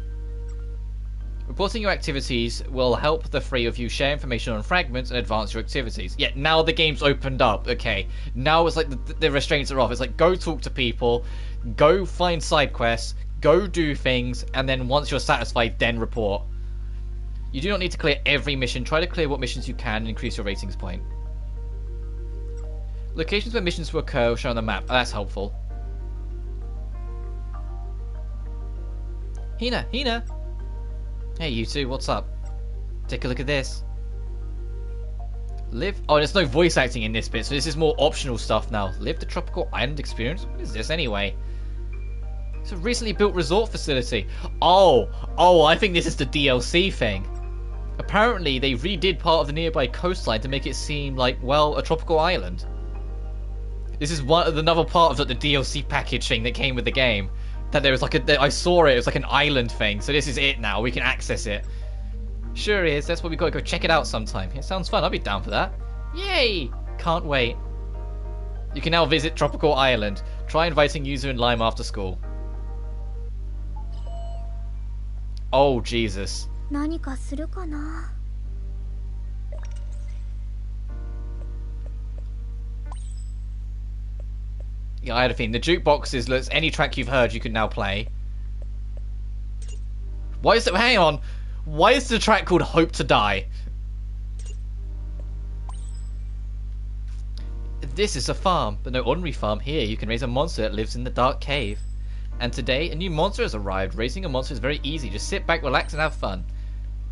Reporting your activities will help the three of you share information on fragments and advance your activities. Yeah, now the game's opened up. Okay, now it's like the restraints are off. It's like, go talk to people, go find side quests, go do things, and then once you're satisfied, then report. You do not need to clear every mission. Try to clear what missions you can and increase your ratings point. Locations where missions will occur will show on the map. Oh, that's helpful. Hina! Hey, you two, what's up? Take a look at this. Live... Oh, there's no voice acting in this bit, so this is more optional stuff now. Live the tropical island experience? What is this anyway? It's a recently built resort facility. Oh, I think this is the DLC thing. Apparently, they redid part of the nearby coastline to make it seem like, well, a tropical island. This is another part of the DLC package thing that came with the game. That there was like I saw it was like an island thing, so this is it now. We can access it. Sure is. That's why we gotta go check it out sometime. It sounds fun. I'll be down for that. Yay! Can't wait. You can now visit Tropical Island. Try inviting Yuzu and Lime after school. Oh Jesus. 何かするかな? Yeah, I had a feeling. The jukebox is any track you've heard you can now play. Why is it? Hang on. Why is the track called Hope to Die? This is a farm, but no ordinary farm here. You can raise a monster that lives in the dark cave. And today, a new monster has arrived. Raising a monster is very easy. Just sit back, relax, and have fun.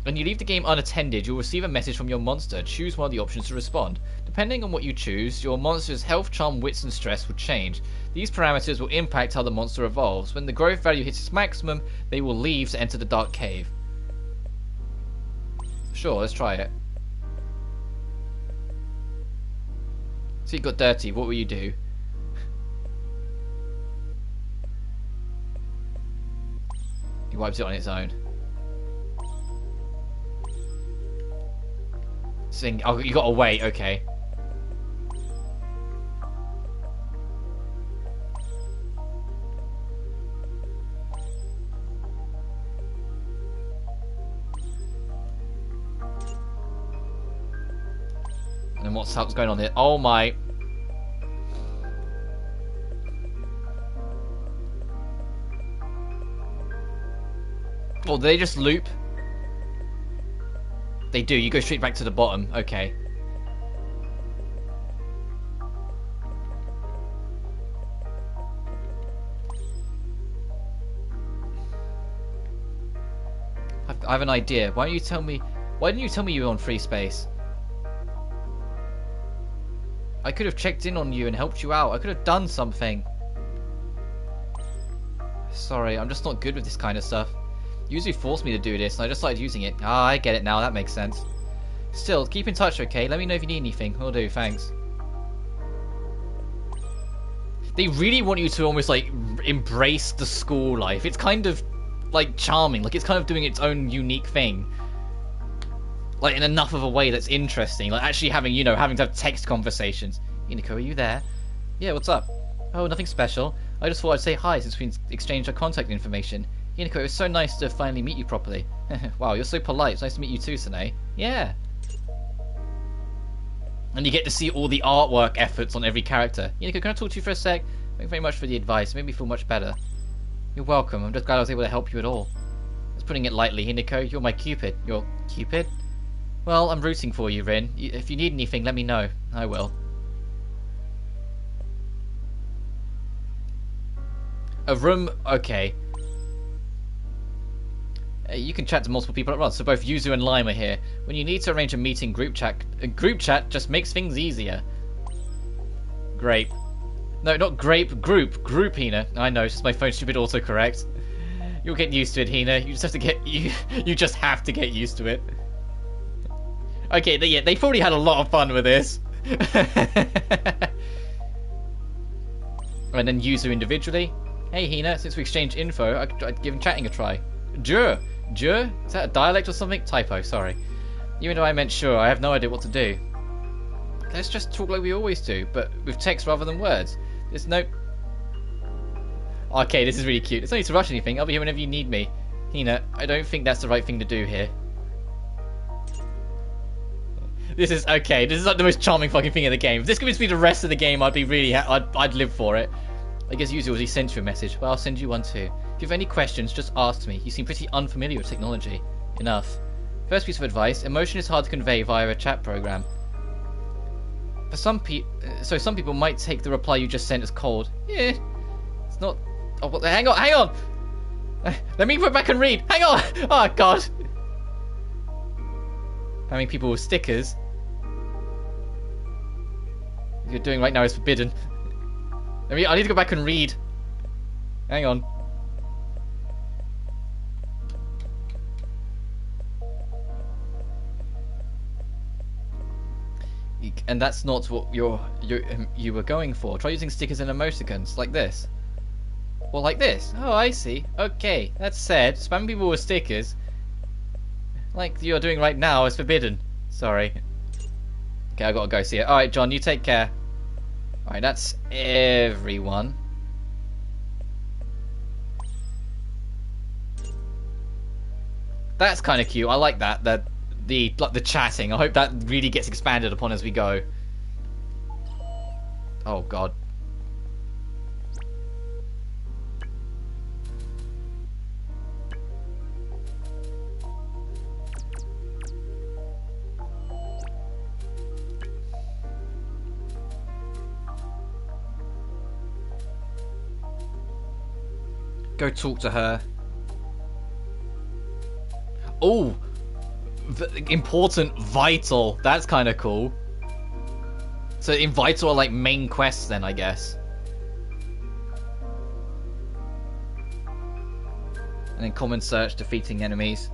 When you leave the game unattended, you'll receive a message from your monster. Choose one of the options to respond. Depending on what you choose, your monster's health, charm, wits, and stress will change. These parameters will impact how the monster evolves. When the growth value hits its maximum, they will leave to enter the dark cave. Sure, let's try it. So you got dirty, what will you do? He wipes it on its own. Sing. Oh, you gotta wait, okay. And then what's going on here? Oh my. Oh, do they just loop? They do. You go straight back to the bottom. Okay. I have an idea. Why don't you tell me? Why didn't you tell me you were on Free Space? I could have checked in on you and helped you out. I could have done something. Sorry, I'm just not good with this kind of stuff. Yuzu forced me to do this, and I just started using it. Ah, I get it now. That makes sense. Still, keep in touch, okay? Let me know if you need anything. Will do, thanks. They really want you to almost like embrace the school life. It's kind of like charming, like it's kind of doing its own unique thing. Like in enough of a way that's interesting. Like actually having, you know, having to have text conversations. Hinako, are you there? Yeah, what's up? Oh, nothing special. I just thought I'd say hi since we exchanged our contact information. Hinako, it was so nice to finally meet you properly. Wow, you're so polite. It's nice to meet you too, Sanae. Yeah. And you get to see all the artwork efforts on every character. Hinako, can I talk to you for a sec? Thank you very much for the advice. It made me feel much better. You're welcome. I'm just glad I was able to help you at all. I was putting it lightly, Hinako. You're my Cupid. Your Cupid? Well, I'm rooting for you, Rin. If you need anything, let me know. I will. A room... Okay. You can chat to multiple people at once, so both Yuzu and Lime are here. When you need to arrange a meeting, group chat just makes things easier. Grape. No, not grape, group, Hina. I know, it's just my phone's stupid autocorrect. You'll get used to it, Hina. You just have to get you just have to get used to it. Okay, they probably had a lot of fun with this. And then Yuzu individually. Hey Hina, since we exchanged info, I'd give chatting a try. Jur? Is that a dialect or something? Typo, sorry. Even though I meant sure, I have no idea what to do. Let's just talk like we always do, but with text rather than words. There's no... Okay, this is really cute. There's no need to rush anything. I'll be here whenever you need me. Hina, I don't think that's the right thing to do here. This is... Okay, this is like the most charming fucking thing in the game. If this could be the rest of the game, I'd be really... I'd live for it. I guess Yuzu already sent you a message. Well, I'll send you one too. If you have any questions, just ask me. You seem pretty unfamiliar with technology. Enough. First piece of advice. Emotion is hard to convey via a chat program. For some people might take the reply you just sent as cold. Yeah. It's not... Oh, hang on! Let me go back and read. Hang on! Oh, God. Having people with stickers. What you're doing right now is forbidden. I need to go back and read. Hang on. And that's not what you were going for. Try using stickers and emoticons like this. Or like this. Oh, I see. Okay, that said, spamming people with stickers, like you're doing right now, is forbidden. Sorry. Okay, I gotta go see it. Alright, John, you take care. Alright, that's everyone. That's kind of cute. I like that. The chatting. I hope that really gets expanded upon as we go. Oh God. Go talk to her. Oh, important, vital. That's kind of cool. So in vital are like main quests then, I guess. And then common search, defeating enemies.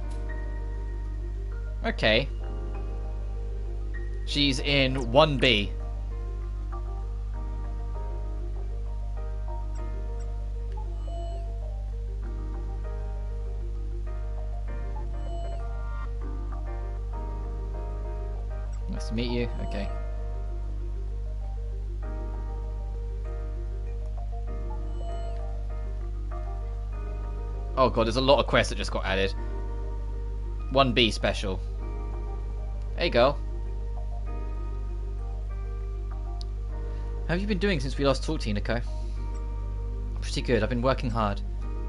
Okay. She's in 1B. Nice to meet you. Okay. Oh god, there's a lot of quests that just got added. 1B special. Hey girl. How have you been doing since we last talked, Hinako? Pretty good, I've been working hard.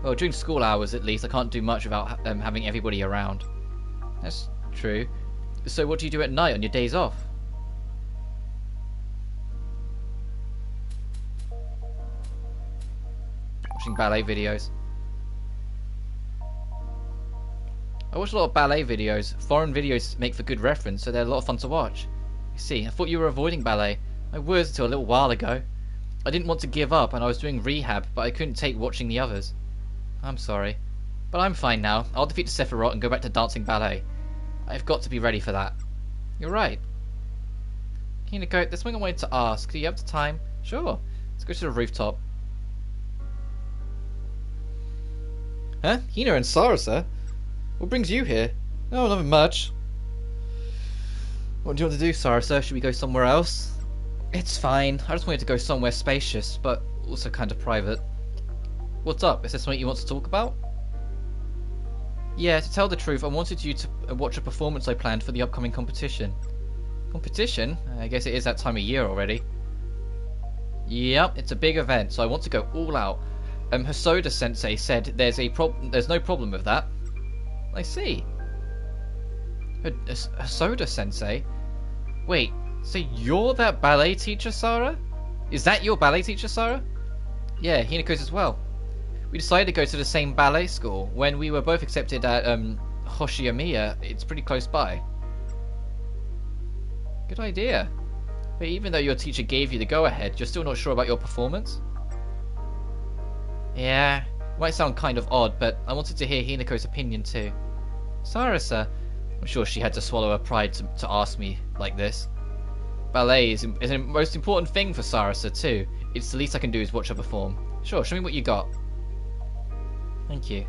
Well, during school hours at least, I can't do much without having everybody around. That's true. So what do you do at night on your days off? Watching ballet videos. I watch a lot of ballet videos. Foreign videos make for good reference, so they're a lot of fun to watch. I see, I thought you were avoiding ballet. I was until a little while ago. I didn't want to give up and I was doing rehab, but I couldn't take watching the others. I'm sorry. But I'm fine now. I'll defeat Sephiroth and go back to dancing ballet. I've got to be ready for that. You're right. Hinako, there's something I wanted to ask. Do you have the time? Sure. Let's go to the rooftop. Huh? Hina and Sarasa? What brings you here? Oh, nothing much. What do you want to do, Sarasa? Should we go somewhere else? It's fine. I just wanted to go somewhere spacious, but also kind of private. What's up? Is there something you want to talk about? Yeah, to tell the truth, I wanted you to watch a performance I planned for the upcoming competition. Competition? I guess it is that time of year already. Yep, it's a big event, so I want to go all out. Hosoda Sensei said there's no problem with that. I see. Hosoda Sensei? Wait, so you're that ballet teacher, Sara? Is that your ballet teacher, Sara? Yeah, Hinako's as well. We decided to go to the same ballet school. When we were both accepted at Hoshiyamiya, it's pretty close by. Good idea. But even though your teacher gave you the go-ahead, you're still not sure about your performance? Yeah, it might sound kind of odd, but I wanted to hear Hinako's opinion too. Sarasa, I'm sure she had to swallow her pride to ask me like this. Ballet is the most important thing for Sarasa too. It's the least I can do is watch her perform. Sure, show me what you got. Thank you.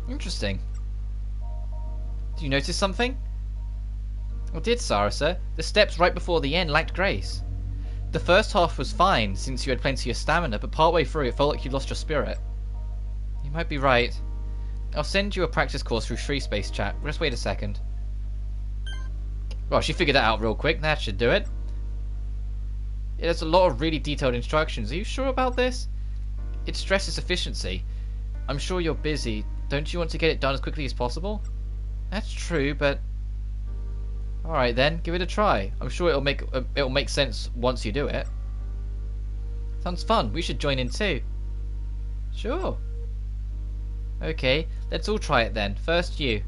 Interesting. Did you notice something? I did, Sarasa. The steps right before the end lacked grace. The first half was fine, since you had plenty of stamina, but partway through it felt like you lost your spirit. You might be right. I'll send you a practice course through FreeSpace chat. Just wait a second. Well, she figured that out real quick. That should do it. Yeah, there's a lot of really detailed instructions. Are you sure about this? It stresses efficiency. I'm sure you're busy. Don't you want to get it done as quickly as possible? That's true, but... Alright then, give it a try. I'm sure it'll make sense once you do it. Sounds fun. We should join in too. Sure. Okay, let's all try it then. First you.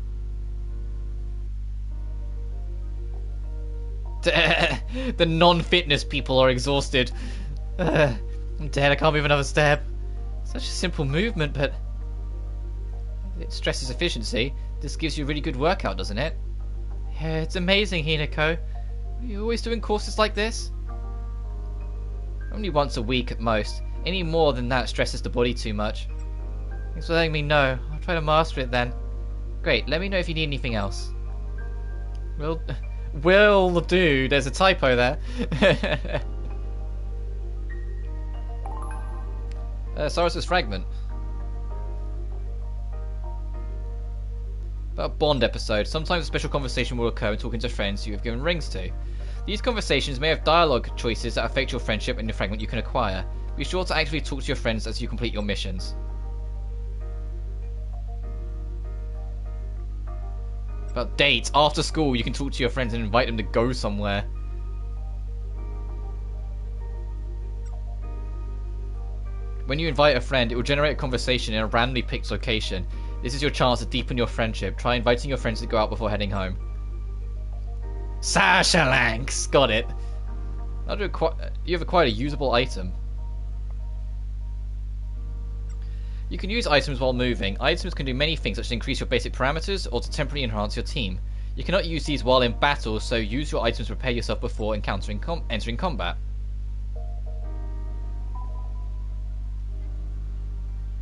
The non-fitness people are exhausted. I'm dead, I can't move another step. Such a simple movement, but... It stresses efficiency. This gives you a really good workout, doesn't it? Yeah, it's amazing, Hinako. Are you always doing courses like this? Only once a week at most. Any more than that stresses the body too much. Thanks for letting me know. I'll try to master it then. Great, let me know if you need anything else. Will do. There's a typo there. Saras's fragment. About Bond episode. Sometimes a special conversation will occur when talking to friends you have given rings to. These conversations may have dialogue choices that affect your friendship and the fragment you can acquire. Be sure to actively talk to your friends as you complete your missions. About dates. After school, you can talk to your friends and invite them to go somewhere. When you invite a friend, it will generate a conversation in a randomly picked location. This is your chance to deepen your friendship. Try inviting your friends to go out before heading home. Sasha Lanks! Got it. You have acquired a usable item. You can use items while moving. Items can do many things, such as increase your basic parameters or to temporarily enhance your team. You cannot use these while in battle, so use your items to prepare yourself before entering combat.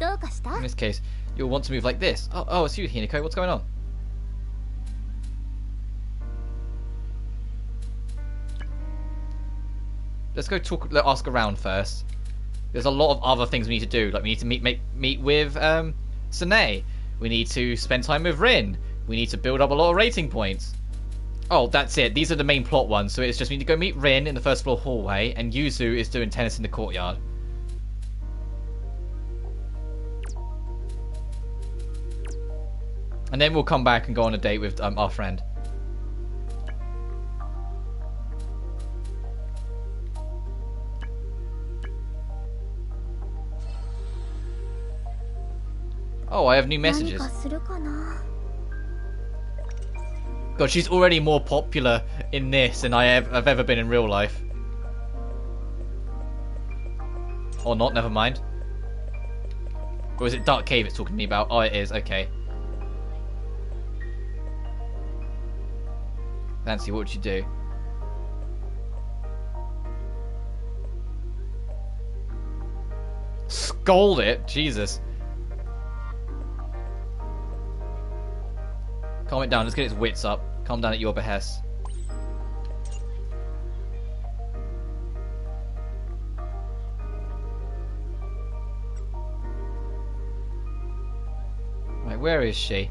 In this case, you'll want to move like this. Oh, it's you, Hinako. What's going on? Let's go ask around first. There's a lot of other things we need to do. Like we need to meet with Sanae. We need to spend time with Rin. We need to build up a lot of rating points. Oh, that's it. These are the main plot ones. So it's just we need to go meet Rin in the first floor hallway, and Yuzu is doing tennis in the courtyard. And then we'll come back and go on a date with our friend. Oh, I have new messages. God, she's already more popular in this than I've ever been in real life. Or not, never mind. Or is it Dark Cave it's talking to me about? Oh, it is. Okay. Nancy, what would you do? Scold it? Jesus. Calm it down. Let's get its wits up. Calm down at your behest. Right, where is she?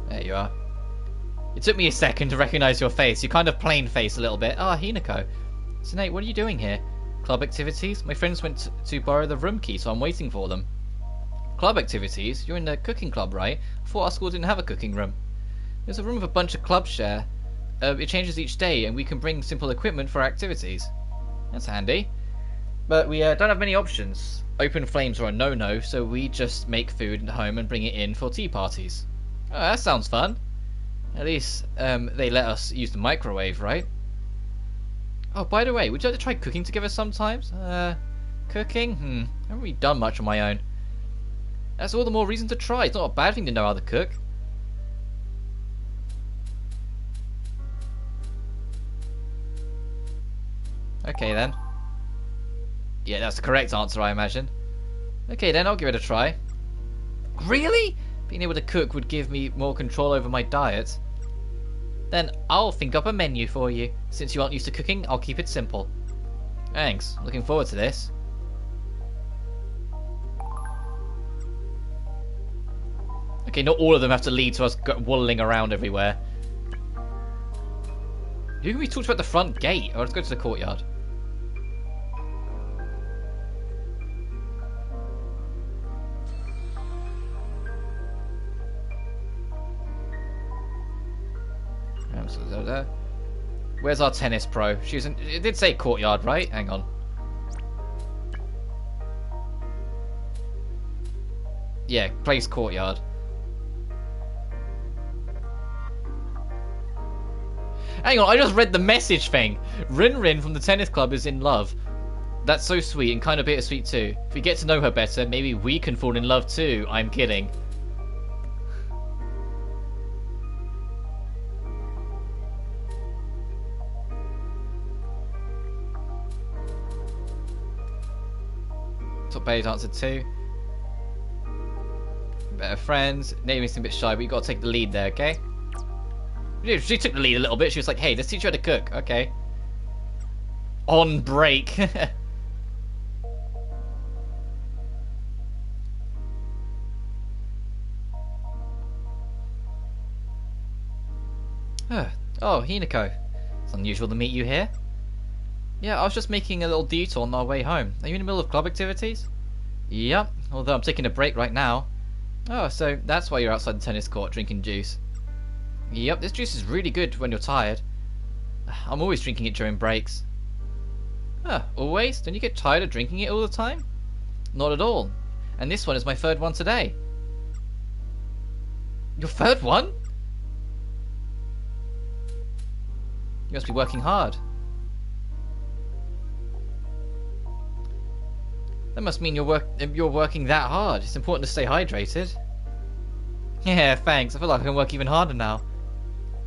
There you are. It took me a second to recognize your face. You kind of plain face a little bit. Ah, Hinako. So Nate, what are you doing here? Club activities? My friends went to borrow the room key, so I'm waiting for them. Club activities? You're in the cooking club, right? I thought our school didn't have a cooking room. There's a room with a bunch of clubs share. It changes each day, and we can bring simple equipment for activities. That's handy. But we don't have many options. Open flames are a no-no, so we just make food at home and bring it in for tea parties. Oh, that sounds fun. At least they let us use the microwave, right? Oh, by the way, would you like to try cooking together sometimes? Cooking? I haven't really done much on my own. That's all the more reason to try. It's not a bad thing to know how to cook. Okay then. Yeah, that's the correct answer, I imagine. Okay then, I'll give it a try. Really? Being able to cook would give me more control over my diet. Then I'll think up a menu for you. Since you aren't used to cooking, I'll keep it simple. Thanks. Looking forward to this. Okay, not all of them have to lead to us waddling around everywhere. Who we talked about the front gate? Oh, let's go to the courtyard. Where's our tennis pro? She's in, it did say courtyard, right? Hang on. Yeah, place courtyard. Hang on, I just read the message thing. Rin Rin from the tennis club is in love. That's so sweet and kind of bittersweet too. If we get to know her better, maybe we can fall in love too. I'm kidding. Top Bay's answered too. Better friends. Naming's a bit shy, but you got to take the lead there, okay? She took the lead a little bit. She was like, hey, let's teach her how to cook. Okay. On break. Oh, Hinako. It's unusual to meet you here. Yeah, I was just making a little detour on our way home. Are you in the middle of club activities? Yep, although I'm taking a break right now. Oh, so that's why you're outside the tennis court drinking juice. Yep, this juice is really good when you're tired. I'm always drinking it during breaks. Always? Don't you get tired of drinking it all the time? Not at all. And this one is my third one today. Your third one? You must be working hard. That must mean you're working that hard. It's important to stay hydrated. Yeah, thanks. I feel like I can work even harder now.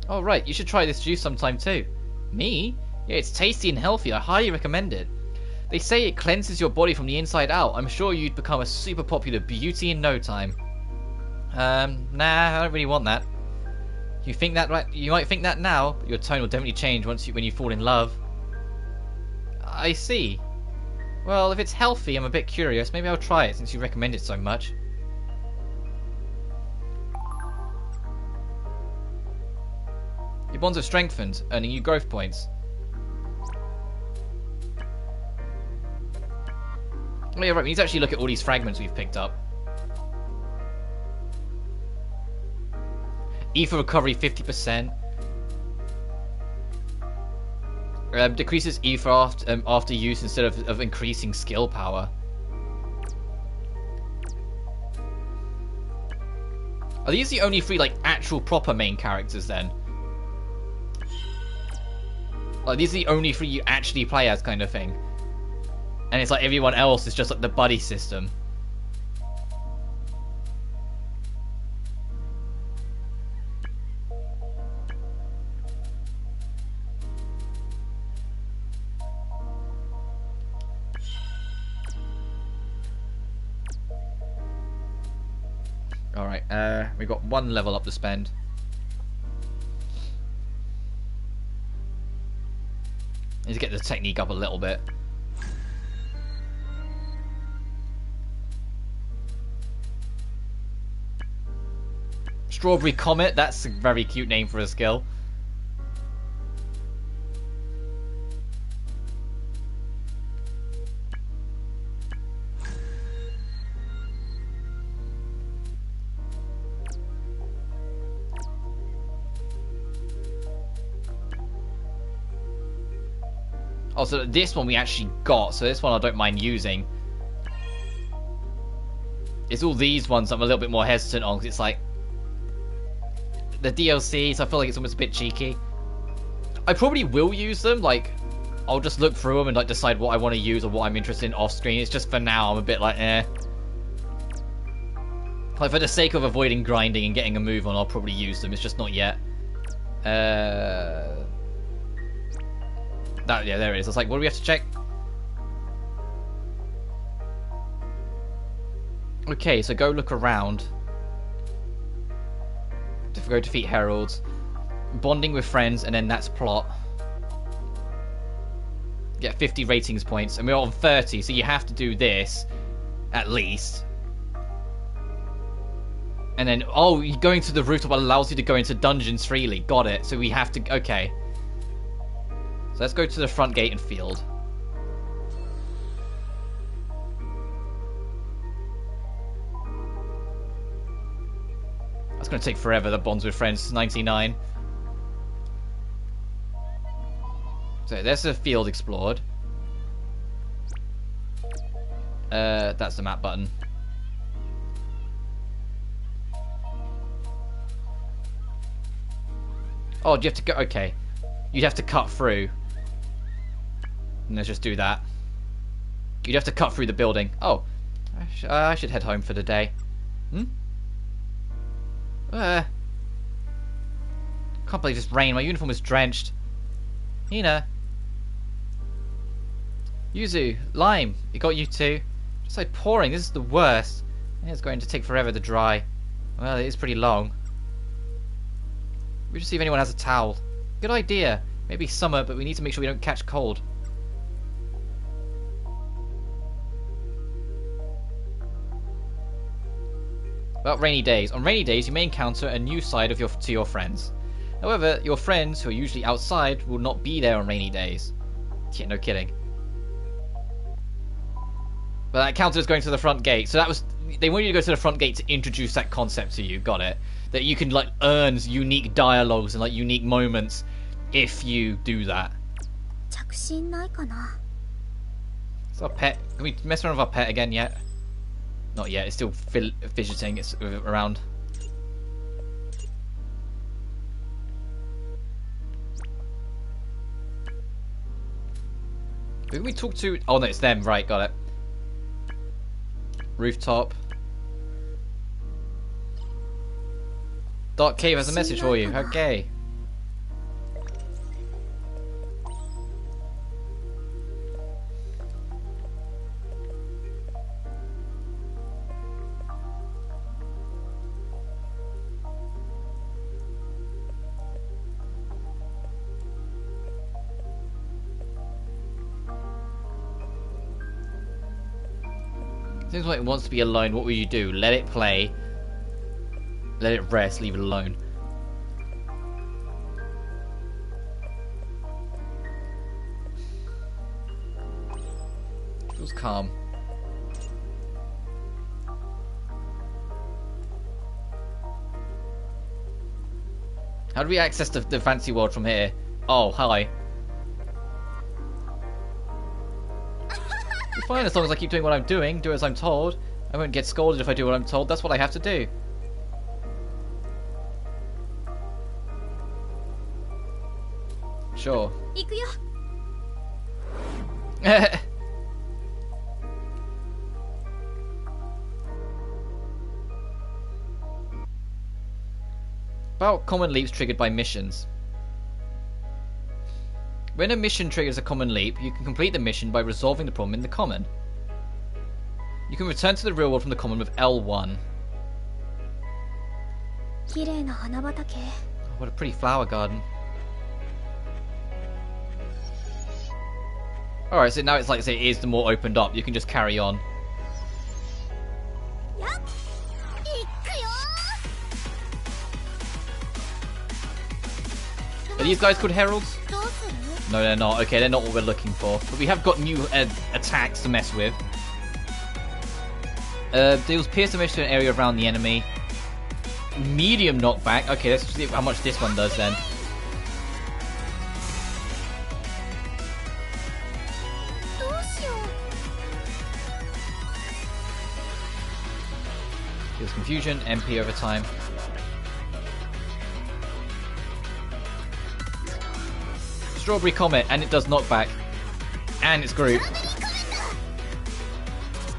Oh, right. You should try this juice sometime too. Me? Yeah, it's tasty and healthy. I highly recommend it. They say it cleanses your body from the inside out. I'm sure you'd become a super popular beauty in no time. Nah, I don't really want that. You think that right? You might think that now, but your tone will definitely change when you fall in love. I see. Well, if it's healthy, I'm a bit curious. Maybe I'll try it since you recommend it so much. Your bonds have strengthened, earning you growth points. Oh yeah, right, we need to actually look at all these fragments we've picked up. Ether recovery 50%. Decreases ether after use instead of increasing skill power. Are these the only three like actual proper main characters then? Like these are the only three you actually play as kind of thing? And it's like everyone else is just like the buddy system. Alright, we've got one level up to spend. Need to get the technique up a little bit. Strawberry Comet, that's a very cute name for a skill. Oh, so this one we actually got, so this one I don't mind using. It's all these ones I'm a little bit more hesitant on, because it's like the DLCs, I feel like it's almost a bit cheeky. I probably will use them, like, I'll just look through them and like decide what I want to use or what I'm interested in off screen. It's just for now, I'm a bit like, eh. Like, for the sake of avoiding grinding and getting a move on, I'll probably use them, it's just not yet. Yeah, there it is. I was like, what do we have to check? Okay, so go look around. Go defeat heralds. Bonding with friends, and then that's plot. Get 50 ratings points, and we're on 30, so you have to do this, at least. And then, oh, going to the rooftop allows you to go into dungeons freely. Got it. So we have to, okay. So let's go to the front gate and field. That's going to take forever, the bonds with friends, 99. So there's the field explored. That's the map button. Oh, do you have to go? Okay. You'd have to cut through. And let's just do that. You'd have to cut through the building. Oh. I should head home for the day. Can't believe this rain. My uniform is drenched. Hina. Yuzu. Lime. It got you too. Just like pouring. This is the worst. It's going to take forever to dry. Well, it is pretty long. We should see if anyone has a towel. Good idea. Maybe summer, but we need to make sure we don't catch cold. About rainy days. On rainy days, you may encounter a new side of your friends. However, your friends, who are usually outside, will not be there on rainy days. Yeah, no kidding. But that counted as going to the front gate. So that was... They want you to go to the front gate to introduce that concept to you. Got it. That you can, like, earn unique dialogues and, like, unique moments if you do that. Is our pet... Can we mess around with our pet again yet? Not yet. It's still fidgeting. It's around. Who can we talk to? Oh, no, it's them. Right, got it. Rooftop. Dark Cave has a message for you. Okay. Seems like it wants to be alone. What will you do? Let it play. Let it rest. Leave it alone. Feels calm. How do we access the fancy world from here? Oh, hi. It's fine as long as I keep doing what I'm doing, do as I'm told. I won't get scolded if I do what I'm told. That's what I have to do. Sure. About common leaps triggered by missions. When a mission triggers a common leap, you can complete the mission by resolving the problem in the common. You can return to the real world from the common with L1. 綺麗な花畑 What a pretty flower garden. Alright, so now it's like I say, it is the more opened up. You can just carry on. やっ行くよ Are these guys called heralds? どうする No, they're not. Okay, they're not what we're looking for. But we have got new attacks to mess with. Deals pierce damage to an area around the enemy. Medium knockback. Okay, let's see how much this one does then. どうしよ Deals confusion, MP over time. Strawberry Comet, and it does knockback. And it's group.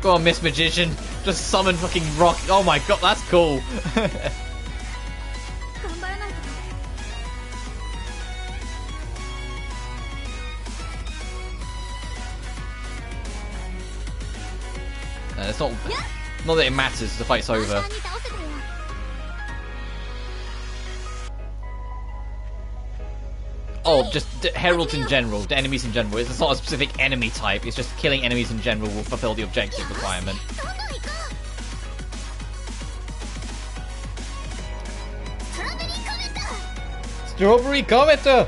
Go on, Miss Magician. Just summon fucking rock. Oh my god, that's cool. う頑張らないと It's not that it matters, the fight's over. 簡単に倒せたよ Oh, just heralds in general, the enemies in general. It's not a specific enemy type, it's just killing enemies in general will fulfill the objective requirement. どんどん行こうストロベリーコメント Strawberry Comet!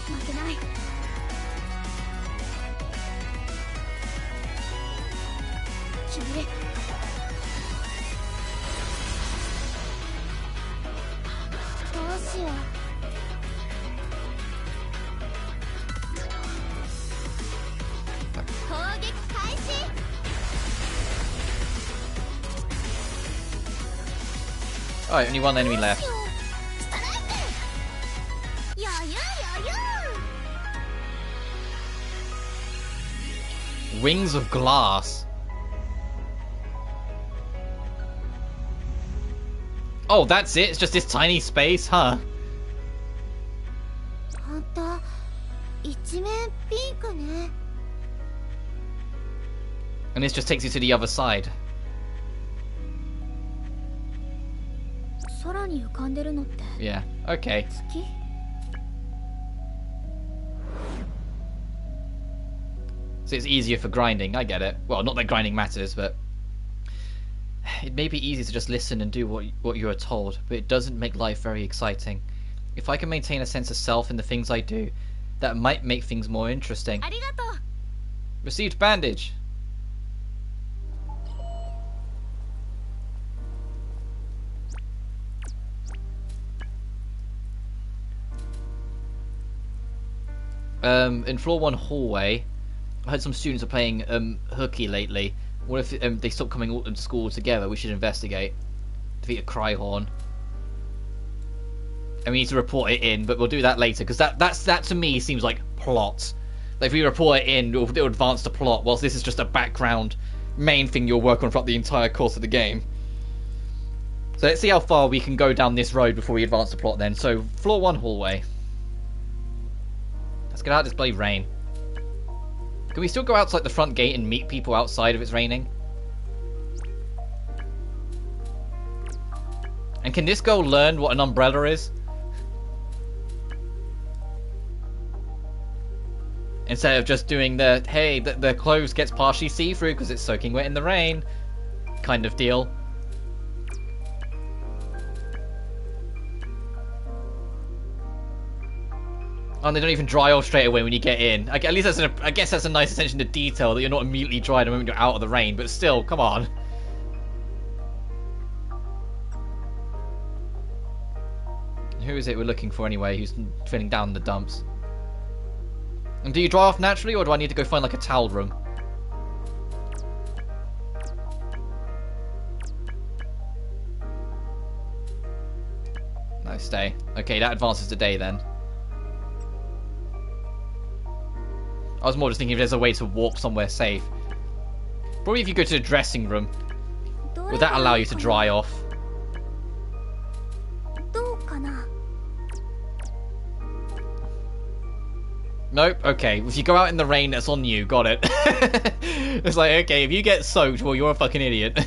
負けない決めれどうしよう 攻撃開始 Alright, only one enemy left. ストライク余裕余裕 Wings of Glass. Oh, that's it? It's just this tiny space, huh? ほんと一面ピンクね And this just takes you to the other side. 空に浮かんでるのって Yeah, okay. 月 So it's easier for grinding, I get it. Well, not that grinding matters, but... It may be easy to just listen and do what you are told, but it doesn't make life very exciting. If I can maintain a sense of self in the things I do, that might make things more interesting. ありがとう Received bandage. In floor 1 hallway, I heard some students are playing hooky lately. What if they stop coming to school together? We should investigate. Defeat a Cryhorn. And we need to report it in, but we'll do that later, because that to me seems like plot. Like if we report it in, it'll advance the plot, whilst this is just a background main thing you'll work on throughout the entire course of the game. So let's see how far we can go down this road before we advance the plot then. So, floor 1 hallway. Let's get out of this bloody rain. Can we still go outside the front gate and meet people outside if it's raining? And can this girl learn what an umbrella is? Instead of just doing the, hey, the clothes gets partially see-through because it's soaking wet in the rain kind of deal. Oh, and they don't even dry off straight away when you get in. At least that's I guess that's a nice attention to detail that you're not immediately dry the moment you're out of the rain, but still, come on. Who is it we're looking for anyway who's filling down the dumps? And do you dry off naturally, or do I need to go find like a towel room? No, stay. Okay, that advances the day then. I was more just thinking if there's a way to warp somewhere safe. Probably if you go to the dressing room. Would that allow you to dry off? どうかな Nope. Okay. If you go out in the rain, that's on you. Got it. It's like, okay, if you get soaked, well, you're a fucking idiot.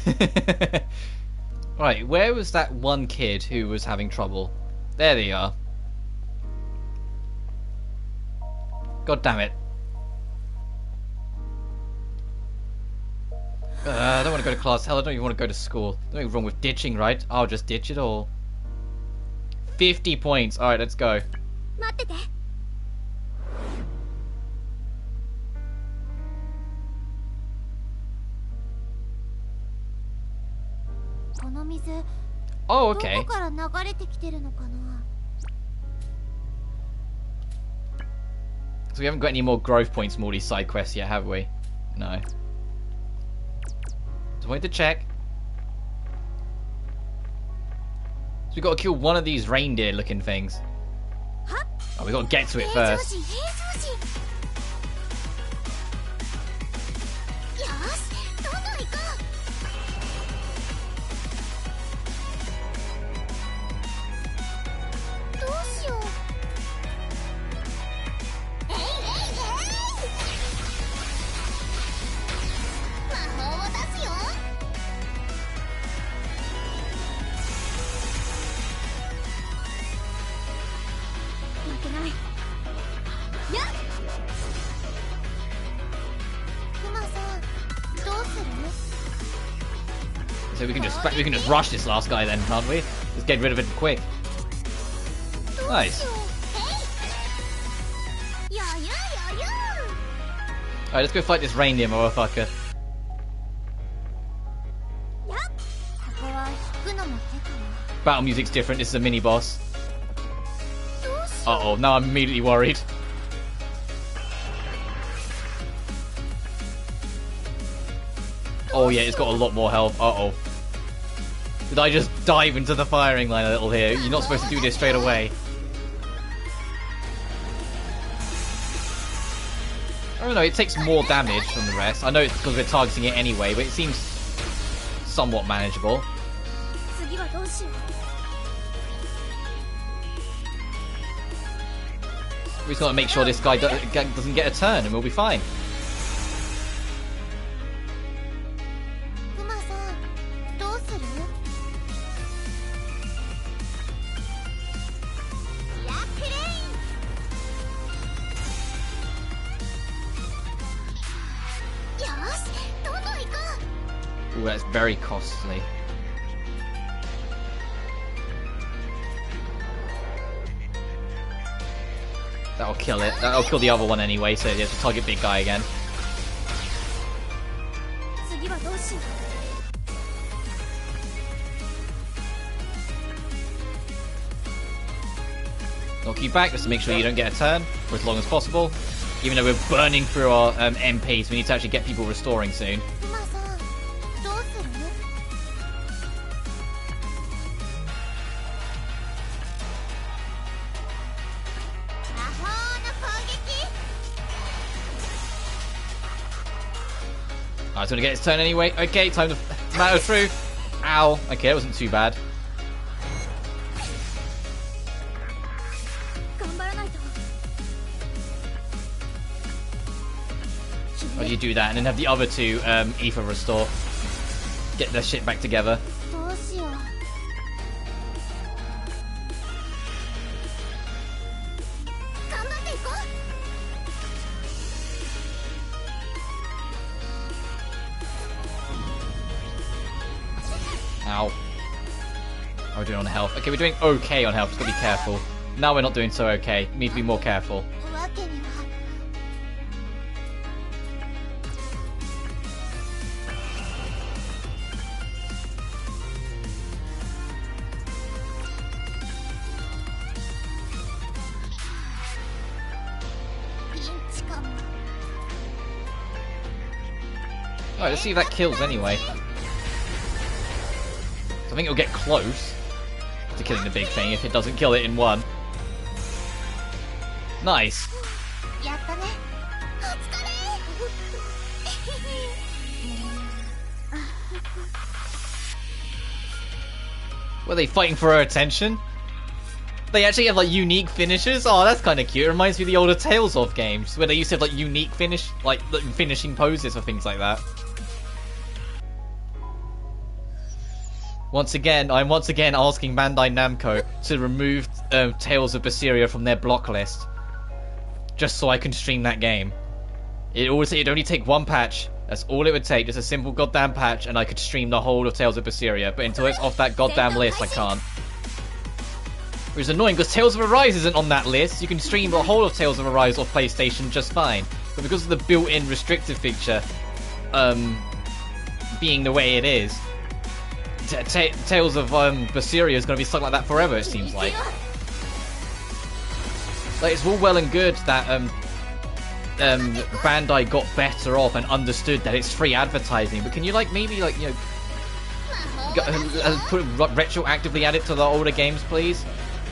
Right, where was that one kid who was having trouble? There they are. God damn it. I don't want to go to class. Hell, I don't even want to go to school. Nothing wrong with ditching, right? I'll just ditch it all. 50 points. Alright, let's go. 待っててこの水 Oh, ど okay. こから流れてきてるのかな So we haven't got any more growth points from all these side quests yet, have we? No. Just wanted to check. So we got to kill one of these reindeer-looking things. Oh, we got to get to it first. よしどんどん行こうどうしようえいえいえい魔法を出すよ負けないやっクマさんどうする So we can just rush this last guy then, can't we? Just get rid of it quick. どう Nice. しようえい余裕余裕 Alright, let's go fight this reindeer motherfucker. やっここは引くのも手かな Battle music's different. This is a mini boss. どうしよ Uh oh, now I'm immediately worried. Oh yeah, it's got a lot more health. Uh oh. Did I just dive into the firing line a little here? You're not supposed to do this straight away. I don't know, it takes more damage than the rest. I know it's because we're targeting it anyway, but it seems somewhat manageable. う次はどうしよう We just gotta make sure this guy doesn't get a turn and we'll be fine. クマさんどうするラックレインよしどんどん行こ Ooh, that's very costly. That'll kill it. That'll kill the other one anyway, so you have to target big guy again. う次はどうしよう Knock you back just to make sure you don't get a turn for as long as possible. Even though we're burning through our MPs, we need to actually get people restoring soon. クマさんどうする 魔法の攻撃 Alright, it's gonna get its turn anyway. Okay, time to matter through. Ow. Okay, that wasn't too bad. 頑張らないと How do you do that? And then have the other two Ether restore. Get their shit back together. どうしよう頑張っていこ Ow. How are we doing on health? Okay, we're doing okay on health. Just gotta be careful. Now we're not doing so okay. We need to be more careful. うわけには ピンチかも Alright, let's see if that kills anyway. So I think it'll get close to killing the big thing if it doesn't kill it in one. Nice. やったねお疲れ Were they fighting for her attention? They actually have like unique finishes. Oh, that's kind of cute. It reminds me of the older Tales of games where they used to have like unique finishing poses for things like that. Once again, I'm asking Bandai Namco to remove Tales of Berseria from their block list, just so I can stream that game. It'd only take one patch. That's all it would take, just a simple goddamn patch, and I could stream the whole of Tales of Berseria. But until it's off that goddamn list, I can't. Which is annoying, because Tales of Arise isn't on that list. You can stream the whole of Tales of Arise off PlayStation just fine. But because of the built-in restrictive feature, being the way it is, Tales of Berseria is going to be stuck like that forever, it seems like. Like, it's all well and good that Bandai got better off and understood that it's free advertising, but can you retroactively add it to the older games, please?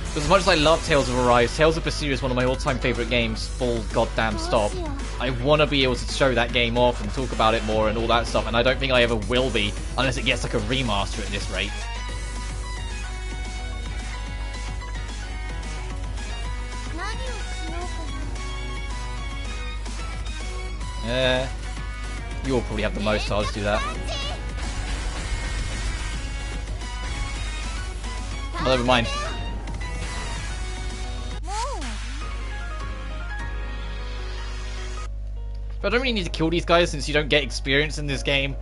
Because as much as I love Tales of Arise, Tales of Berseria is one of my all-time favourite games, full goddamn stop. I want to be able to show that game off and talk about it more and all that stuff, and I don't think I ever will be, unless it gets like a remaster at this rate. You'll probably have the most, so I'll just do that. Oh, never mind. But I don't really need to kill these guys since you don't get experience in this game.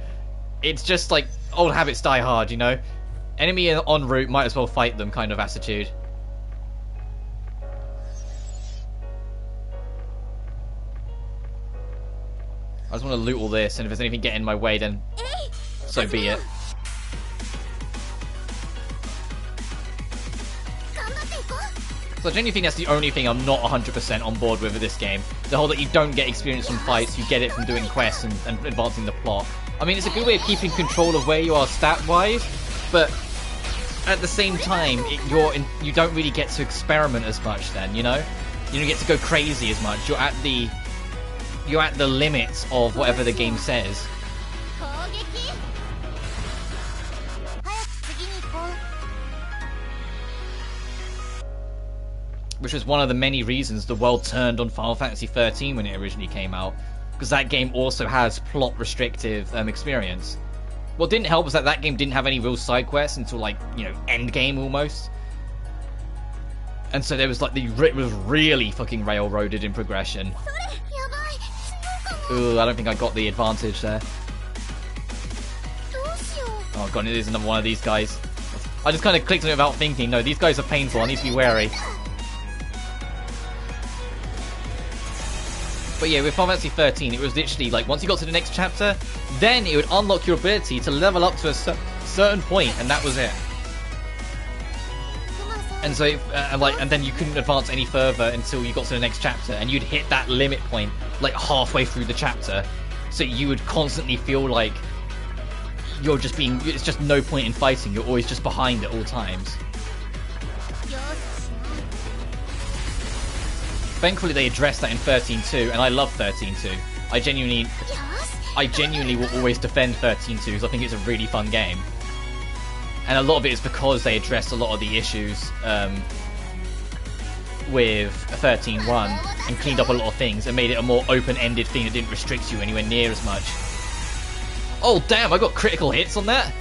It's just like old habits die hard, you know? Enemy en route, might as well fight them kind of attitude. I just want to loot all this, and if there's anything getting in my way, then so be it. So I genuinely think that's the only thing I'm not 100% on board with this game. The whole that you don't get experience from fights, you get it from doing quests and advancing the plot. I mean, it's a good way of keeping control of where you are stat-wise, but at the same time, you don't really get to experiment as much then, you know? You don't get to go crazy as much. You're at the limits of whatever the game says. Which was one of the many reasons the world turned on Final Fantasy XIII when it originally came out. Because that game also has plot restrictive experience. What didn't help was that game didn't have any real side quests until, like, you know, end game almost. And so there was like it was really fucking railroaded in progression. Ooh, I don't think I got the advantage there. Oh god, it is another one of these guys. I just kind of clicked on it without thinking. No, these guys are painful. I need to be wary. But yeah, with Final Fantasy XIII, it was literally like once you got to the next chapter, then it would unlock your ability to level up to a certain point, and that was it. And so, and then you couldn't advance any further until you got to the next chapter, and you'd hit that limit point like halfway through the chapter. So you would constantly feel like you're just being. It's just no point in fighting. You're always just behind at all times. Thankfully, they addressed that in 13.2, and I love 13.2. I genuinely will always defend 13.2 because I think it's a really fun game. And a lot of it is because they addressed a lot of the issues with 13.1 and cleaned up a lot of things and made it a more open-ended thing that didn't restrict you anywhere near as much. Oh damn, I got critical hits on that?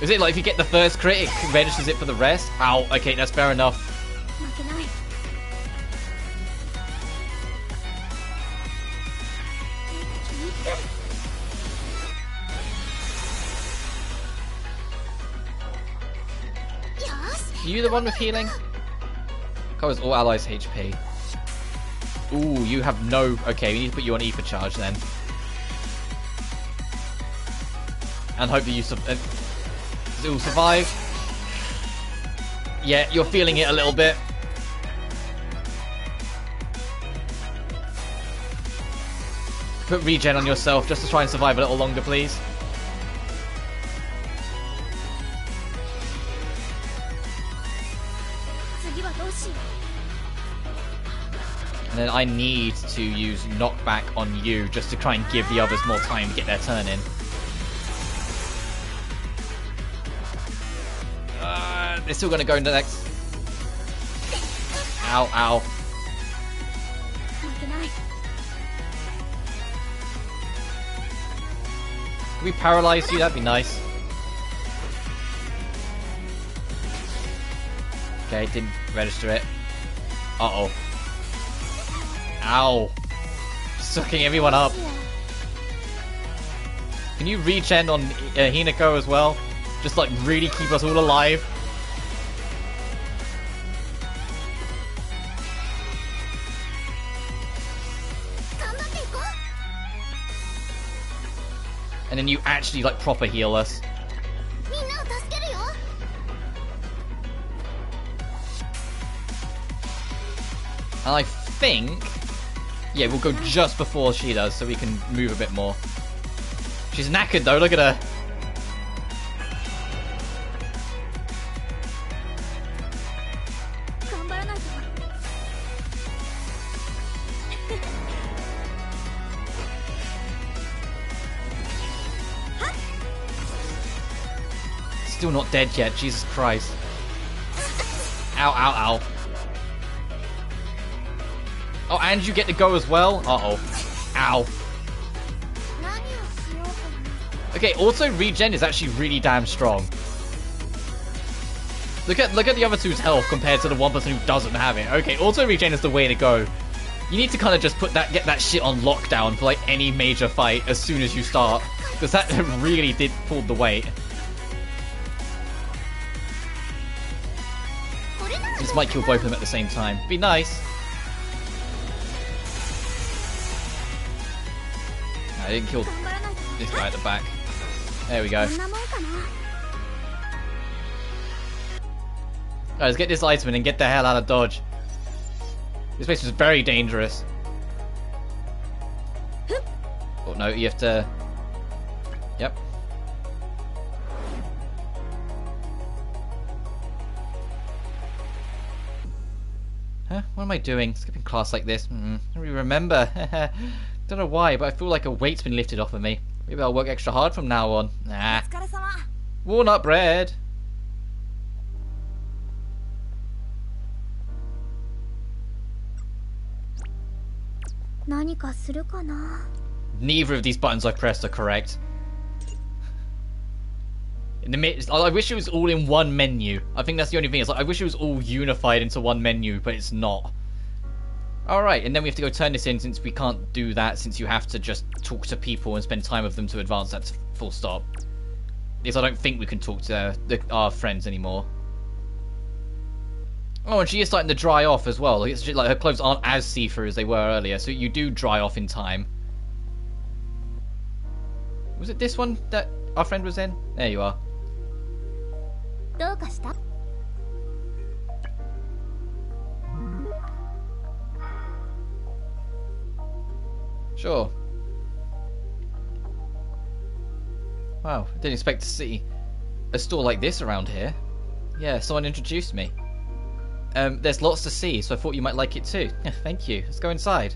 Is it like if you get the first crit, it registers it for the rest? Ow, okay, that's fair enough. You the one with healing? Covers all allies' HP. Ooh, you have no... Okay, we need to put you on Ether Charge then. And hope that you will survive. Yeah, you're feeling it a little bit. Put regen on yourself just to try and survive a little longer, please. And then I need to use knockback on you just to try and give the others more time to get their turn in. It's still gonna go into the next. Ow, ow. 負けない。 Can we paralyze you? That'd be nice. Okay, didn't register it. Uh-oh. Ow. Sucking everyone up. Can you regen on Hinako as well? Just like really keep us all alive. And then you actually like proper heal us. And I think, yeah, we'll go just before she does so we can move a bit more. She's knackered though, look at her. Still not dead yet, Jesus Christ. Ow, ow, ow. Oh, and you get to go as well? Uh-oh. Ow. Okay, auto regen is actually really damn strong. Look at the other two's health compared to the one person who doesn't have it. Okay, auto regen is the way to go. You need to kind of just get that shit on lockdown for like any major fight as soon as you start, because that really did pull the weight. This might kill both of them at the same time. Be nice. I didn't kill this guy at the back. There we go. Alright, let's get this item and get the hell out of Dodge. This place is very dangerous. Oh no, you have to... Yep. Huh? What am I doing? Skipping class like this? I don't really remember. Don't know why, but I feel like a weight's been lifted off of me. Maybe I'll work extra hard from now on. Nah. Walnut bread. Neither of these buttons I've pressed are correct. In the mid, I wish it was all in one menu. I think that's the only thing. It's like I wish it was all unified into one menu, but it's not. Alright, and then we have to go turn this in since we can't do that, since you have to just talk to people and spend time with them to advance that to full stop. Because I don't think we can talk to our friends anymore. Oh, and she is starting to dry off as well. Like, like her clothes aren't as see-through as they were earlier, so you do dry off in time. Was it this one that our friend was in? There you are. Sure. Wow, I didn't expect to see a store like this around here. Yeah, someone introduced me. There's lots to see, so I thought you might like it too. Yeah, thank you. Let's go inside.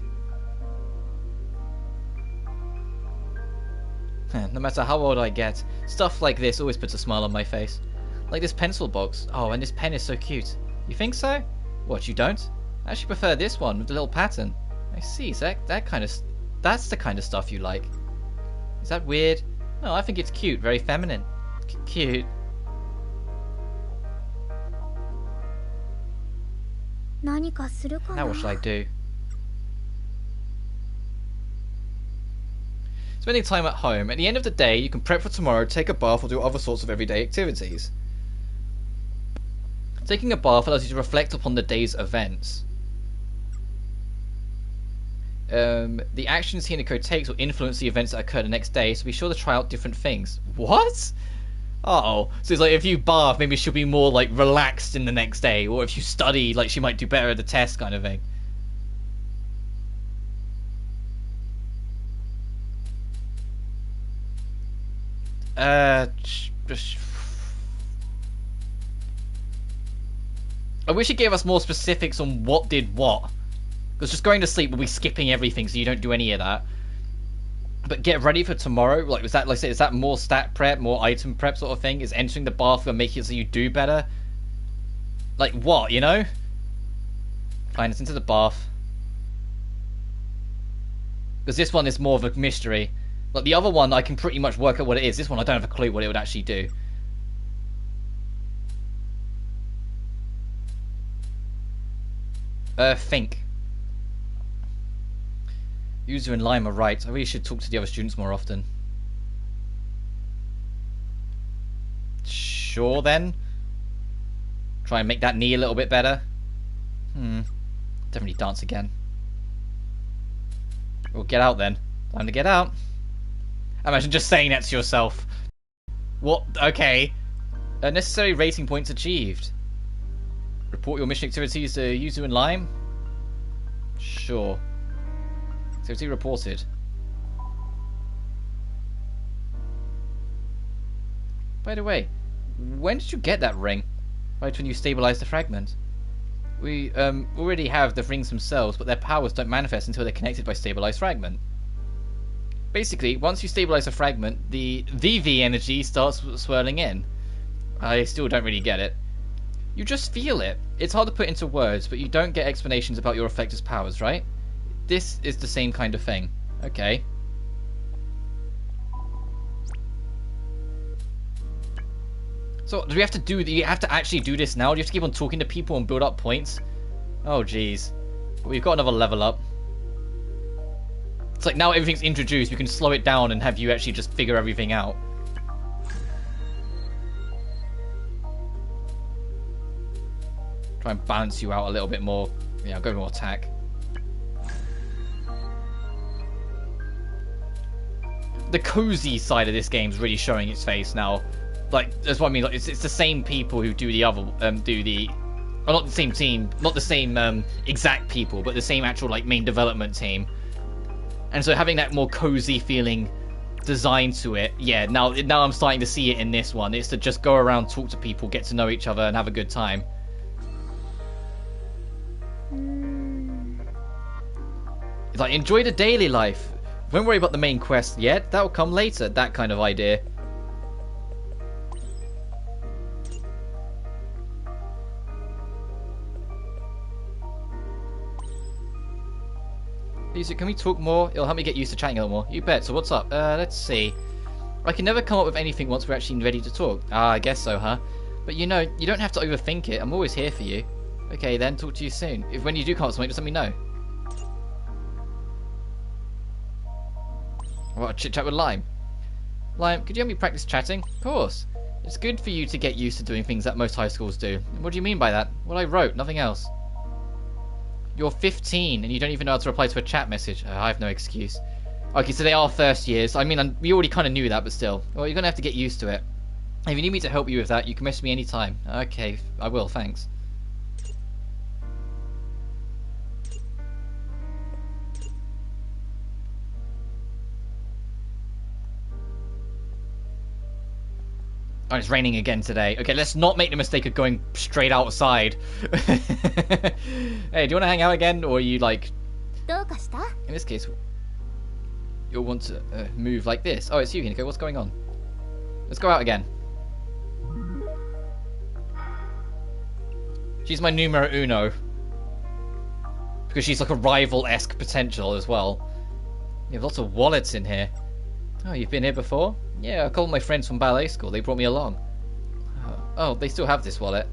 No matter how old I get, stuff like this always puts a smile on my face. Like this pencil box. Oh, and this pen is so cute. You think so? What, you don't? I actually prefer this one with the little pattern. I see, so that's the kind of stuff you like. Is that weird? No, I think it's cute, very feminine. Cute. Now what should I do? Spending time at home. At the end of the day, you can prep for tomorrow, take a bath, or do other sorts of everyday activities. Taking a bath allows you to reflect upon the day's events. The actions Hinako takes will influence the events that occur the next day, so be sure to try out different things. What? Uh-oh. So it's like if you bath, maybe she'll be more like relaxed in the next day, or if you study, like she might do better at the test kind of thing. I wish it gave us more specifics on what did what. Because just going to sleep will be skipping everything, so you don't do any of that. But get ready for tomorrow. Like, was that, like I said, is that more stat prep, more item prep sort of thing? Is entering the bath going to make it so you do better? Like what, you know? Fine, it's into the bath. Because this one is more of a mystery. Like the other one, I can pretty much work out what it is. This one, I don't have a clue what it would actually do. Think. Yuzu and Lime are right. I really should talk to the other students more often. Sure then. Try and make that knee a little bit better. Definitely dance again. Well, get out then. Time to get out. Imagine just saying that to yourself. What? Okay. Necessary rating points achieved. Report your mission activities to Yuzu and Lime? Sure. Activity reported. By the way, when did you get that ring? Right when you stabilized the fragment. We already have the rings themselves, but their powers don't manifest until they're connected by stabilized fragment. Basically, once you stabilize a fragment, the VV energy starts swirling in. I still don't really get it. You just feel it. It's hard to put into words, but you don't get explanations about your effector's powers, right? This is the same kind of thing. Okay. So, do we have to do... You have to actually do this now? Do you have to keep on talking to people and build up points? Oh, jeez. We've got another level up. It's like now everything's introduced, we can slow it down and have you actually just figure everything out. Try and balance you out a little bit more. Yeah, go more attack. The cozy side of this game's really showing its face now. Like, that's what I mean. Like, it's the same people who do the other, well, not the same team, not the same exact people, but the same actual like main development team. And so having that more cozy feeling design to it, yeah. Now I'm starting to see it in this one. It's to just go around, talk to people, get to know each other, and have a good time. It's like enjoy the daily life. Don't worry about the main quest yet. That'll come later. That kind of idea. Can we talk more? It'll help me get used to chatting a little more. You bet. So what's up? Let's see. I can never come up with anything once we're actually ready to talk. Ah, I guess so, huh? But you know, you don't have to overthink it. I'm always here for you. Okay, then. Talk to you soon. If when you do come up with something, just let me know. What, a chit-chat with Lime? Lime, could you help me practice chatting? Of course. It's good for you to get used to doing things that most high schools do. What do you mean by that? What I wrote, nothing else. You're 15 and you don't even know how to reply to a chat message. I have no excuse. Okay, so they are first years. I mean, we already kind of knew that, but still. Well, you're going to have to get used to it. If you need me to help you with that, you can message me anytime. Okay, I will, thanks. Oh, it's raining again today. Okay, let's not make the mistake of going straight outside. Hey, do you want to hang out again? Or are you like... In this case, you'll want to move like this. Oh, it's you, Hinako. What's going on? Let's go out again. She's my numero uno. Because she's like a rival-esque potential as well. You have lots of wallets in here. Oh, you've been here before? Yeah, I called my friends from ballet school. They brought me along. Oh, they still have this wallet.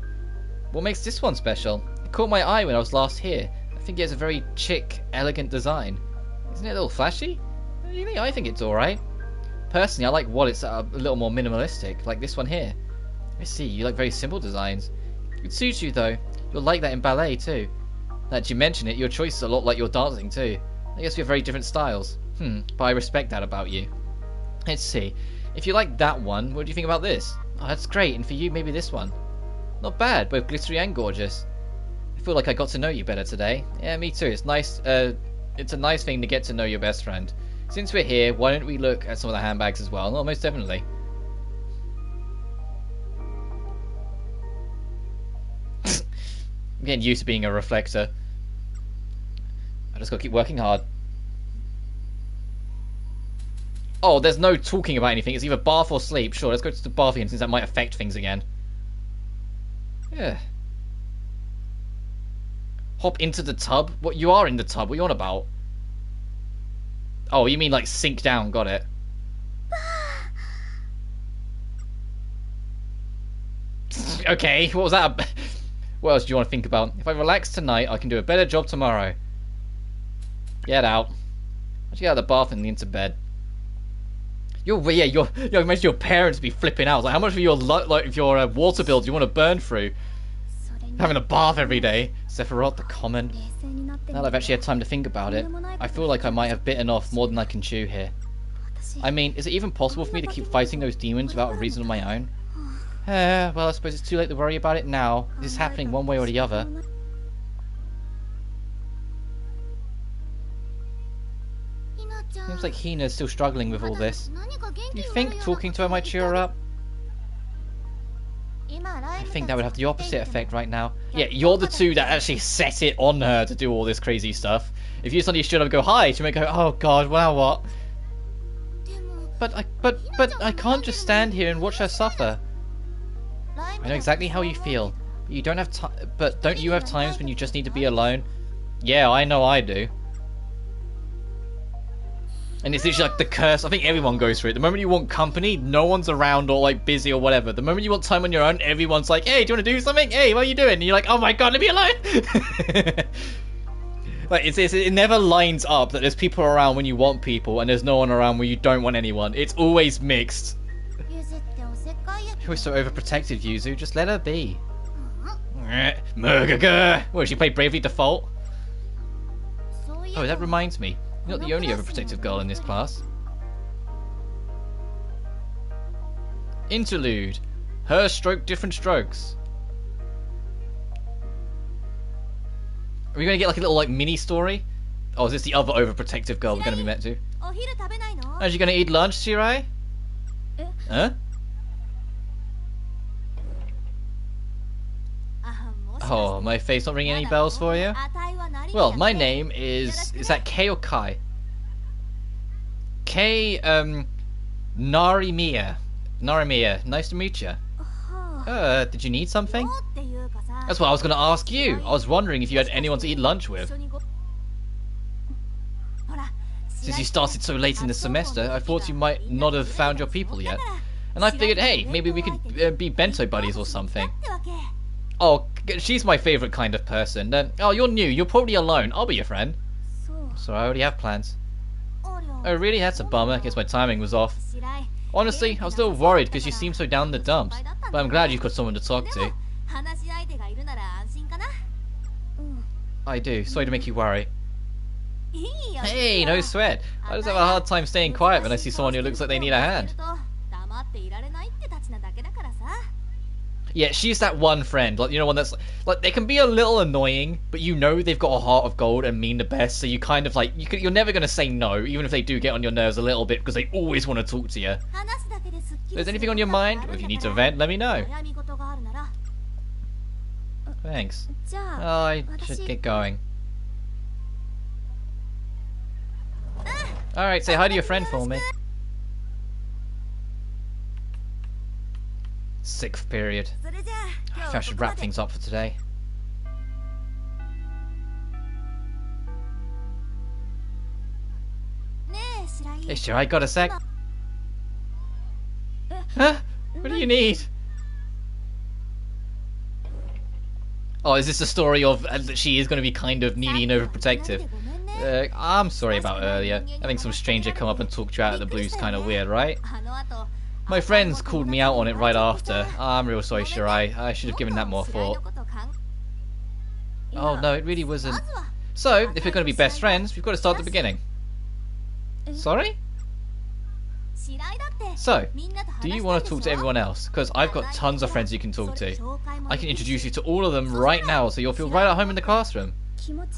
What makes this one special? It caught my eye when I was last here. I think it has a very chic, elegant design. Isn't it a little flashy? I think it's alright. Personally, I like wallets that are a little more minimalistic, like this one here. I see, you like very simple designs. It suits you though. You'll like that in ballet too. Now that you mention it, your choice is a lot like your dancing too. I guess we have very different styles. But I respect that about you. Let's see. If you like that one, what do you think about this? Oh, that's great, and for you, maybe this one. Not bad, both glittery and gorgeous. I feel like I got to know you better today. Yeah, me too. It's nice. It's a nice thing to get to know your best friend. Since we're here, why don't we look at some of the handbags as well? Oh, most definitely. I'm getting used to being a reflector. I just gotta keep working hard. Oh, there's no talking about anything. It's either bath or sleep. Sure, let's go to the bath again since that might affect things again. Yeah. Hop into the tub? What, you are in the tub, what are you on about? Oh, you mean like sink down, got it. Okay, what was that? What else do you want to think about? If I relax tonight, I can do a better job tomorrow. Get out. Let's get out of the bath and into bed. Imagine your parents be flipping out. Like, how much of your water bill do you want to burn through? Having a bath every day. Sephiroth, the common. Now that I've actually had time to think about it, I feel like I might have bitten off more than I can chew here. I mean, is it even possible for me to keep fighting those demons without a reason of my own? Well, I suppose it's too late to worry about it now. This is happening one way or the other. Seems like Hina's still struggling with all this. Do you think talking to her might cheer her up? I think that would have the opposite effect right now. Yeah, you're the two that actually set it on her to do all this crazy stuff. If you suddenly stood up and go hi, she might go, oh god, well what? But I can't just stand here and watch her suffer. I know exactly how you feel, but you don't have time. But don't you have times when you just need to be alone? Yeah, I know I do. And it's literally like the curse. I think everyone goes through it. The moment you want company, no one's around or like busy or whatever. The moment you want time on your own, everyone's like, hey, do you want to do something? Hey, what are you doing? And you're like, oh my god, let me alone. Like it never lines up that there's people around when you want people and there's no one around when you don't want anyone. It's always mixed. You're so overprotective, Yuzu. Just let her be. Murgaga! What, she played Bravely Default? Oh, that reminds me. You're not the only overprotective girl in this class. Interlude. Her stroke, different strokes. Are we going to get like a little like mini story? Oh, is this the other overprotective girl we're going to be met to? Are you going to eat lunch, Shirai? Huh? Oh, my face not ringing any bells for you? Well, my name is that Kei or Kai? Kei, Narimiya. Narimiya, nice to meet you. Did you need something? That's what I was going to ask you. I was wondering if you had anyone to eat lunch with. Since you started so late in the semester, I thought you might not have found your people yet. And I figured, hey, maybe we could be bento buddies or something. Oh, she's my favourite kind of person. Oh, you're new. You're probably alone. I'll be your friend. So I already have plans. Oh, really? That's a bummer. I guess my timing was off. Honestly, I was a little worried because you seem so down in the dumps. But I'm glad you've got someone to talk to. I do. Sorry to make you worry. Hey, no sweat. I just have a hard time staying quiet when I see someone who looks like they need a hand. Yeah, she's that one friend, like, you know, one that's like they can be a little annoying, but you know they've got a heart of gold and mean the best, so you kind of like you're never gonna say no, even if they do get on your nerves a little bit because they always want to talk to you. If there's anything on your mind, or if you need to vent, let me know. Thanks. Oh, I should get going. Alright, say hi to your friend for me. 6th period. I think I should wrap things up for today. Hey, sure, I got a sec. Huh? What do you need? Oh, is this a story of that she is going to be kind of needy and overprotective? I'm sorry about earlier. Having some stranger come up and talk to you out of the blue is kind of weird, right? My friends called me out on it right after. I'm real sorry, Shirai. I should have given that more thought. Oh no, it really wasn't. So, if we're going to be best friends, we've got to start at the beginning. Sorry? So, do you want to talk to everyone else? Because I've got tons of friends you can talk to. I can introduce you to all of them right now, so you'll feel right at home in the classroom.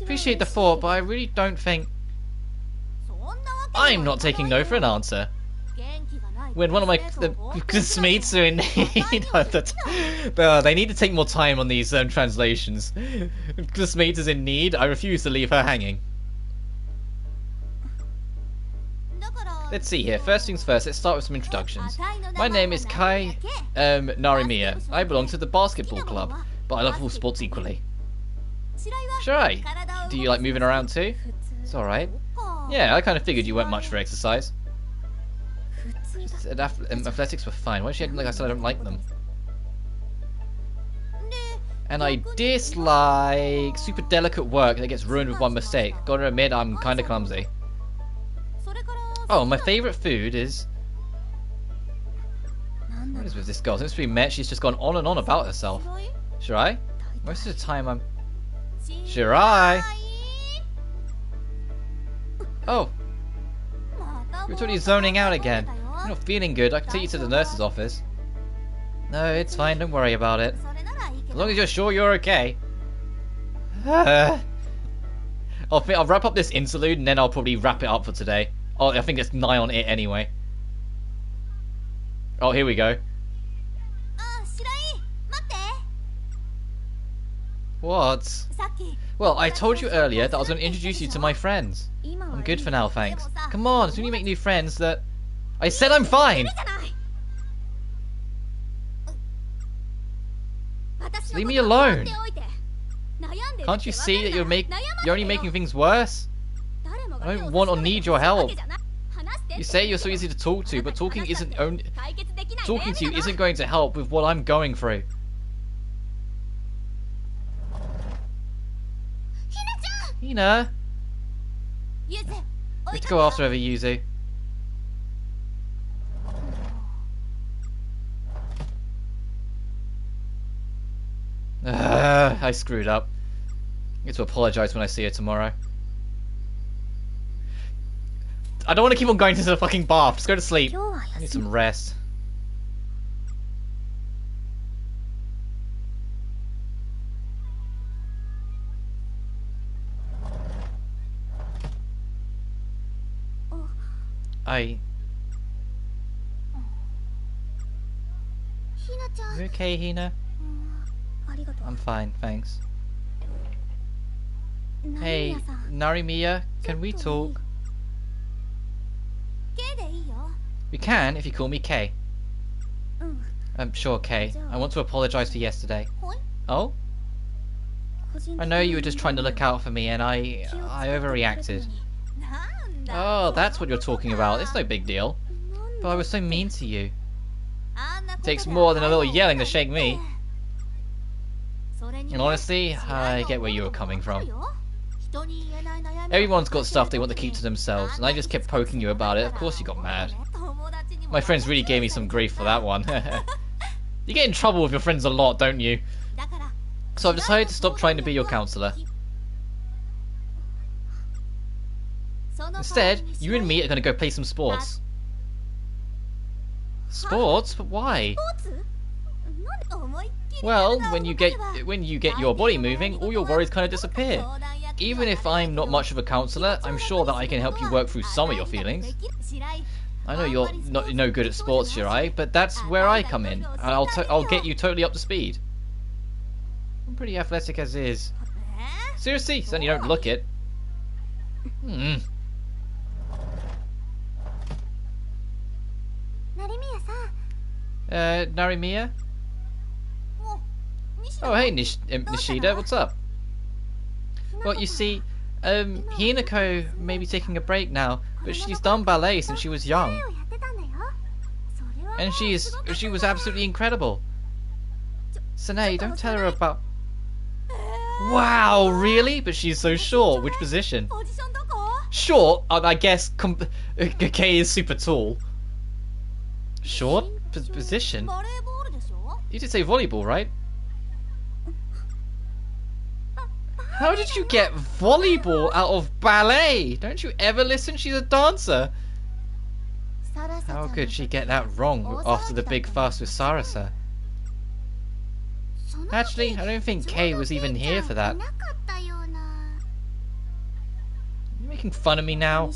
Appreciate the thought, but I really don't think... I'm not taking no for an answer. When one of my classmates are in need, they need to take more time on these translations. Classmate is in need, I refuse to leave her hanging. Let's see here. First things first, let's start with some introductions. My name is Kai Narimiya. I belong to the basketball club, but I love all sports equally. Shirai, do you like moving around too? It's alright. Yeah, I kind of figured you weren't much for exercise. Athletics were fine. Why did she act like I said I don't like them? And I dislike super delicate work that gets ruined with one mistake. Gotta admit, I'm kinda clumsy. Oh, my favourite food is... What is with this girl? Since we met, she's just gone on and on about herself. Shirai? Most of the time I'm... Shirai! Oh! You're totally zoning out again. You're not feeling good. I can take you to the nurse's office. No, it's fine. Don't worry about it. As long as you're sure you're okay. I'll wrap up this interlude and then I'll probably wrap it up for today. Oh, I think it's nigh on it anyway. Oh, here we go. What? Well, I told you earlier that I was going to introduce you to my friends. I'm good for now, thanks. Come on, as soon as you make new friends that... I said I'm fine! Just leave me alone! Can't you see that you're only making things worse? I don't want or need your help. You say you're so easy to talk to, but talking to you isn't going to help with what I'm going through. Hina! We have to go after her, Yuzu. I screwed up. I get to apologize when I see her tomorrow. I don't want to keep on going to the fucking bath. Just go to sleep. I need some rest. You okay, Hina? I'm fine, thanks. Hey, Narimiya, can we talk? We can if you call me Kay. Sure, Kay. I want to apologize for yesterday. Oh? I know you were just trying to look out for me and I overreacted. Oh, that's what you're talking about. It's no big deal. But I was so mean to you. It takes more than a little yelling to shake me. And honestly, I get where you were coming from. Everyone's got stuff they want to keep to themselves, and I just kept poking you about it. Of course you got mad. My friends really gave me some grief for that one. You get in trouble with your friends a lot, don't you? So I've decided to stop trying to be your counselor. Instead, you and me are going to go play some sports. Sports? But why? Well, when you get your body moving, all your worries kind of disappear. Even if I'm not much of a counselor, I'm sure that I can help you work through some of your feelings. I know you're no good at sports, Shirai, but that's where I come in. I'll get you totally up to speed. I'm pretty athletic as is. Seriously, certainly don't look it. Narimiya? Oh, hey, Nishida, what's up? Well, you see, Hinako may be taking a break now, but she's done ballet since she was young. And she was absolutely incredible. Sanae, don't tell her about... Wow, really? But she's so short. Which position? Short? I guess Kay is super tall. Short? Position? You did say volleyball, right? How did you get volleyball out of ballet? Don't you ever listen? She's a dancer. How could she get that wrong after the big fuss with Sarasa? Actually, I don't think Kay was even here for that. You're making fun of me now?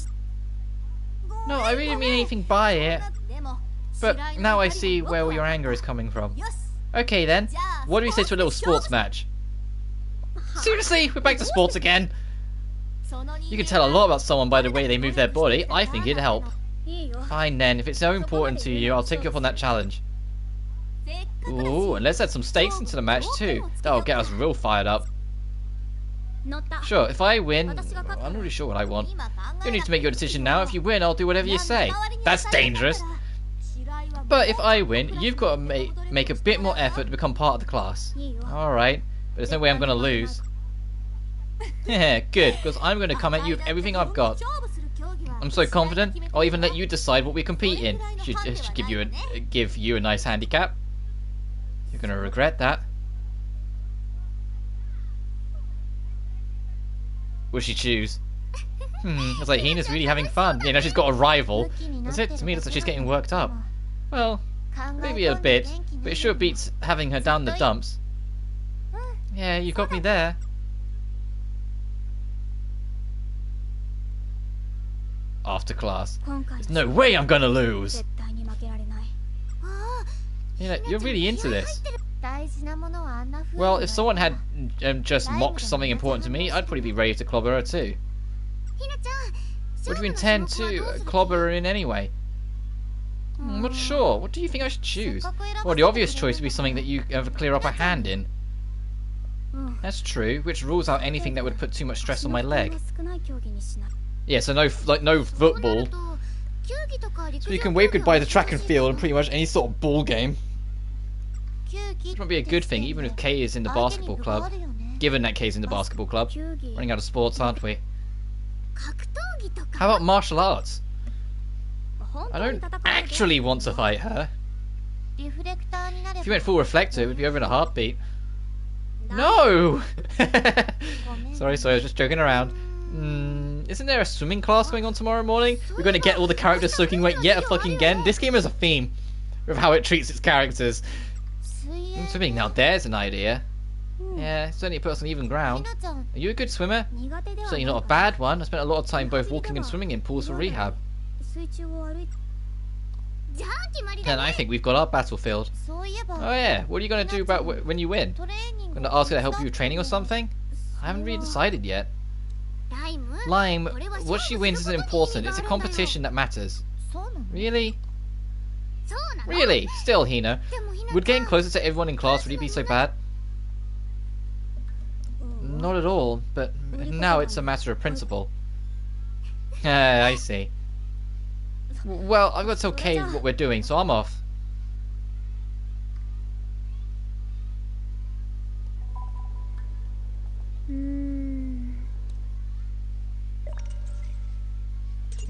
No, I really didn't mean anything by it. But now I see where all your anger is coming from. Okay then, what do we say to a little sports match? Seriously, we're back to sports again. You can tell a lot about someone by the way they move their body. I think it'd help. Fine then, if it's so important to you, I'll take you up on that challenge. Ooh, and let's add some stakes into the match too. That'll get us real fired up. Sure, if I win, I'm not really sure what I want. You need to make your decision now. If you win, I'll do whatever you say. That's dangerous. But if I win, you've got to make a bit more effort to become part of the class. Alright, but there's no way I'm going to lose. Yeah, good, because I'm going to come at you with everything I've got. I'm so confident, I'll even let you decide what we compete in. Should give you a nice handicap. You're going to regret that. What'll she choose? It's like Hina's really having fun. You know, she's got a rival. That's it. To me, looks like she's getting worked up. Well, maybe a bit, but it sure beats having her down the dumps. Yeah, you got me there. After class. There's no way I'm gonna lose. You know, you're really into this. Well, if someone had just mocked something important to me, I'd probably be ready to clobber her too. Would you intend to clobber her in any way? I'm not sure. What do you think I should choose? Well, the obvious choice would be something that you have a clear upper hand in. That's true, which rules out anything that would put too much stress on my leg. Yeah, so no football. So you can wave goodbye to track and field and pretty much any sort of ball game. Which might be a good thing, even if Kei is in the basketball club. Given that Kei's in the basketball club. Running out of sports, aren't we? How about martial arts? I don't actually want to fight her. If you went full reflector, it would be over in a heartbeat. No! Sorry, I was just joking around. Isn't there a swimming class going on tomorrow morning? We're going to get all the characters soaking wet yet again. This game has a theme with how it treats its characters. Swimming, now there's an idea. Yeah, certainly puts us on even ground. Are you a good swimmer? Certainly not a bad one. I spent a lot of time both walking and swimming in pools for rehab. Then I think we've got our battlefield. Oh yeah, what are you going to do about when you win? Going to ask her to help you with training or something? I haven't really decided yet. Lime, what she wins isn't important. It's a competition that matters. Really? Really? Still, Hina. Would getting closer to everyone in class really be so bad? Not at all, but now it's a matter of principle. I see. Well, I've got to tell Kei what we're doing, so I'm off.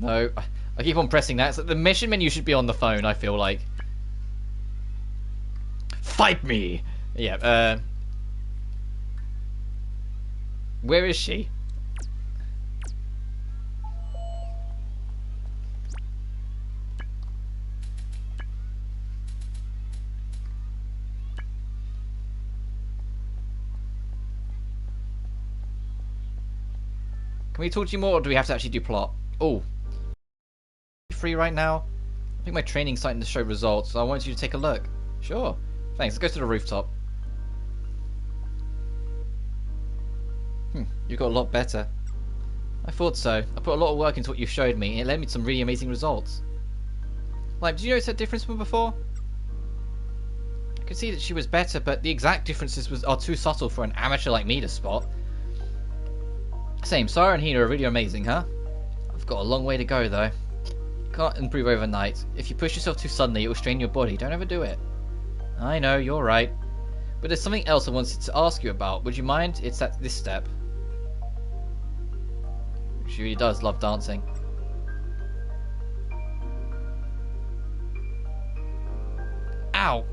No, I keep on pressing that. So the mission menu should be on the phone, I feel like. Fight me! Yeah, where is she? Can we talk to you more, or do we have to actually do plot? Oh. Free right now? I think my training's starting to show results, so I want you to take a look. Sure. Thanks, let's go to the rooftop. You got a lot better. I thought so. I put a lot of work into what you showed me, and it led me to some really amazing results. Like, did you notice that difference from before? I could see that she was better, but the exact differences are too subtle for an amateur like me to spot. Same, Sara and Hina are really amazing, huh? I've got a long way to go, though. You can't improve overnight. If you push yourself too suddenly, it will strain your body. Don't overdo it. I know, you're right. But there's something else I wanted to ask you about. Would you mind? It's at this step. She really does love dancing. Ow!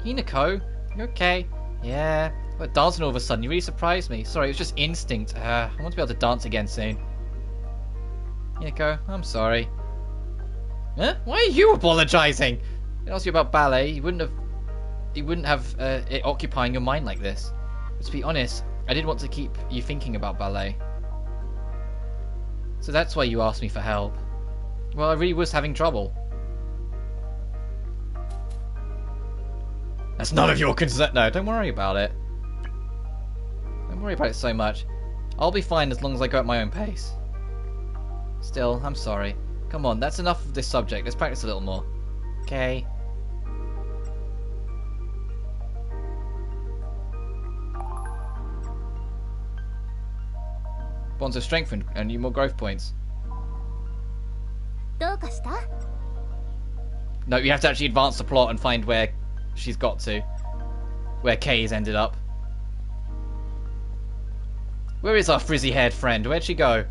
Hinako? You okay? Yeah. But dancing all of a sudden, you really surprised me. Sorry, it was just instinct. I want to be able to dance again soon. Hinako, I'm sorry. Huh? Why are you apologizing? I asked you about ballet. You wouldn't have it occupying your mind like this. But to be honest, I did want to keep you thinking about ballet. So that's why you asked me for help. Well, I really was having trouble. That's none of your concern. No, don't worry about it. Don't worry about it so much. I'll be fine as long as I go at my own pace. Still, I'm sorry. Come on, that's enough of this subject. Let's practice a little more. Okay. Bonds are strengthened and need more growth points. どうかした？ No, you have to actually advance the plot and find where she's got to. Where Kay's ended up. Where is our frizzy-haired friend? Where'd she go?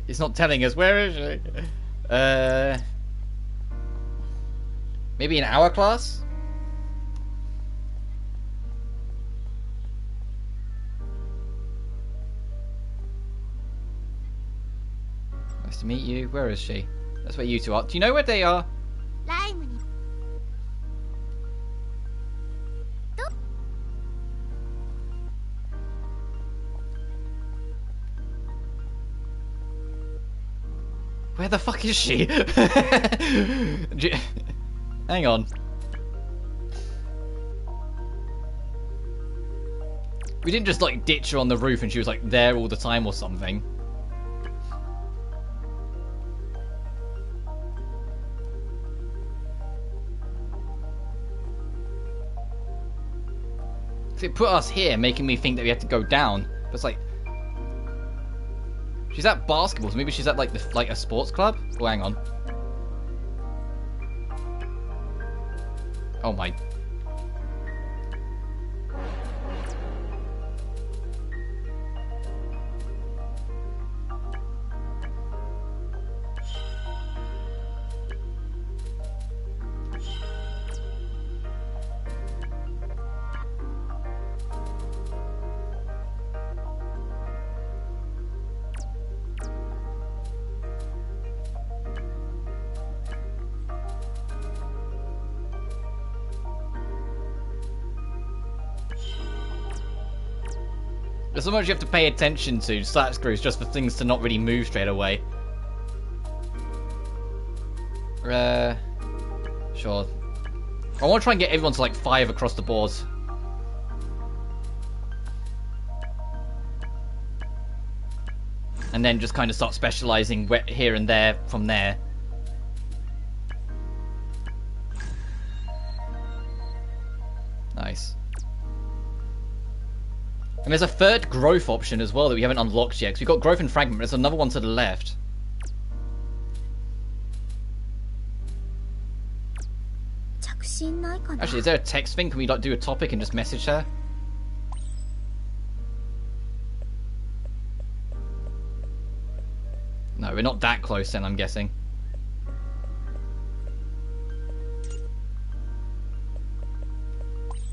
It's not telling us. Where is she? Maybe in our class? Nice to meet you. Where is she? That's where you two are. Do you know where they are? ライムに。 Where the fuck is she? Hang on. We didn't just like ditch her on the roof and she was like there all the time or something. It put us here, making me think that we had to go down. But it's like, she's at basketball, so maybe she's at like a sports club. Oh, hang on. Oh my. There's so much you have to pay attention to, stat screws, just for things to not really move straight away. Sure. I want to try and get everyone to like 5 across the board. And then just kind of start specializing here and there from there. Nice. And there's a third growth option as well that we haven't unlocked yet. So we've got growth and fragment, but there's another one to the left. Actually, is there a text thing? Can we like do a topic and just message her? No, we're not that close then, I'm guessing.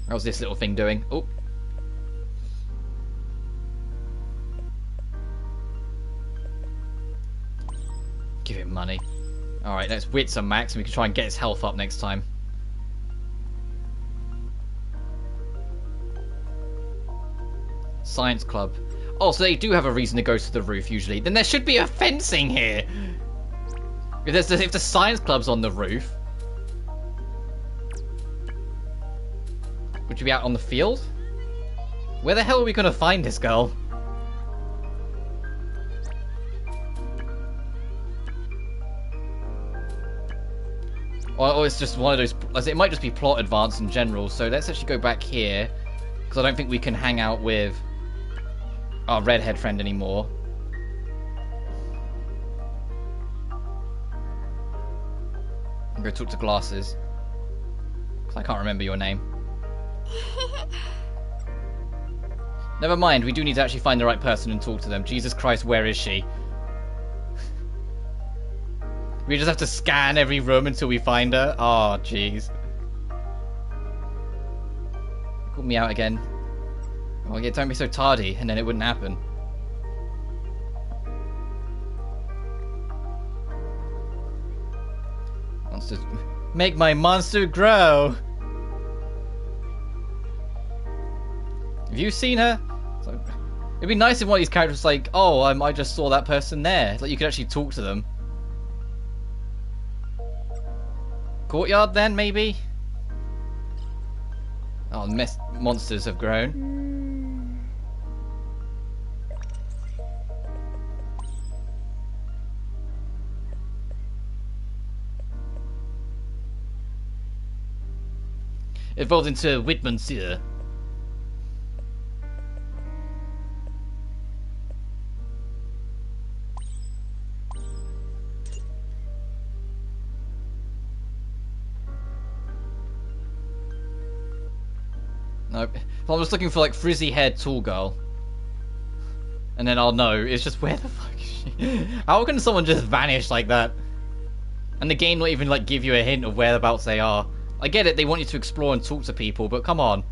How's this little thing doing? Oh. Give him money. Alright, let's wits are max and we can try and get his health up next time. Science club. Oh, so they do have a reason to go to the roof usually. Then there should be a fencing here. If the science club's on the roof, would you be out on the field? Where the hell are we going to find this girl? Or it's just one of those... It might just be plot advance in general. So let's actually go back here. Because I don't think we can hang out with our redhead friend anymore. And go talk to Glasses. Because I can't remember your name. Never mind, we do need to actually find the right person and talk to them. Jesus Christ, where is she? We just have to scan every room until we find her? Oh, jeez. Call me out again. Oh, yeah, don't be so tardy, and then it wouldn't happen. Monsters. Make my monster grow! Have you seen her? It'd be nice if one of these characters was like, oh, I just saw that person there. Like, you could actually talk to them. Courtyard then, maybe? Oh, monsters have grown. Evolved into Whitman Seer. Nope. If I'm just looking for like frizzy-haired tall girl, and then I'll know. It's just where the fuck is she? How can someone just vanish like that? And the game not even like give you a hint of whereabouts they are. I get it, they want you to explore and talk to people, but come on.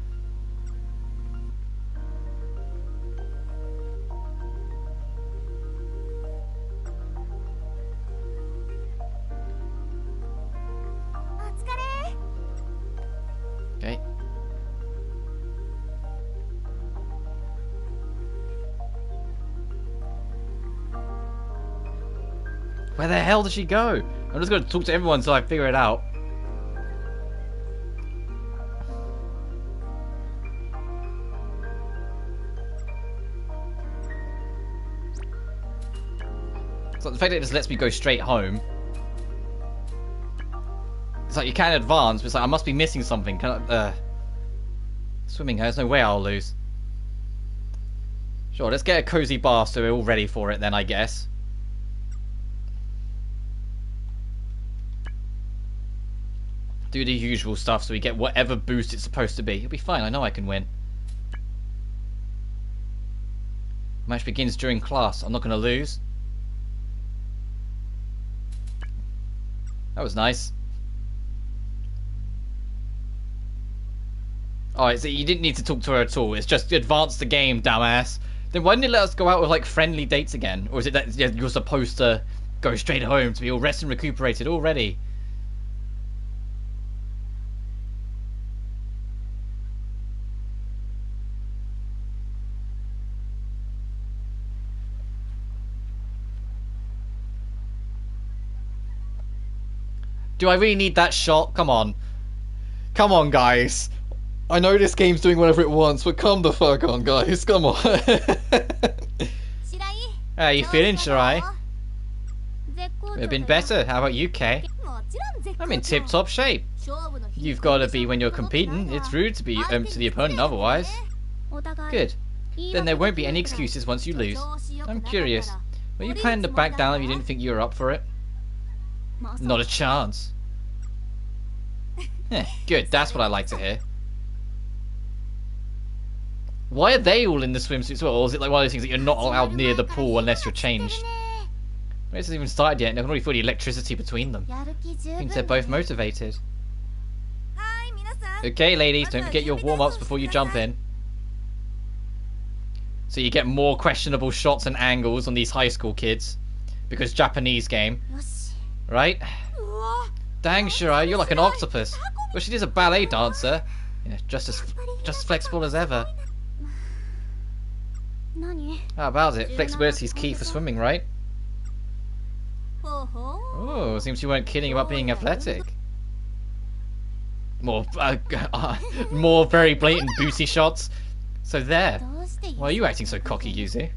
Okay. Where the hell did she go? I'm just going to talk to everyone until I figure it out. So the fact that it just lets me go straight home. It's like you can advance, but it's like I must be missing something. Can I, swimming, there's no way I'll lose. Sure, let's get a cozy bath so we're all ready for it then, I guess. Do the usual stuff so we get whatever boost it's supposed to be. It'll be fine, I know I can win. Match begins during class. I'm not going to lose. That was nice. Alright, so you didn't need to talk to her at all. It's just advance the game, dumbass. Then why didn't it let us go out with like friendly dates again? Or is it that you're supposed to go straight home to be all rested and recuperated already? Do I really need that shot? Come on. Come on, guys. I know this game's doing whatever it wants, but come the fuck on, guys. Come on. How you feeling, Shirai? Could have been better. How about you, Kay? I'm in tip-top shape. You've got to be when you're competing. It's rude to be to the opponent otherwise. Good. Then there won't be any excuses once you lose. I'm curious. Were you planning to back down if you didn't think you were up for it? Not a chance. Good, that's what I like to hear. Why are they all in the swimsuits as well? Or is it like one of those things that you're not allowed near the pool unless you're changed? It hasn't even started yet and I can already feel the electricity between them. I think they're both motivated. Okay, ladies, don't forget your warm-ups before you jump in. So you get more questionable shots and angles on these high school kids. Because Japanese game. Right? Dang, Shirai, you're like an octopus. Well, she is a ballet dancer. Yeah, just as flexible as ever. How about it? Flexibility is key for swimming, right? Oh, seems you weren't kidding about being athletic. More very blatant booty shots. So there. Why are you acting so cocky, Yuzu?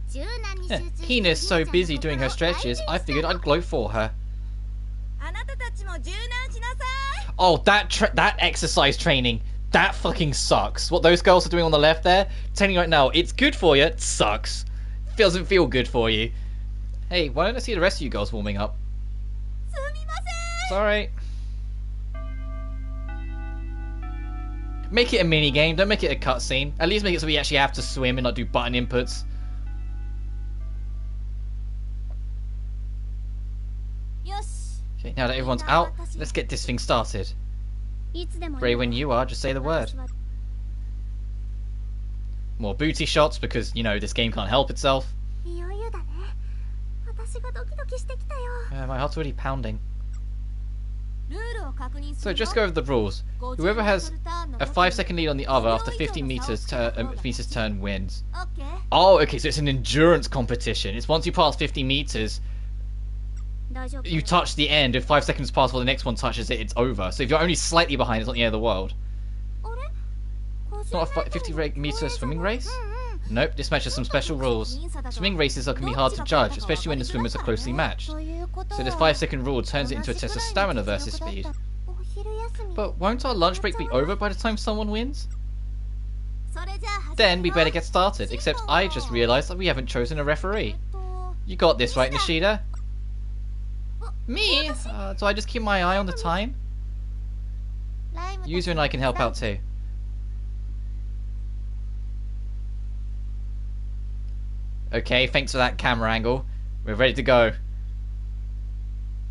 Yeah, Hina's so busy doing her stretches, I figured I'd gloat for her. Oh, that exercise training, that fucking sucks. What those girls are doing on the left there, telling you right now, it's good for you, it sucks. Doesn't feel good for you. Hey, why don't I see the rest of you girls warming up? Sorry. Make it a mini game, don't make it a cutscene. At least make it so we actually have to swim and not do button inputs. Okay, now that everyone's out, let's get this thing started. Ready when you are, just say the word. More booty shots because, you know, this game can't help itself. My heart's already pounding. So just go over the rules. Whoever has a 5-second lead on the other after 50 meters turn wins. Oh, okay, so it's an endurance competition. It's once you pass 50 meters, you touch the end. If 5 seconds pass before the next one touches it, it's over. So if you're only slightly behind, it's not the end of the world. It's not a 50-meter swimming race? Nope, this match has some special rules. Swimming races can be hard to judge, especially when the swimmers are closely matched. So this 5-second rule turns it into a test of stamina versus speed. But won't our lunch break be over by the time someone wins? Then we better get started, except I just realised that we haven't chosen a referee. You got this, right, Nishida? Me? So I just keep my eye on the time? Yuzu and I can help out too. Okay, thanks for that camera angle. We're ready to go.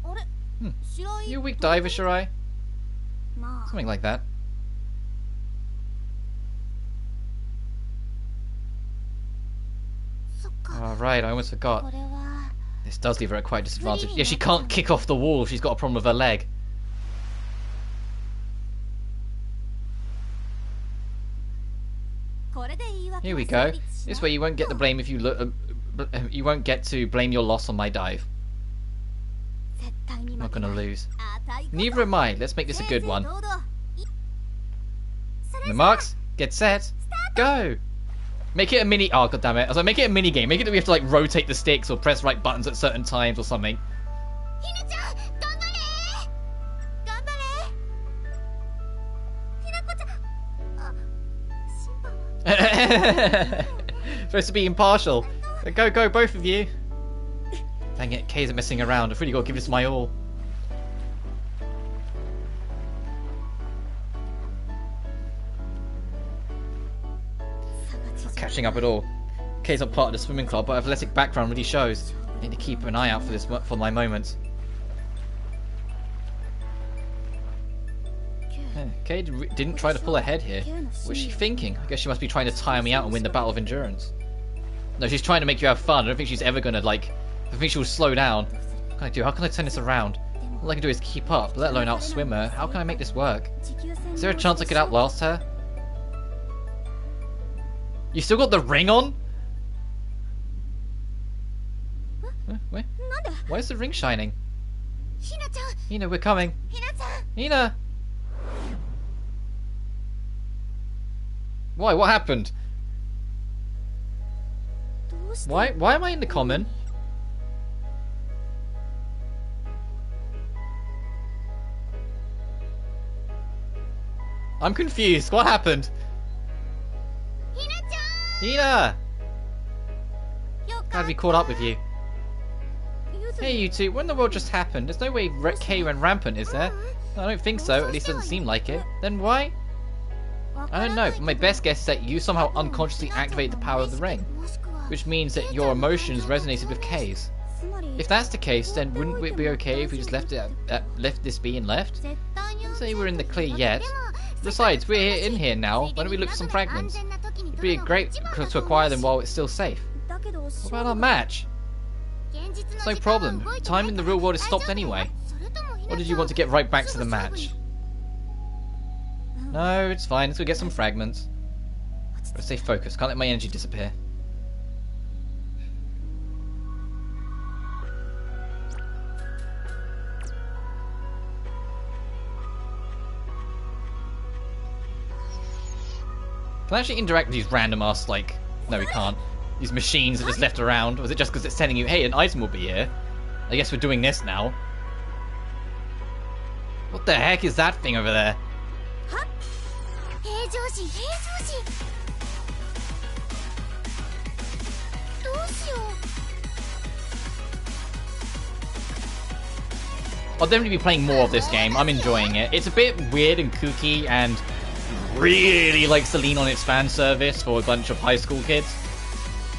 あれ、白井 You a weak diver, Shirai? まあ Something like that. そっか Alright, I almost forgot. これは This does leave her at quite a disadvantage. Yeah, she can't kick off the wall. She's got a problem with her leg. これで言い訳 Here は we 成 go. 立しない This way you won't get the blame if you look. You won't get to blame your loss on my dive. 絶対に I'm 負 not けない gonna lose. 当たりこそ Neither am I. Let's make this a good one. 正々堂々いそれ The じゃあ marks, get set, go. Make it a mini. Oh god damn it! I was like, make it a mini game. Make it that we have to like rotate the sticks or press right buttons at certain times or something. ひなちゃん頑張れ頑張れひなこちゃんあ審判 Supposed to be impartial. Go, go, both of you. Dang it, K's are messing around. I've really got to give this my all. Not catching up at all. K's not part of the swimming club, but athletic background really shows. I need to keep an eye out for this for my moments. Kay didn't try to pull ahead here. What's she thinking? I guess she must be trying to tire me out and win the battle of endurance. No, she's trying to make you have fun. I don't think she's ever gonna like. I think she'll slow down. What can I do? How can I turn this around? All I can do is keep up, let alone outswim her. How can I make this work? Is there a chance I could outlast her? You still got the ring on? Where? なんで Why is the ring shining? ひなちゃん Hina, we're coming. ひなちゃん Hina! Why? What happened? どうして Why am I in the common? I'm confused. What happened? ひなちゃ Hina! んよ Glad かっ we caught up with you. たゆず Hey, you two. What in the world just happened? There's no way Kay went rampant, is there? I don't think so. At least it doesn't seem like it. Then why? I don't know, but my best guess is that you somehow unconsciously activated the power of the ring, which means that your emotions resonated with Kay's. If that's the case, then wouldn't it be okay if we just left this be and left? Don't say we're in the clear yet. Besides, we're in here now. Why don't we look for some fragments? It'd be great to acquire them while it's still safe. What about our match? It's no problem. Time in the real world is stopped anyway. Or did you want to get right back to the match? No, it's fine. Let's go get some fragments. Let's stay focused. Can't let my energy disappear. Can I actually interact with these random ass, like... No, we can't. These machines that just left around. Or is it just because it's telling you, hey, an item will be here? I guess we're doing this now. What the heck is that thing over there? 平常心平常心どうしよ I'll definitely be playing more of this game. I'm enjoying it. It's a bit weird and kooky and really likes to lean on its fan service for a bunch of high school kids.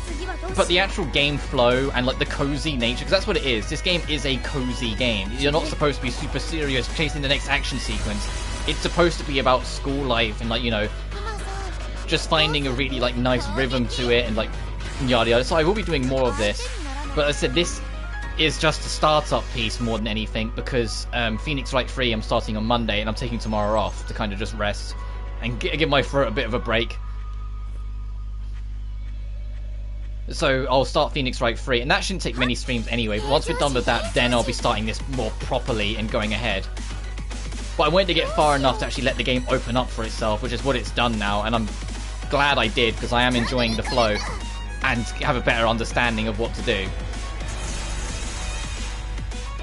次はどうしよ But the actual game flow and like the cozy nature, because that's what it is. This game is a cozy game. You're not supposed to be super serious chasing the next action sequence. It's supposed to be about school life and like, you know, ママさ just finding a really like nice rhythm to it and like yada yada. So I will be doing more of this. But as I said, this is just a startup piece more than anything because Phoenix Wright 3 I'm starting on Monday and I'm taking tomorrow off to kind of just rest and give my throat a bit of a break. So I'll start Phoenix Wright 3 and that shouldn't take many streams anyway, but once we're done with that then I'll be starting this more properly and going ahead. But I wanted to get far enough to actually let the game open up for itself, which is what it's done now, and I'm glad I did because I am enjoying the flow and have a better understanding of what to do.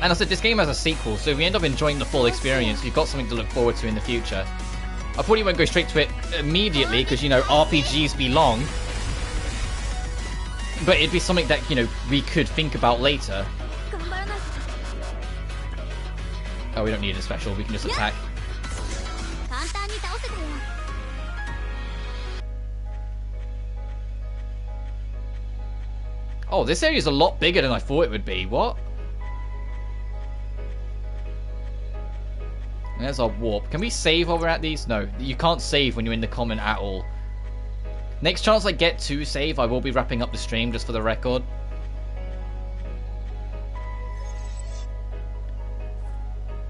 And I said this game has a sequel, so if we end up enjoying the full experience, we've got something to look forward to in the future. I probably won't go straight to it immediately because, you know, RPGs be long. But it'd be something that, you know, we could think about later. う頑張らないと Oh, we don't need a special, we can just attack. 簡単に倒せたよ I Oh, this area is a lot bigger than I thought it would be. What? There's our warp. Can we save while we're at these? No, you can't save when you're in the common at all. Next chance I get to save, I will be wrapping up the stream just for the record.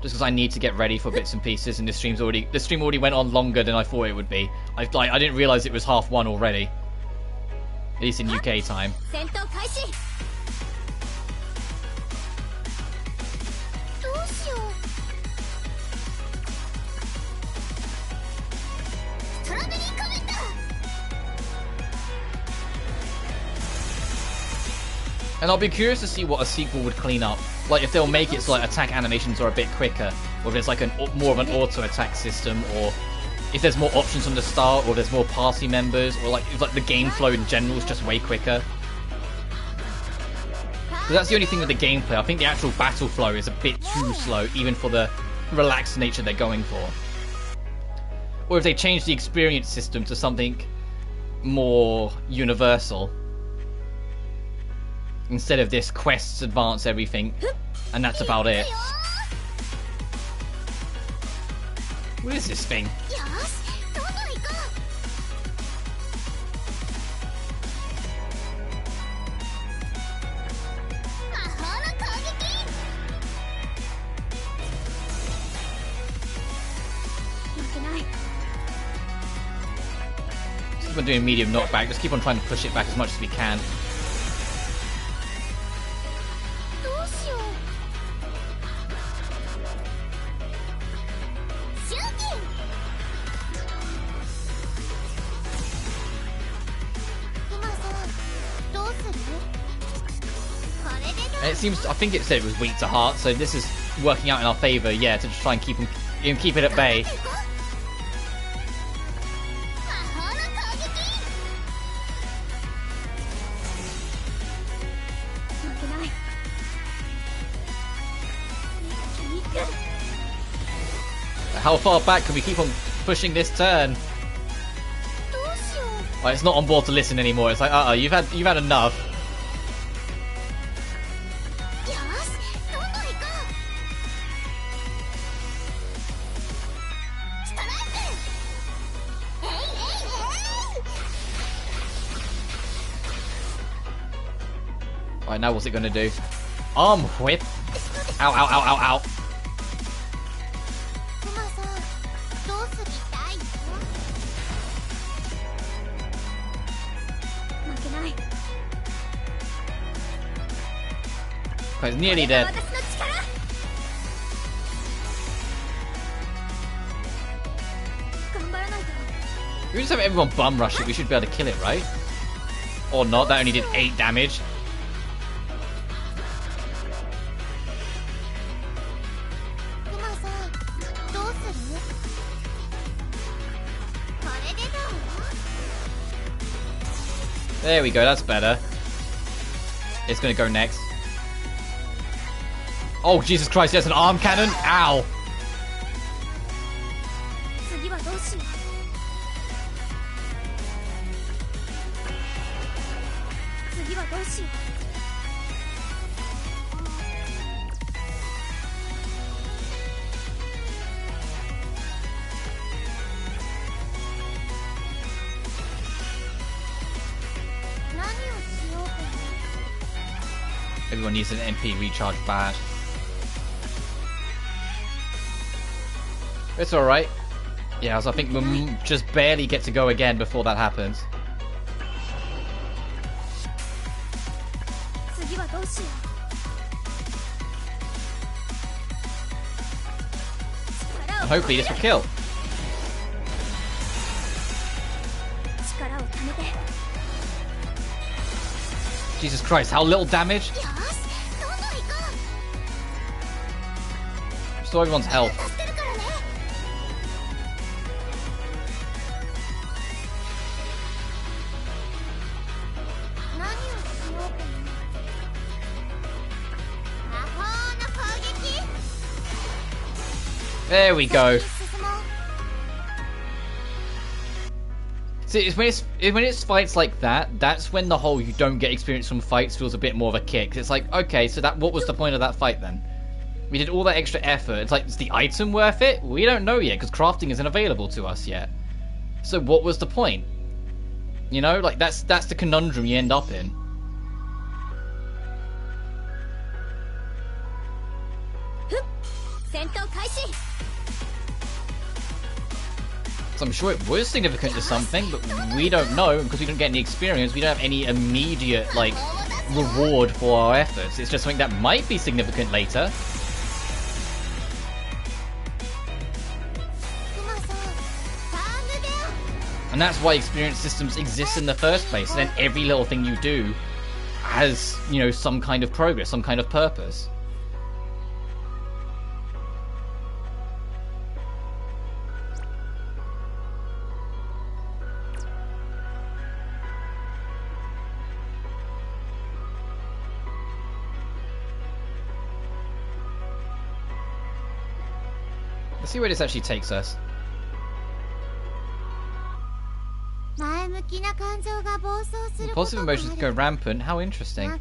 Just because I need to get ready for bits and pieces, and this stream already went on longer than I thought it would be. I didn't realize it was 1:30 already. At least in UK time. And I'll be curious to see what a sequel would clean up. Like, if they'll make it so like attack animations are a bit quicker, or if there's like more of an auto attack system, or if there's more options from the start, or there's more party members, or like if the game flow in general is just way quicker. But that's the only thing with the gameplay. I think the actual battle flow is a bit too slow, even for the relaxed nature they're going for. Or if they change the experience system to something more universal, instead of this quests advance everything, and that's about it. What is this thing? Just keep on doing medium knockback, just keep on trying to push it back as much as we can. I think it said it was weak to heart, so this is working out in our favour, yeah, to just try and keep it at bay. How far back can we keep on pushing this turn? Like, it's not on board to listen anymore. It's like, you've had enough. Right, now what's it gonna do? Arm whip! Ow, ow, ow, ow, ow! It's nearly dead. We just have everyone bum rush it, we should be able to kill it, right? Or not, that only did 8 damage. There we go, that's better. It's gonna go next. Oh, Jesus Christ, there's an arm cannon? Ow! Everyone needs an MP recharge badge. It's alright. Yeah, so I think we'll just barely get to go again before that happens. And hopefully this will kill. Jesus Christ, how little damage? Restore everyone's health. There we go. See, when it's fights like that, that's when the whole you don't get experience from fights feels a bit more of a kick. It's like, okay, so what was the point of that fight then? We did all that extra effort. It's like, is the item worth it? We don't know yet, because crafting isn't available to us yet. So what was the point? You know, like that's the conundrum you end up in. So I'm sure it was significant to something, but we don't know because we don't get any experience. We don't have any immediate, like, reward for our efforts. It's just something that might be significant later. And that's why experience systems exist in the first place. And then every little thing you do has, you know, some kind of progress, some kind of purpose. Let's see where this actually takes us. Positive emotions go rampant. How interesting.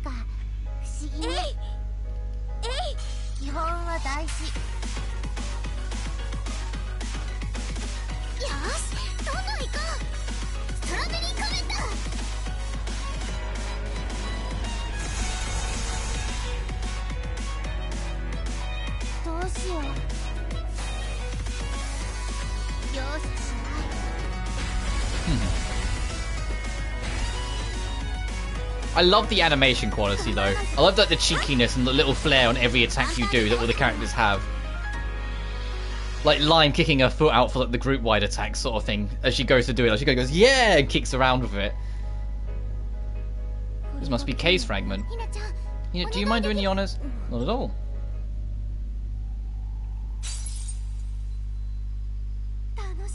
I love the animation quality though. I love the cheekiness and the little flair on every attack you do that all the characters have. Like Lime kicking her foot out for like the group wide attack sort of thing as she goes to do it. Like she goes, yeah, and kicks around with it. This must be Kay's fragment. Do you mind doing the honors? Not at all.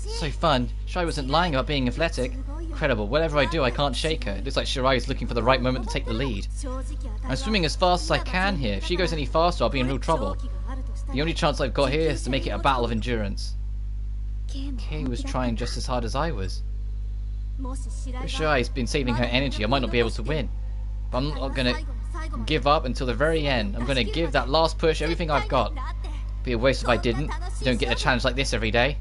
So fun. Shirai wasn't lying about being athletic. Incredible. Whatever I do, I can't shake her. It looks like Shirai is looking for the right moment to take the lead. I'm swimming as fast as I can here. If she goes any faster, I'll be in real trouble. The only chance I've got here is to make it a battle of endurance. Kay was trying just as hard as I was. If Shirai's been saving her energy, I might not be able to win. But I'm not going to give up until the very end. I'm going to give that last push everything I've got. Be a waste if I didn't. You don't get a challenge like this every day.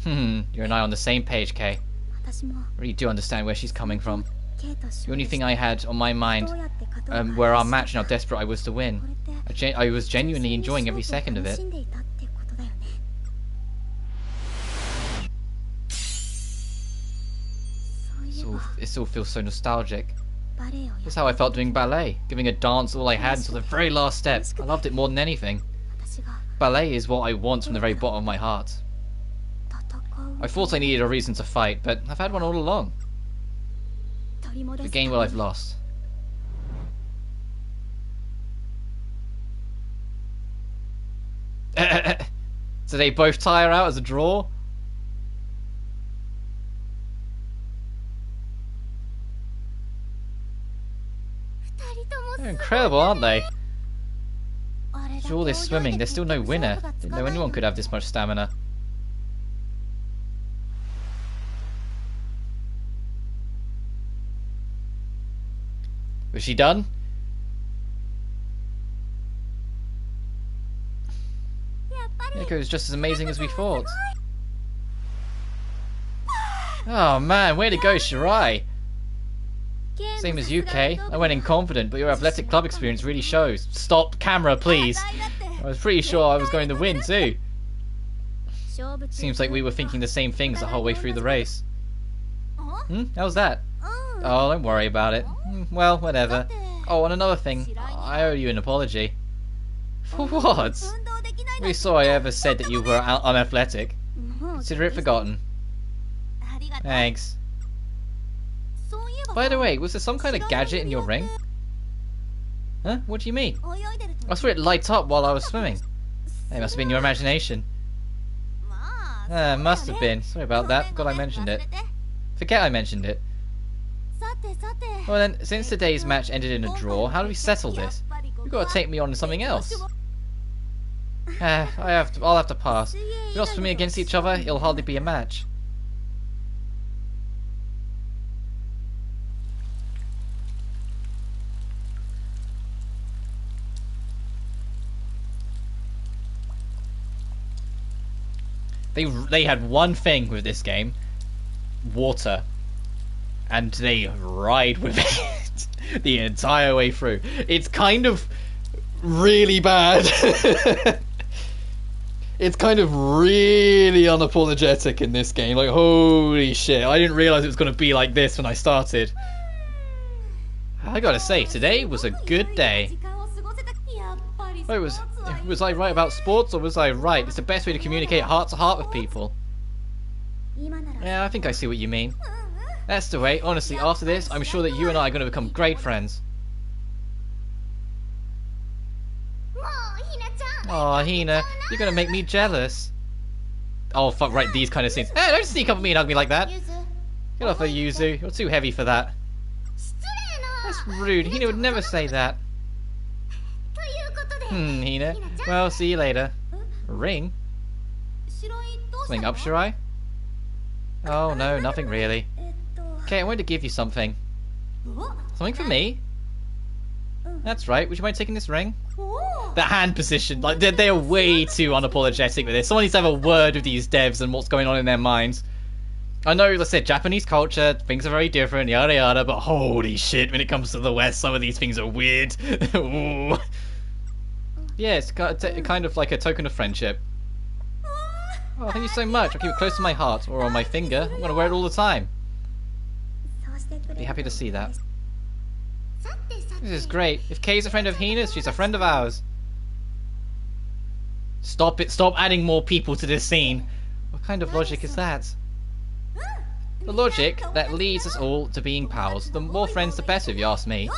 You and I are on the same page, Kay. I really do understand where she's coming from. The only thing I had on my mind were our match and how desperate I was to win. I was genuinely enjoying every second of it. It still feels so nostalgic. That's how I felt doing ballet, giving a dance all I had until the very last step. I loved it more than anything. Ballet is what I want from the very bottom of my heart. I thought I needed a reason to fight, but I've had one all along. To gain what I've lost. So they both tire out as a draw? They're incredible, aren't they? After all this swimming, there's still no winner. Didn't know anyone could have this much stamina. Was she done? Miko was just as amazing as we thought. Oh man, way to go, Shirai! Same as you, Kay. I went in confident, but your athletic club experience really shows. Stop camera, please! I was pretty sure I was going to win too. Seems like we were thinking the same things the whole way through the race. How was that? Oh, don't worry about it. Well, whatever. Oh, and another thing. I owe you an apology. For what? Really sorry I ever said that you were unathletic. Consider it forgotten. Thanks. By the way, was there some kind of gadget in your ring? Huh? What do you mean? I saw it light up while I was swimming. It must have been your imagination. Must have been. Sorry about that. Forgot I mentioned it. Forget I mentioned it. Well then, since today's match ended in a draw, how do we settle this? You've got to take me on to something else. I'll have to pass. If we're not swimming against each other, it'll hardly be a match. They had one thing with this game, water, and they ride with it the entire way through. It's kind of really bad. It's kind of really unapologetic in this game. Like, holy shit, I didn't realize it was going to be like this when I started. I gotta say, today was a good day. Wait, was I right about sports, or was I right? It's the best way to communicate heart to heart with people. Yeah, I think I see what you mean. That's the way. Honestly, after this, I'm sure that you and I are going to become great friends. Aw, Hina, you're going to make me jealous. Oh, fuck, right, these kind of scenes. Hey, don't sneak up on me and hug me like that. Get off her, Yuzu. You're too heavy for that. That's rude. Hina would never say that. Hina. Well, see you later. A ring? Something up, Shirai? Oh, no, nothing really. Okay, I wanted to give you something. Something for me? That's right. Would you mind taking this ring? The hand position. Like, they're way too unapologetic with this. Someone needs to have a word with these devs and what's going on in their minds. I know, let's say, Japanese culture, things are very different, yada yada, but holy shit, when it comes to the West, some of these things are weird. Ooh. Yeah, it's kind of like a token of friendship. Oh, thank you so much. I'll keep it close to my heart, or on my finger. I'm going to wear it all the time. I'd be happy to see that. This is great. If Kay's a friend of Hina's, she's a friend of ours. Stop it. Stop adding more people to this scene. What kind of logic is that? The logic that leads us all to being pals. The more friends, the better, if you ask me.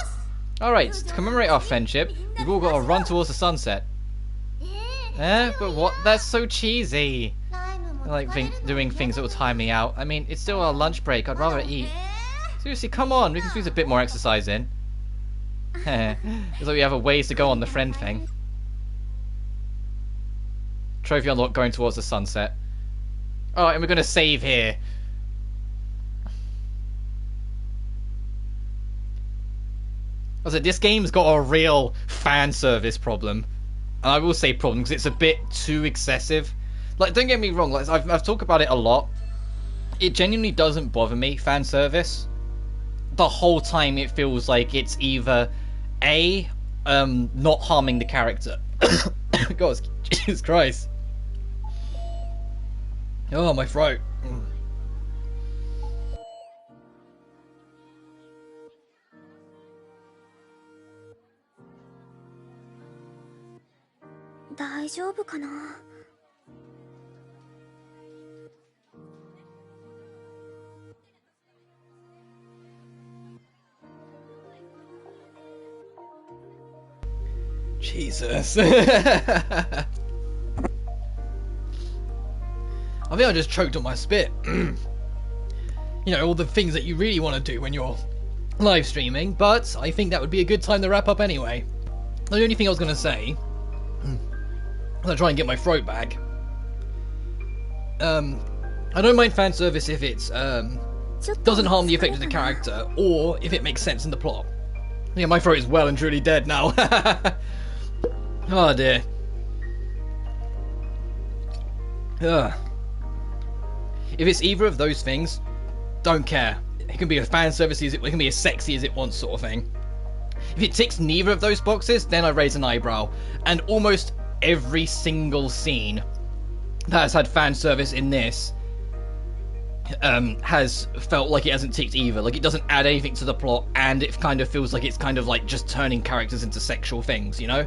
Alright, to commemorate our friendship, we've all got to run towards the sunset. But what? That's so cheesy. I like doing things that will time me out. I mean, it's still our lunch break. I'd rather eat. Seriously, come on. We can squeeze a bit more exercise in. It's like we have a ways to go on the friend thing. Trophy unlocked, going towards the sunset. Alright, and we're going to save here. I said, this game's got a real fan service problem. And I will say problem because it's a bit too excessive. Like, don't get me wrong, like I've talked about it a lot. It genuinely doesn't bother me, fan service. The whole time it feels like it's either A, not harming the character. God, Jesus Christ. Oh, my throat. 大丈夫かな。Jesus. I think I just choked on my spit. You know, all the things that you really want to do when you're live streaming, but I think that would be a good time to wrap up anyway. The only thing I was going to say, I'm going to try and get my throat back. I don't mind fan service if it's doesn't harm the effect of the character, or if it makes sense in the plot. Yeah, my throat is well and truly dead now. Oh dear. Ugh. If it's either of those things, don't care. It can be as fan servicey as it can be as sexy as it wants, sort of thing. If it ticks neither of those boxes, then I raise an eyebrow. And almost every single scene that has had fan service in this has felt like it hasn't ticked either. Like, it doesn't add anything to the plot, and it kind of feels like it's kind of like just turning characters into sexual things, you know?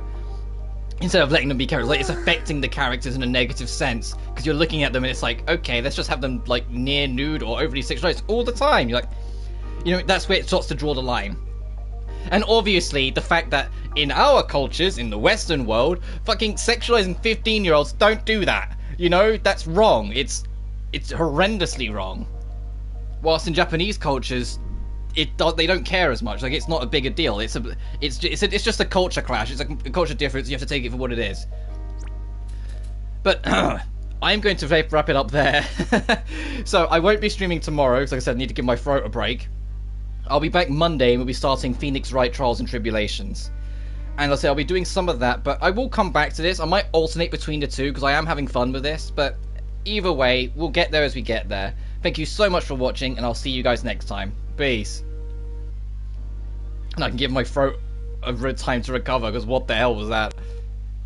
Instead of letting them be characters, like, it's affecting the characters in a negative sense, because you're looking at them and it's like, okay, let's just have them like near nude or overly sexualized all the time. You're like, you know, that's where it starts to draw the line. And obviously, the fact that in our cultures, in the Western world, fucking sexualizing 15-year-olds don't do that. You know, that's wrong. It's horrendously wrong. Whilst in Japanese cultures, they don't care as much. Like, it's not a big a deal. It's just a culture clash. It's a culture difference. You have to take it for what it is. But I'm going to wrap it up there. So I won't be streaming tomorrow because, like I said, I need to give my throat a break. I'll be back Monday and we'll be starting Phoenix Wright Trials and Tribulations. And I'll be doing some of that, but I will come back to this. I might alternate between the two because I am having fun with this, but Either way, we'll get there as we get there. Thank you so much for watching, and I'll see you guys next time. Peace. And I can give my throat a time to recover, because what the hell was that?